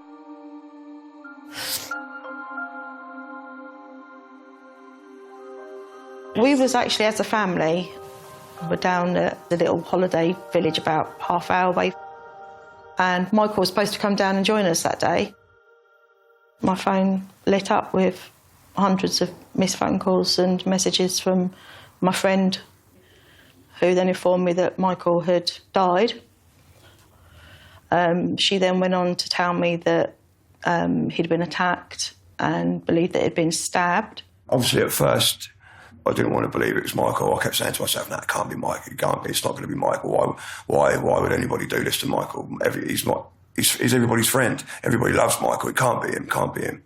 We was actually, as a family, we're down at the little holiday village about half-hour away. And Michael was supposed to come down and join us that day. My phone lit up with hundreds of missed phone calls and messages from my friend, who then informed me that Michael had died. She then went on to tell me that he'd been attacked and believed that he'd been stabbed. Obviously, at first, I didn't want to believe it was Michael. I kept saying to myself, no, it can't be Michael. It can't be. It's not going to be Michael. Why would anybody do this to Michael? He's everybody's friend. Everybody loves Michael. It can't be him. Can't be him.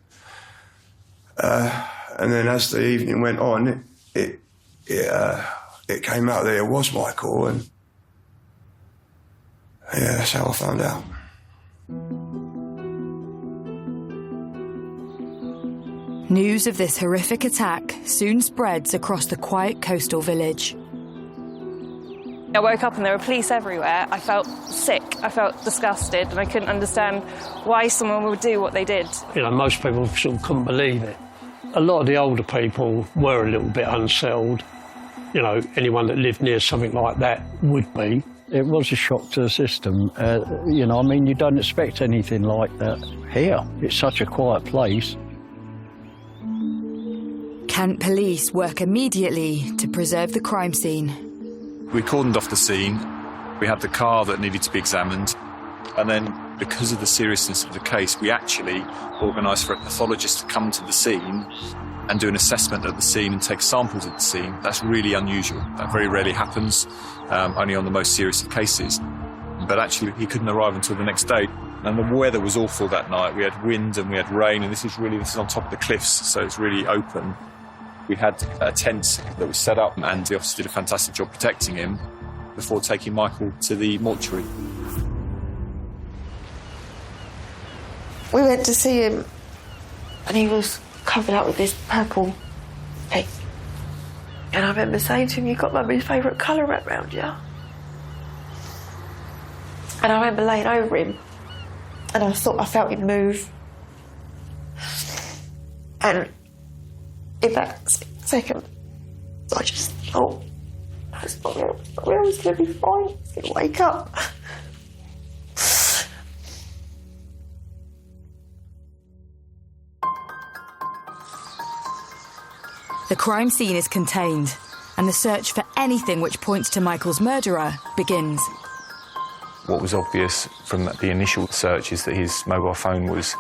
And then as the evening went on, it came out that it was Michael, and yeah, that's how I found out. News of this horrific attack soon spreads across the quiet coastal village. I woke up and there were police everywhere. I felt sick, I felt disgusted, and I couldn't understand why someone would do what they did. You know, most people sort of couldn't believe it. A lot of the older people were a little bit unsettled. You know, anyone that lived near something like that would be. It was a shock to the system. You know, I mean, you don't expect anything like that here. It's such a quiet place. Kent police work immediately to preserve the crime scene. We cordoned off the scene. We had the car that needed to be examined. And then, because of the seriousness of the case, we actually organised for a pathologist to come to the scene and do an assessment of the scene and take samples of the scene. That's really unusual. That very rarely happens, only on the most serious of cases. But actually, he couldn't arrive until the next day. And the weather was awful that night. We had wind and we had rain, and this is on top of the cliffs, so it's really open. We had a tent that was set up, and the officer did a fantastic job protecting him before taking Michael to the mortuary. We went to see him, and he was covered up with this purple tape. And I remember saying to him, "You've got Mummy's favourite colour wrapped round you." And I remember laying over him, and I felt him move. And in that second, I just thought, I was going to be fine. I was going to wake up. The crime scene is contained, and the search for anything which points to Michael's murderer begins. What was obvious from the initial search is that his mobile phone was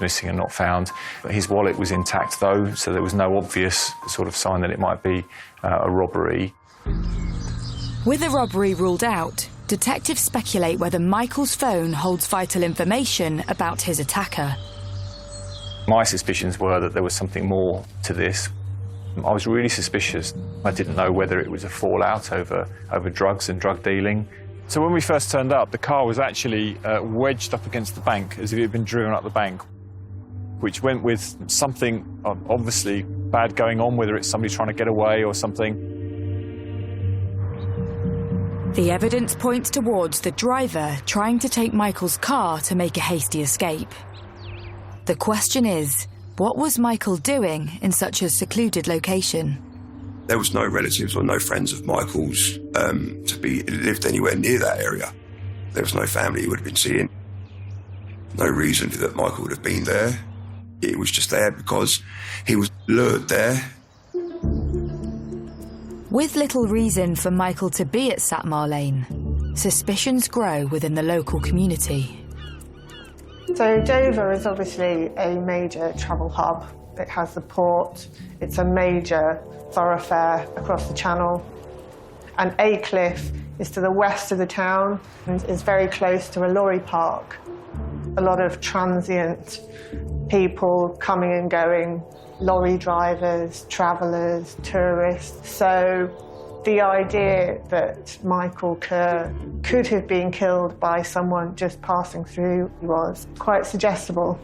missing and not found. His wallet was intact though, so there was no obvious sort of sign that it might be a robbery. With the robbery ruled out, detectives speculate whether Michael's phone holds vital information about his attacker. My suspicions were that there was something more to this. I was really suspicious. I didn't know whether it was a fallout over drugs and drug dealing. So when we first turned up, the car was actually wedged up against the bank, as if it had been driven up the bank, which went with something obviously bad going on, whether it's somebody trying to get away or something. The evidence points towards the driver trying to take Michael's car to make a hasty escape. The question is, what was Michael doing in such a secluded location? There was no relatives or no friends of Michael's to be lived anywhere near that area. There was no family he would have been seeing. No reason that Michael would have been there. It was just there because he was lured there. With little reason for Michael to be at Satmar Lane, suspicions grow within the local community. So Dover is obviously a major travel hub. It has the port, it's a major thoroughfare across the channel. And Aycliffe is to the west of the town and is very close to a lorry park. A lot of transient people coming and going, lorry drivers, travellers, tourists. So the idea that Michael Kerr could have been killed by someone just passing through was quite suggestible.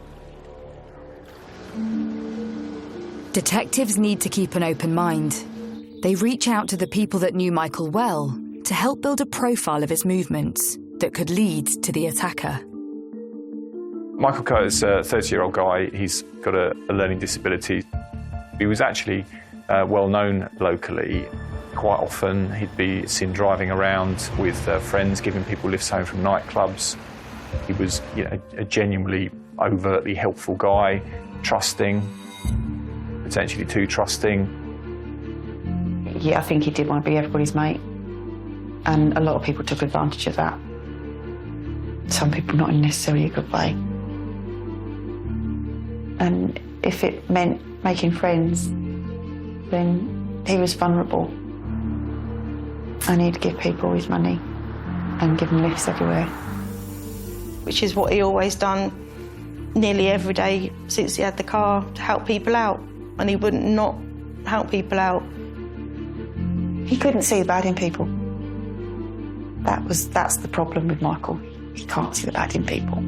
Detectives need to keep an open mind. They reach out to the people that knew Michael well to help build a profile of his movements that could lead to the attacker. Michael Kerr is a 30-year-old guy. He's got a learning disability. He was actually well known locally. Quite often he'd be seen driving around with friends, giving people lifts home from nightclubs. He was, a genuinely overtly helpful guy, trusting, potentially too trusting. Yeah, I think he did want to be everybody's mate, and a lot of people took advantage of that. Some people not in necessarily a good way. And if it meant making friends, then he was vulnerable. And he'd give people his money and give them lifts everywhere. Which is what he always done nearly every day since he had the car, to help people out. And he wouldn't not help people out. He couldn't see the bad in people. That's the problem with Michael. He can't see the bad in people.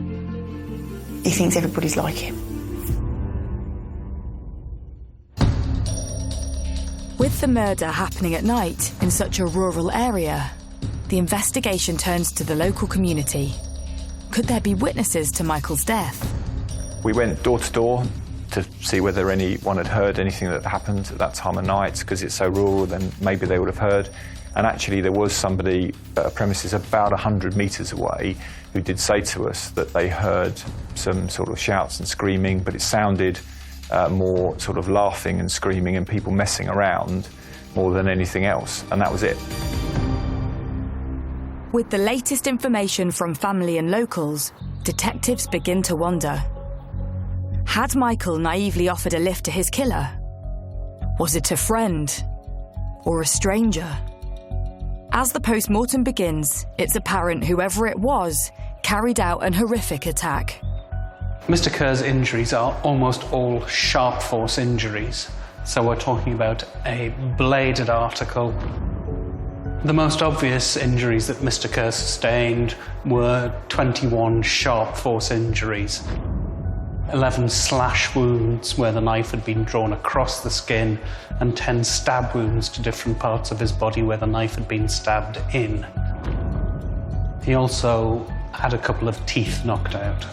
He thinks everybody's like him. With the murder happening at night in such a rural area, the investigation turns to the local community. Could there be witnesses to Michael's death? We went door to door to see whether anyone had heard anything that happened at that time of night, because it's so rural, then maybe they would have heard. And actually there was somebody at a premises about 100 metres away who did say to us that they heard some sort of shouts and screaming, but it sounded more sort of laughing and screaming and people messing around more than anything else, and that was it. With the latest information from family and locals, detectives begin to wonder. Had Michael naively offered a lift to his killer? Was it a friend or a stranger? As the post-mortem begins, it's apparent whoever it was carried out an horrific attack. Mr. Kerr's injuries are almost all sharp force injuries. So we're talking about a bladed article. The most obvious injuries that Mr. Kerr sustained were 21 sharp force injuries, 11 slash wounds where the knife had been drawn across the skin, and 10 stab wounds to different parts of his body where the knife had been stabbed in. He also had a couple of teeth knocked out.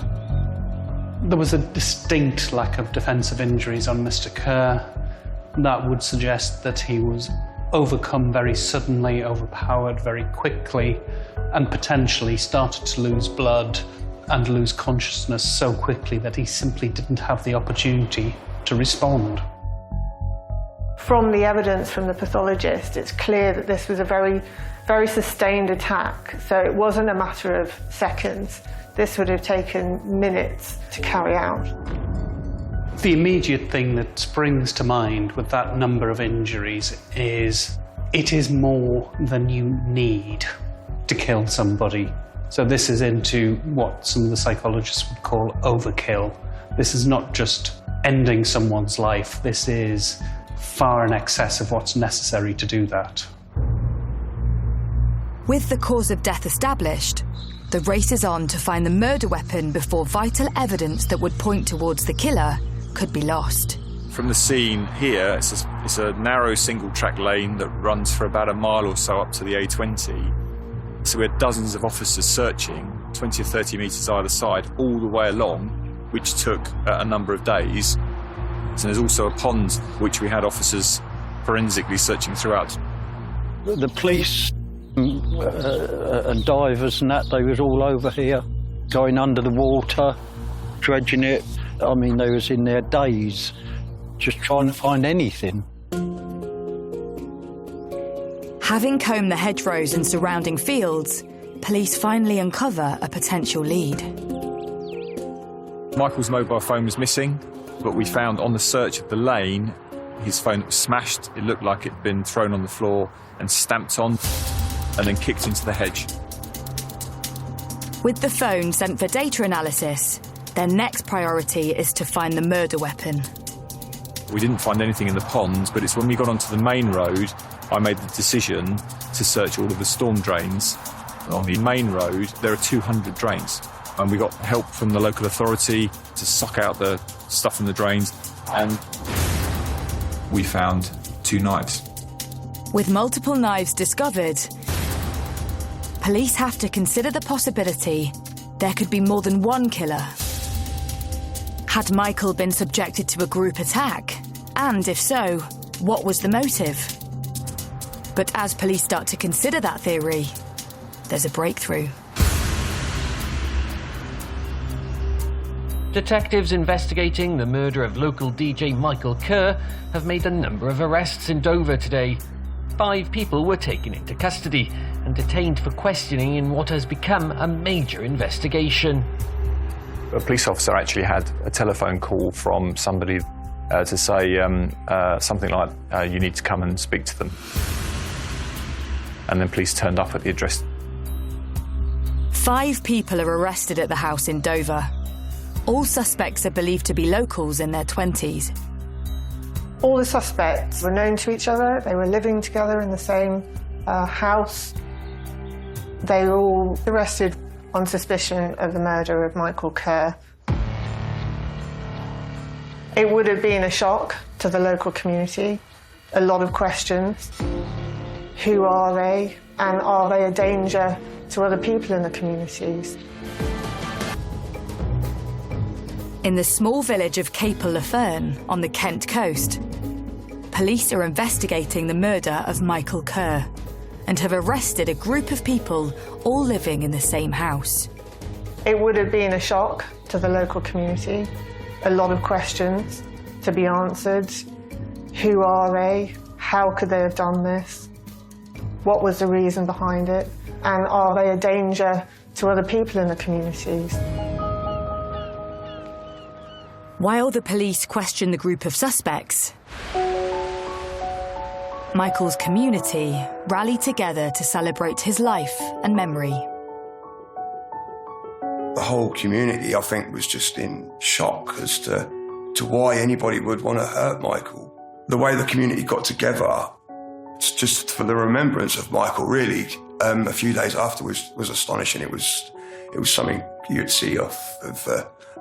There was a distinct lack of defensive injuries on Mr. Kerr. That would suggest that he was overcome very suddenly, overpowered very quickly, and potentially started to lose blood and lose consciousness so quickly that he simply didn't have the opportunity to respond. From the evidence from the pathologist, it's clear that this was a very, very sustained attack. So it wasn't a matter of seconds. This would have taken minutes to carry out. The immediate thing that springs to mind with that number of injuries is it is more than you need to kill somebody. So this is into what some of the psychologists would call overkill. This is not just ending someone's life. This is far in excess of what's necessary to do that. With the cause of death established, the race is on to find the murder weapon before vital evidence that would point towards the killer could be lost. From the scene here, it's a narrow single-track lane that runs for about a mile or so up to the A20. So we had dozens of officers searching, 20 or 30 metres either side, all the way along, which took a number of days. And there's also a pond which we had officers forensically searching throughout. The police and divers and that, they was all over here, going under the water, dredging it. I mean, they was in there days, just trying to find anything. Having combed the hedgerows and surrounding fields, police finally uncover a potential lead. Michael's mobile phone was missing, but we found on the search of the lane, his phone was smashed. It looked like it had been thrown on the floor and stamped on, and then kicked into the hedge. With the phone sent for data analysis, their next priority is to find the murder weapon. We didn't find anything in the ponds, but it's when we got onto the main road, I made the decision to search all of the storm drains. On the main road, there are 200 drains, and we got help from the local authority to suck out the stuff in the drains, and we found 2 knives. With multiple knives discovered, police have to consider the possibility there could be more than one killer. Had Michael been subjected to a group attack? And if so, what was the motive? But as police start to consider that theory, there's a breakthrough. Detectives investigating the murder of local DJ Michael Kerr have made a number of arrests in Dover today. 5 people were taken into custody and detained for questioning in what has become a major investigation. A police officer actually had a telephone call from somebody to say something like, you need to come and speak to them. And then police turned up at the address. 5 people are arrested at the house in Dover. All suspects are believed to be locals in their 20s. All the suspects were known to each other. They were living together in the same house. They were all arrested on suspicion of the murder of Michael Kerr. It would have been a shock to the local community. A lot of questions. Who are they? And are they a danger to other people in the communities? In the small village of Capel-le-Fern on the Kent coast, police are investigating the murder of Michael Kerr and have arrested a group of people all living in the same house. It would have been a shock to the local community. A lot of questions to be answered. Who are they? How could they have done this? What was the reason behind it? And are they a danger to other people in the communities? While the police question the group of suspects, Michael's community rally together to celebrate his life and memory. The whole community, I think, was just in shock as to why anybody would want to hurt Michael. The way the community got together, just for the remembrance of Michael, really, a few days afterwards was astonishing. It was something you'd see of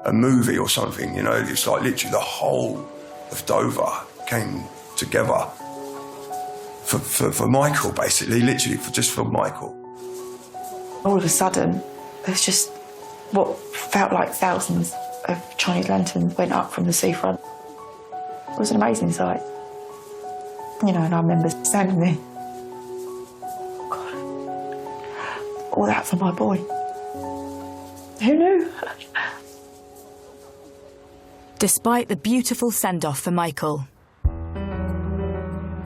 a movie or something, you know. It's like literally the whole of Dover came together for Michael, basically, literally just for Michael. All of a sudden, there's just what felt like thousands of Chinese lanterns went up from the seafront. It was an amazing sight. You know, and I remember standing there. God, all that for my boy. Who knew? Despite the beautiful send-off for Michael,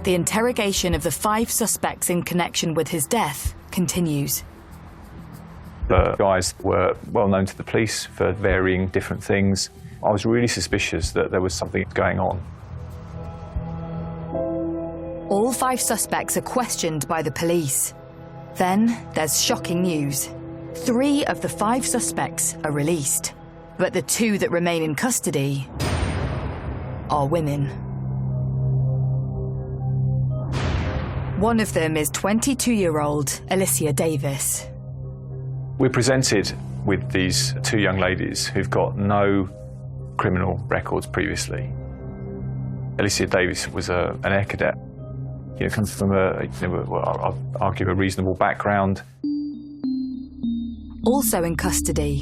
the interrogation of the 5 suspects in connection with his death continues. The guys were well known to the police for varying different things. I was really suspicious that there was something going on. All 5 suspects are questioned by the police. Then there's shocking news. 3 of the 5 suspects are released, but the 2 that remain in custody are women. One of them is 22-year-old Alicia Davis. We're presented with these 2 young ladies who've got no criminal records previously. Alicia Davis was an air cadet. You know, comes from I'll argue a reasonable background. Also in custody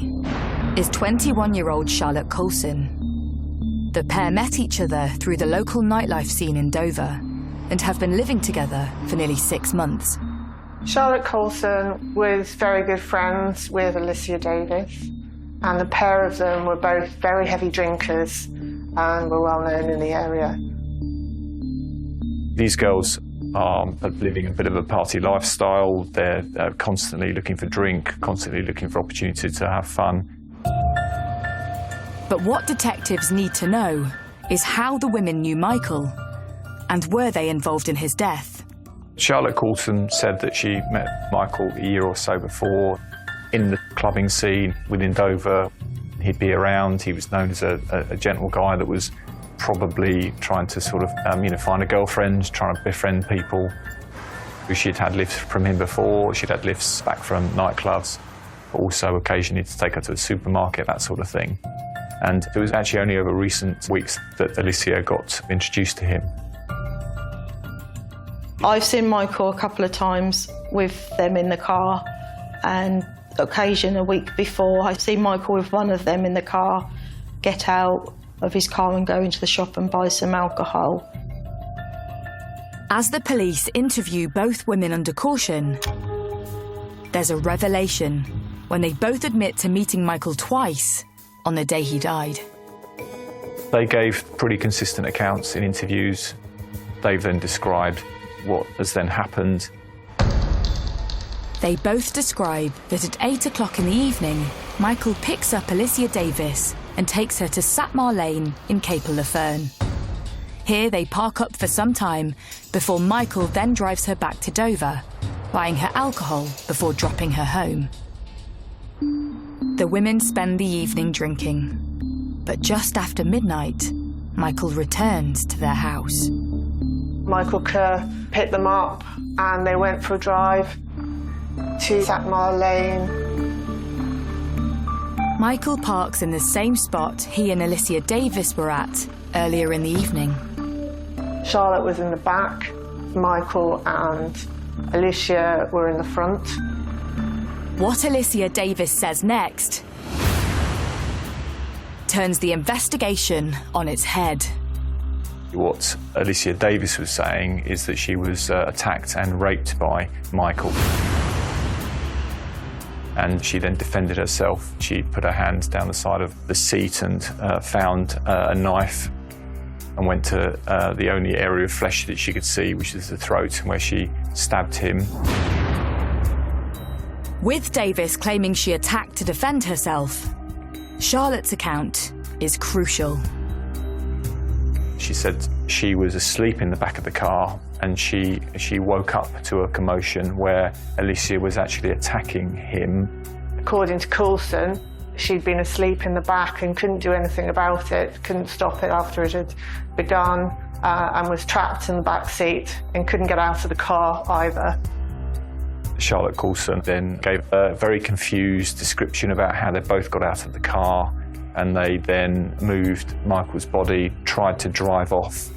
is 21-year-old Charlotte Coulson. The pair met each other through the local nightlife scene in Dover and have been living together for nearly 6 months. Charlotte Coulson was very good friends with Alicia Davis, and the pair of them were both very heavy drinkers and were well known in the area. These girls are living a bit of a party lifestyle. They're constantly looking for drink, constantly looking for opportunity to have fun. But what detectives need to know is how the women knew Michael, and were they involved in his death? Charlotte Coulson said that she met Michael a year or so before in the clubbing scene within Dover. He'd be around. He was known as a gentle guy that was probably trying to sort of, find a girlfriend, trying to befriend people. She'd had lifts from him before. She'd had lifts back from nightclubs, but also occasionally to take her to a supermarket, that sort of thing. And it was actually only over recent weeks that Alicia got introduced to him. I've seen Michael a couple of times with them in the car, and occasion a week before I've seen Michael with one of them in the car get out of his car and go into the shop and buy some alcohol. As the police interview both women under caution, there's a revelation when they both admit to meeting Michael twice on the day he died. They gave pretty consistent accounts in interviews. They've then described what has then happened. They both describe that at 8 o'clock in the evening, Michael picks up Alicia Davis and takes her to Satmar Lane in Capel-le-Fern. Here they park up for some time before Michael then drives her back to Dover, buying her alcohol before dropping her home. The women spend the evening drinking, but just after midnight, Michael returns to their house. Michael Kerr picked them up and they went for a drive to Satmar Lane. Michael parks in the same spot he and Alicia Davis were at earlier in the evening. Charlotte was in the back. Michael and Alicia were in the front. What Alicia Davis says next turns the investigation on its head. What Alicia Davis was saying is that she was attacked and raped by Michael. And she then defended herself. She put her hands down the side of the seat and found a knife and went to the only area of flesh that she could see, which is the throat, where she stabbed him. With Davis claiming she attacked to defend herself, Charlotte's account is crucial. She said she was asleep in the back of the car and she woke up to a commotion where Alicia was actually attacking him. According to Coulson, she'd been asleep in the back and couldn't do anything about it, couldn't stop it after it had begun, and was trapped in the back seat and couldn't get out of the car either. Charlotte Coulson then gave a very confused description about how they both got out of the car, and they then moved Michael's body, tried to drive off.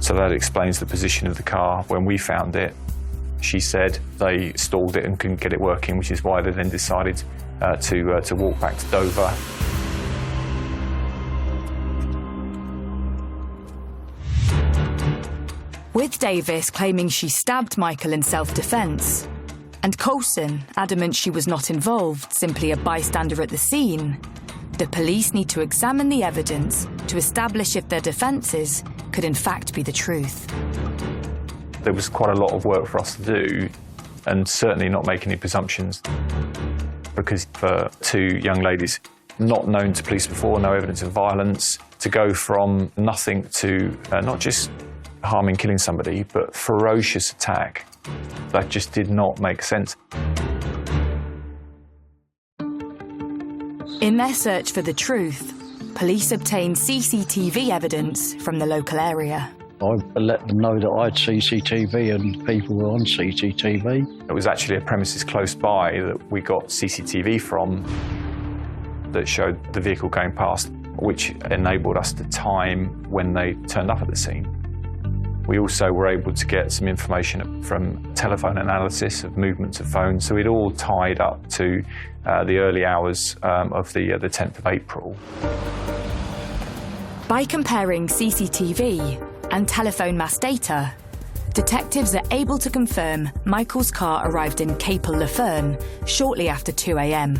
So that explains the position of the car. When we found it, she said they stalled it and couldn't get it working, which is why they then decided to walk back to Dover. With Davis claiming she stabbed Michael in self-defence, and Coulson adamant she was not involved, simply a bystander at the scene, the police need to examine the evidence to establish if their defences could in fact be the truth. There was quite a lot of work for us to do, and certainly not make any presumptions, because for two young ladies not known to police before, no evidence of violence, to go from nothing to not just harming, killing somebody, but ferocious attack, that just did not make sense. In their search for the truth, police obtained CCTV evidence from the local area. I let them know that I had CCTV and people were on CCTV. It was actually a premises close by that we got CCTV from that showed the vehicle going past, which enabled us to time when they turned up at the scene. We also were able to get some information from telephone analysis of movements of phones, so it all tied up to the early hours of the 10th of April. By comparing CCTV and telephone mass data, detectives are able to confirm Michael's car arrived in Capel-le-Fern shortly after 2 a.m.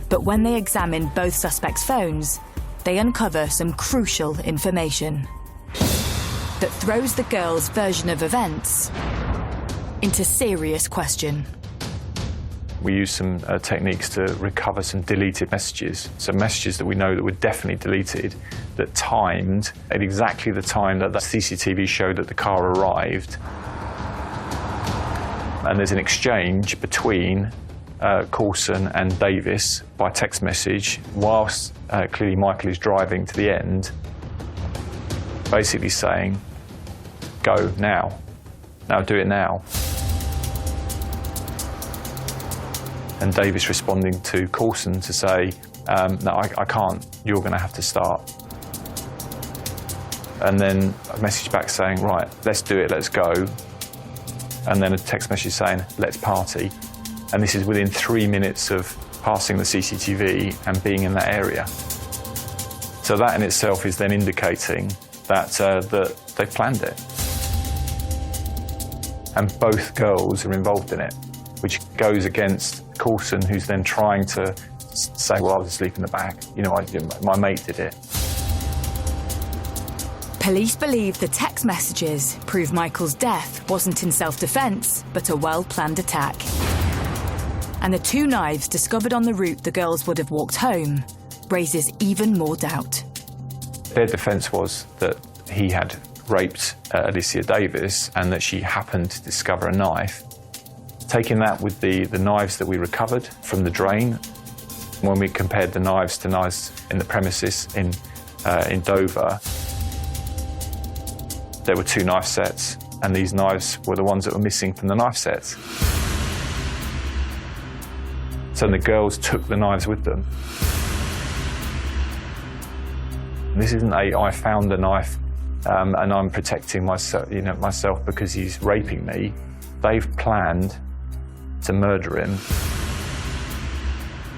But when they examine both suspects' phones, they uncover some crucial information that throws the girls' version of events into serious question. We used some techniques to recover some deleted messages, some messages that we know that were definitely deleted, that timed at exactly the time that the CCTV showed that the car arrived. And there's an exchange between Coulson and Davis by text message, whilst clearly Michael is driving to the end, basically saying, "Go now. Now do it now." And Davis responding to Coulson to say, "No, I can't. You're going to have to start." And then a message back saying, "Right, let's do it. Let's go." And then a text message saying, "Let's party." And this is within 3 minutes of passing the CCTV and being in that area. So that in itself is then indicating that they planned it. And both girls are involved in it, which goes against Coulson, who's then trying to say, "Well, I was asleep in the back. You know, my mate did it." Police believe the text messages prove Michael's death wasn't in self-defense, but a well-planned attack. And the two knives discovered on the route the girls would have walked home raises even more doubt. Their defence was that he had raped Alicia Davis and that she happened to discover a knife. Taking that with the knives that we recovered from the drain, when we compared the knives to knives in the premises in Dover, there were two knife sets, and these knives were the ones that were missing from the knife sets. So the girls took the knives with them. This isn't I found the knife and I'm protecting myself because he's raping me. They've planned to murder him.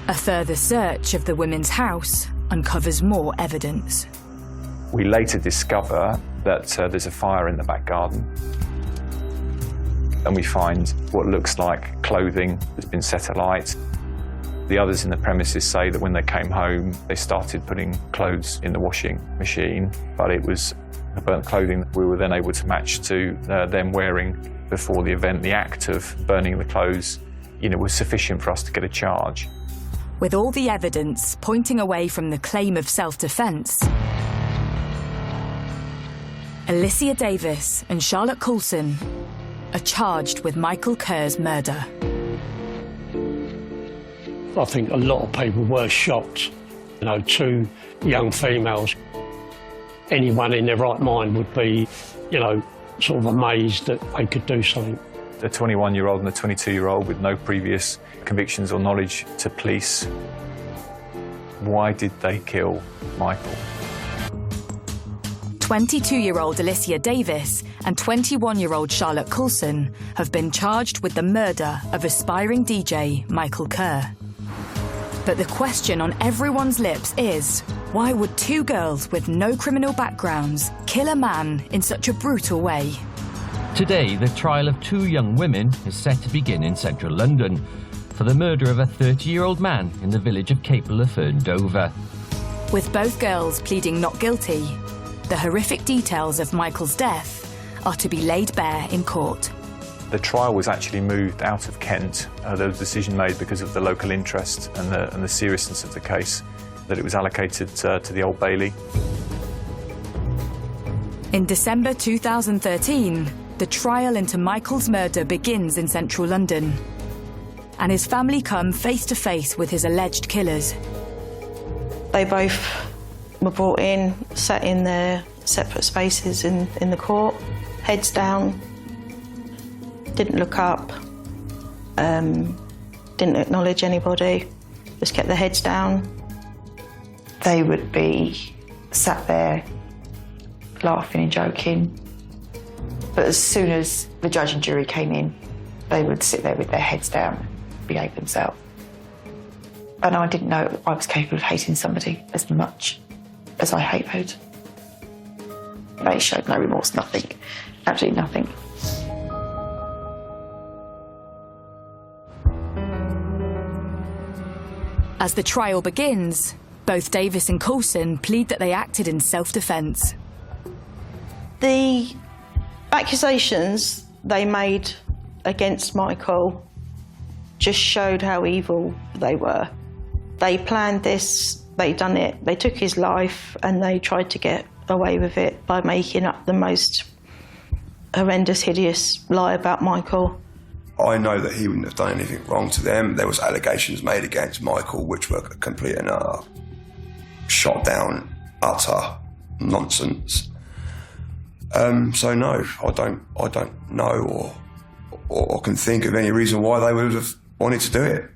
A further search of the women's house uncovers more evidence. We later discover that there's a fire in the back garden. And we find what looks like clothing that's been set alight. The others in the premises say that when they came home, they started putting clothes in the washing machine, but it was the burnt clothing that we were then able to match to them wearing before the event. The act of burning the clothes, was sufficient for us to get a charge. With all the evidence pointing away from the claim of self-defense, Alicia Davis and Charlotte Coulson are charged with Michael Kerr's murder. I think a lot of people were shocked. You know, 2 young females. Anyone in their right mind would be, you know, sort of amazed that they could do something. A 21-year-old and a 22-year-old with no previous convictions or knowledge to police. Why did they kill Michael? 22-year-old Alicia Davis and 21-year-old Charlotte Coulson have been charged with the murder of aspiring DJ Michael Kerr. But the question on everyone's lips is, why would 2 girls with no criminal backgrounds kill a man in such a brutal way? Today, the trial of 2 young women is set to begin in central London for the murder of a 30-year-old man in the village of Capel-le-Fern, Dover. With both girls pleading not guilty, the horrific details of Michael's death are to be laid bare in court. The trial was actually moved out of Kent. There was a decision made because of the local interest and the seriousness of the case that it was allocated to the Old Bailey. In December 2013, the trial into Michael's murder begins in central London, and his family come face to face with his alleged killers. They both were brought in, sat in their separate spaces in the court, heads down, didn't look up, didn't acknowledge anybody, just kept their heads down. They would be sat there laughing and joking, but as soon as the judge and jury came in, they would sit there with their heads down, behave themselves. And I didn't know I was capable of hating somebody as much as I hate. They showed no remorse, nothing, absolutely nothing. As the trial begins, both Davis and Coulson plead that they acted in self-defence. The accusations they made against Michael just showed how evil they were. They planned this, they done it, they took his life and they tried to get away with it by making up the most horrendous, hideous lie about Michael. I know that he wouldn't have done anything wrong to them. There was allegations made against Michael which were complete and shot down, utter nonsense. So no, I don't know or can think of any reason why they would have wanted to do it.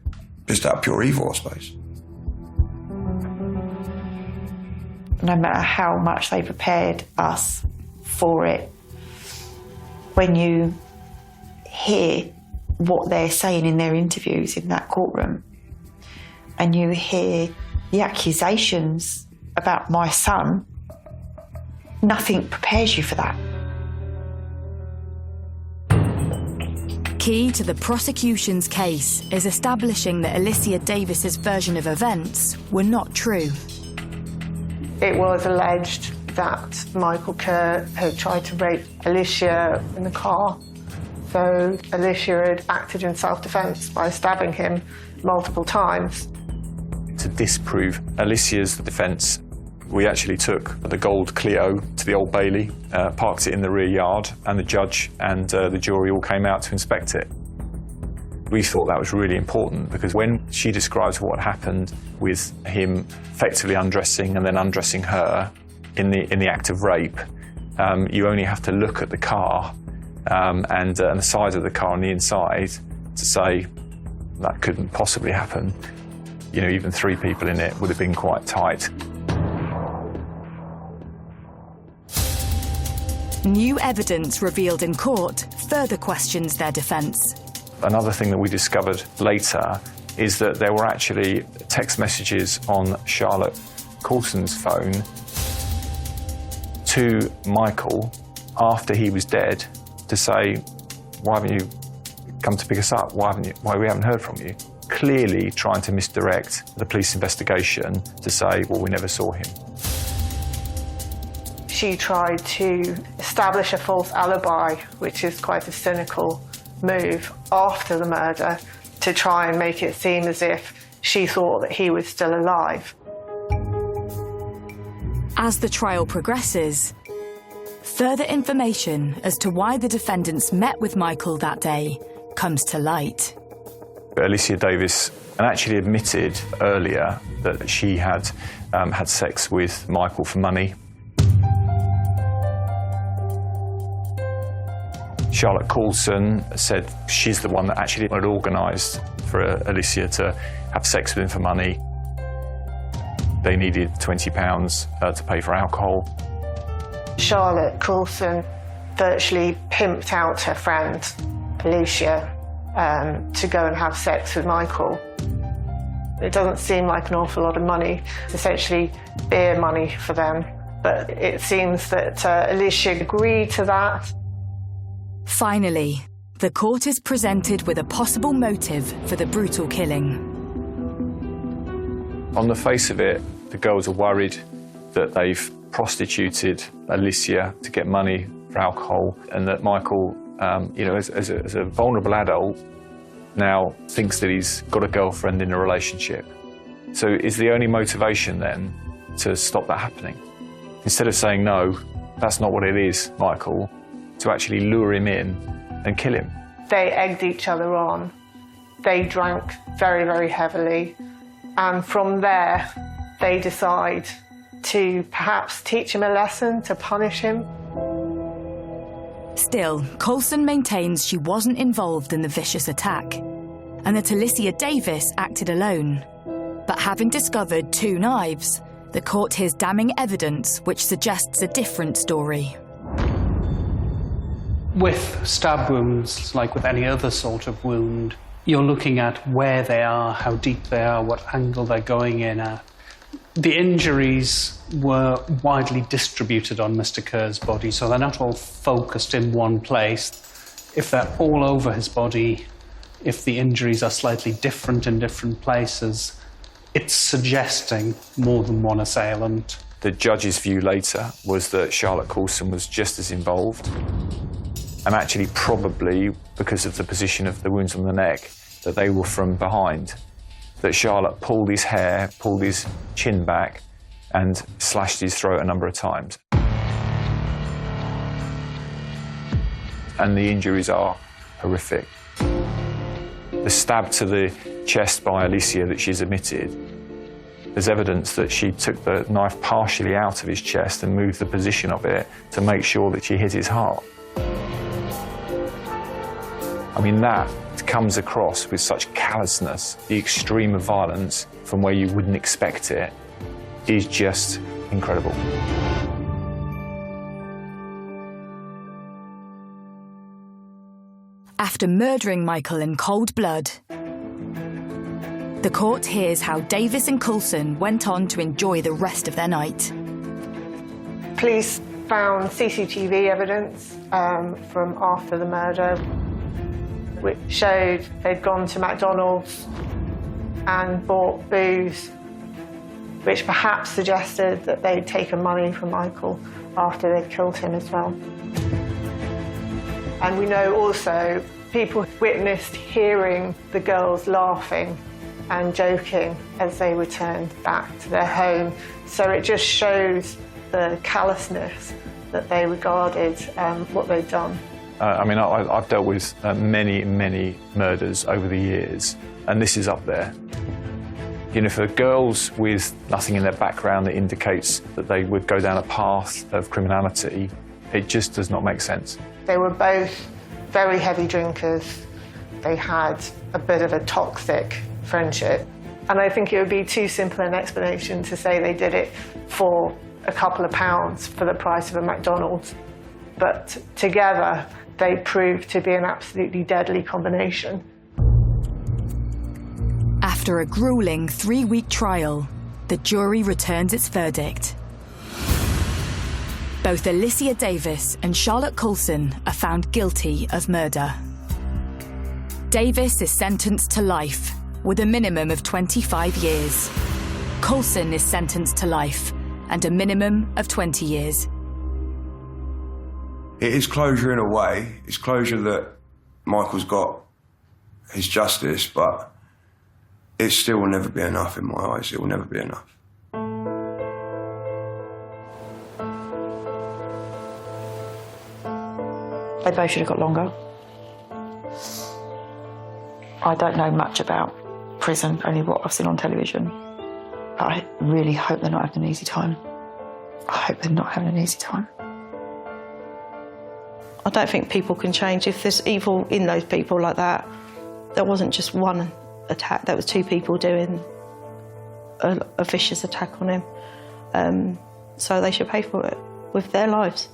Just out of pure evil, I suppose. No matter how much they prepared us for it, when you hear what they're saying in their interviews in that courtroom, and you hear the accusations about my son, nothing prepares you for that. Key to the prosecution's case is establishing that Alicia Davis's version of events were not true. It was alleged that Michael Kerr had tried to rape Alicia in the car. So Alicia had acted in self-defence by stabbing him multiple times. To disprove Alicia's defence, we actually took the gold Clio to the Old Bailey, parked it in the rear yard, and the judge and the jury all came out to inspect it. We thought that was really important because when she describes what happened with him effectively undressing and then undressing her in the act of rape, you only have to look at the car and the size of the car on the inside to say that couldn't possibly happen. You know, even 3 people in it would have been quite tight. New evidence revealed in court further questions their defence. Another thing that we discovered later is that there were actually text messages on Charlotte Coulson's phone to Michael after he was dead to say, why haven't you come to pick us up? Why we haven't heard from you? Clearly trying to misdirect the police investigation to say, well, we never saw him. She tried to establish a false alibi, which is quite a cynical move after the murder, to try and make it seem as if she thought that he was still alive. As the trial progresses, further information as to why the defendants met with Michael that day comes to light. Alicia Davis and actually admitted earlier that she had had sex with Michael for money. Charlotte Coulson said she's the one that actually had organised for Alicia to have sex with him for money. They needed £20 to pay for alcohol. Charlotte Coulson virtually pimped out her friend, Alicia, to go and have sex with Michael. It doesn't seem like an awful lot of money. It's essentially beer money for them. But it seems that Alicia agreed to that. Finally, the court is presented with a possible motive for the brutal killing. On the face of it, the girls are worried that they've prostituted Alicia to get money for alcohol, and that Michael, as a vulnerable adult, now thinks that he's got a girlfriend in a relationship. So is the only motivation then to stop that happening? Instead of saying, no, that's not what it is, Michael, to actually lure him in and kill him. They egged each other on. They drank very, very heavily. And from there, they decide to perhaps teach him a lesson, to punish him. Still, Coulson maintains she wasn't involved in the vicious attack, and that Alicia Davis acted alone. But having discovered 2 knives, the court hears damning evidence which suggests a different story. With stab wounds, like with any other sort of wound, you're looking at where they are, how deep they are, what angle they're going in at. The injuries were widely distributed on Mr. Kerr's body, so they're not all focused in one place. If they're all over his body, if the injuries are slightly different in different places, it's suggesting more than one assailant. The judge's view later was that Charlotte Coulson was just as involved, and actually probably, because of the position of the wounds on the neck, that they were from behind. That Charlotte pulled his hair, pulled his chin back, and slashed his throat a number of times. And the injuries are horrific. The stab to the chest by Alicia that she's admitted, there's evidence that she took the knife partially out of his chest and moved the position of it to make sure that she hit his heart. I mean, that comes across with such callousness. The extreme of violence from where you wouldn't expect it is just incredible. After murdering Michael in cold blood, the court hears how Davis and Coulson went on to enjoy the rest of their night. Police found CCTV evidence from after the murder, which showed they'd gone to McDonald's and bought booze, which perhaps suggested that they'd taken money from Michael after they'd killed him as well. And we know also people witnessed hearing the girls laughing and joking as they returned back to their home. So it just shows the callousness that they regarded what they'd done. I've dealt with many, many murders over the years, and this is up there. You know, for girls with nothing in their background that indicates that they would go down a path of criminality, it just does not make sense. They were both very heavy drinkers. They had a bit of a toxic friendship. And I think it would be too simple an explanation to say they did it for a couple of pounds for the price of a McDonald's. But together, they proved to be an absolutely deadly combination. After a grueling 3-week trial, the jury returns its verdict. Both Alicia Davis and Charlotte Coulson are found guilty of murder. Davis is sentenced to life, with a minimum of 25 years. Coulson is sentenced to life, and a minimum of 20 years. It is closure in a way. It's closure that Michael's got his justice, but it still will never be enough in my eyes. It will never be enough. They both should have got longer. I don't know much about prison, only what I've seen on television. I really hope they're not having an easy time. I hope they're not having an easy time. I don't think people can change. If there's evil in those people like that, there wasn't just one attack, there was two people doing a vicious attack on him. So they should pay for it with their lives.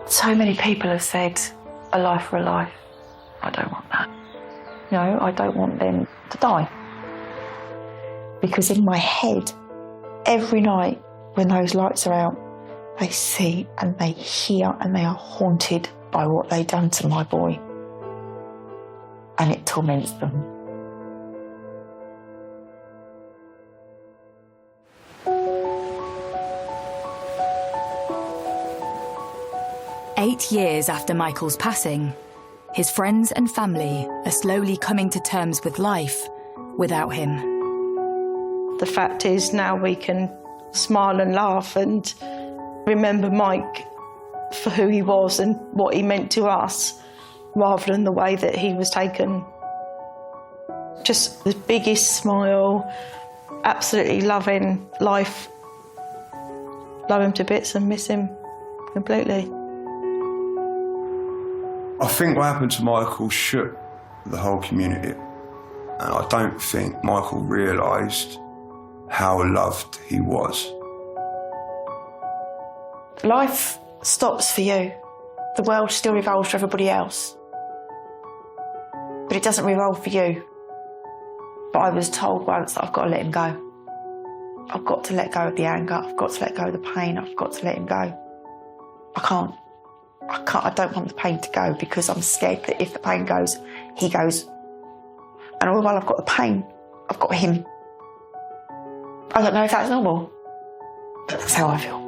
So many people have said, a life for a life. I don't want that. No, I don't want them to die. Because in my head, every night when those lights are out, they see and they hear and they are haunted by what they've done to my boy. And it torments them. Eight years after Michael's passing, his friends and family are slowly coming to terms with life without him. The fact is now we can smile and laugh and remember Mike for who he was and what he meant to us, rather than the way that he was taken. Just the biggest smile, absolutely loving life. Love him to bits and miss him completely. I think what happened to Michael shook the whole community. And I don't think Michael realised how loved he was. Life stops for you. The world still revolves for everybody else. But it doesn't revolve for you. But I was told once that I've got to let him go. I've got to let go of the anger. I've got to let go of the pain. I've got to let him go. I can't. I don't want the pain to go because I'm scared that if the pain goes, he goes. And all while I've got the pain, I've got him. I don't know if that's normal, but that's how I feel.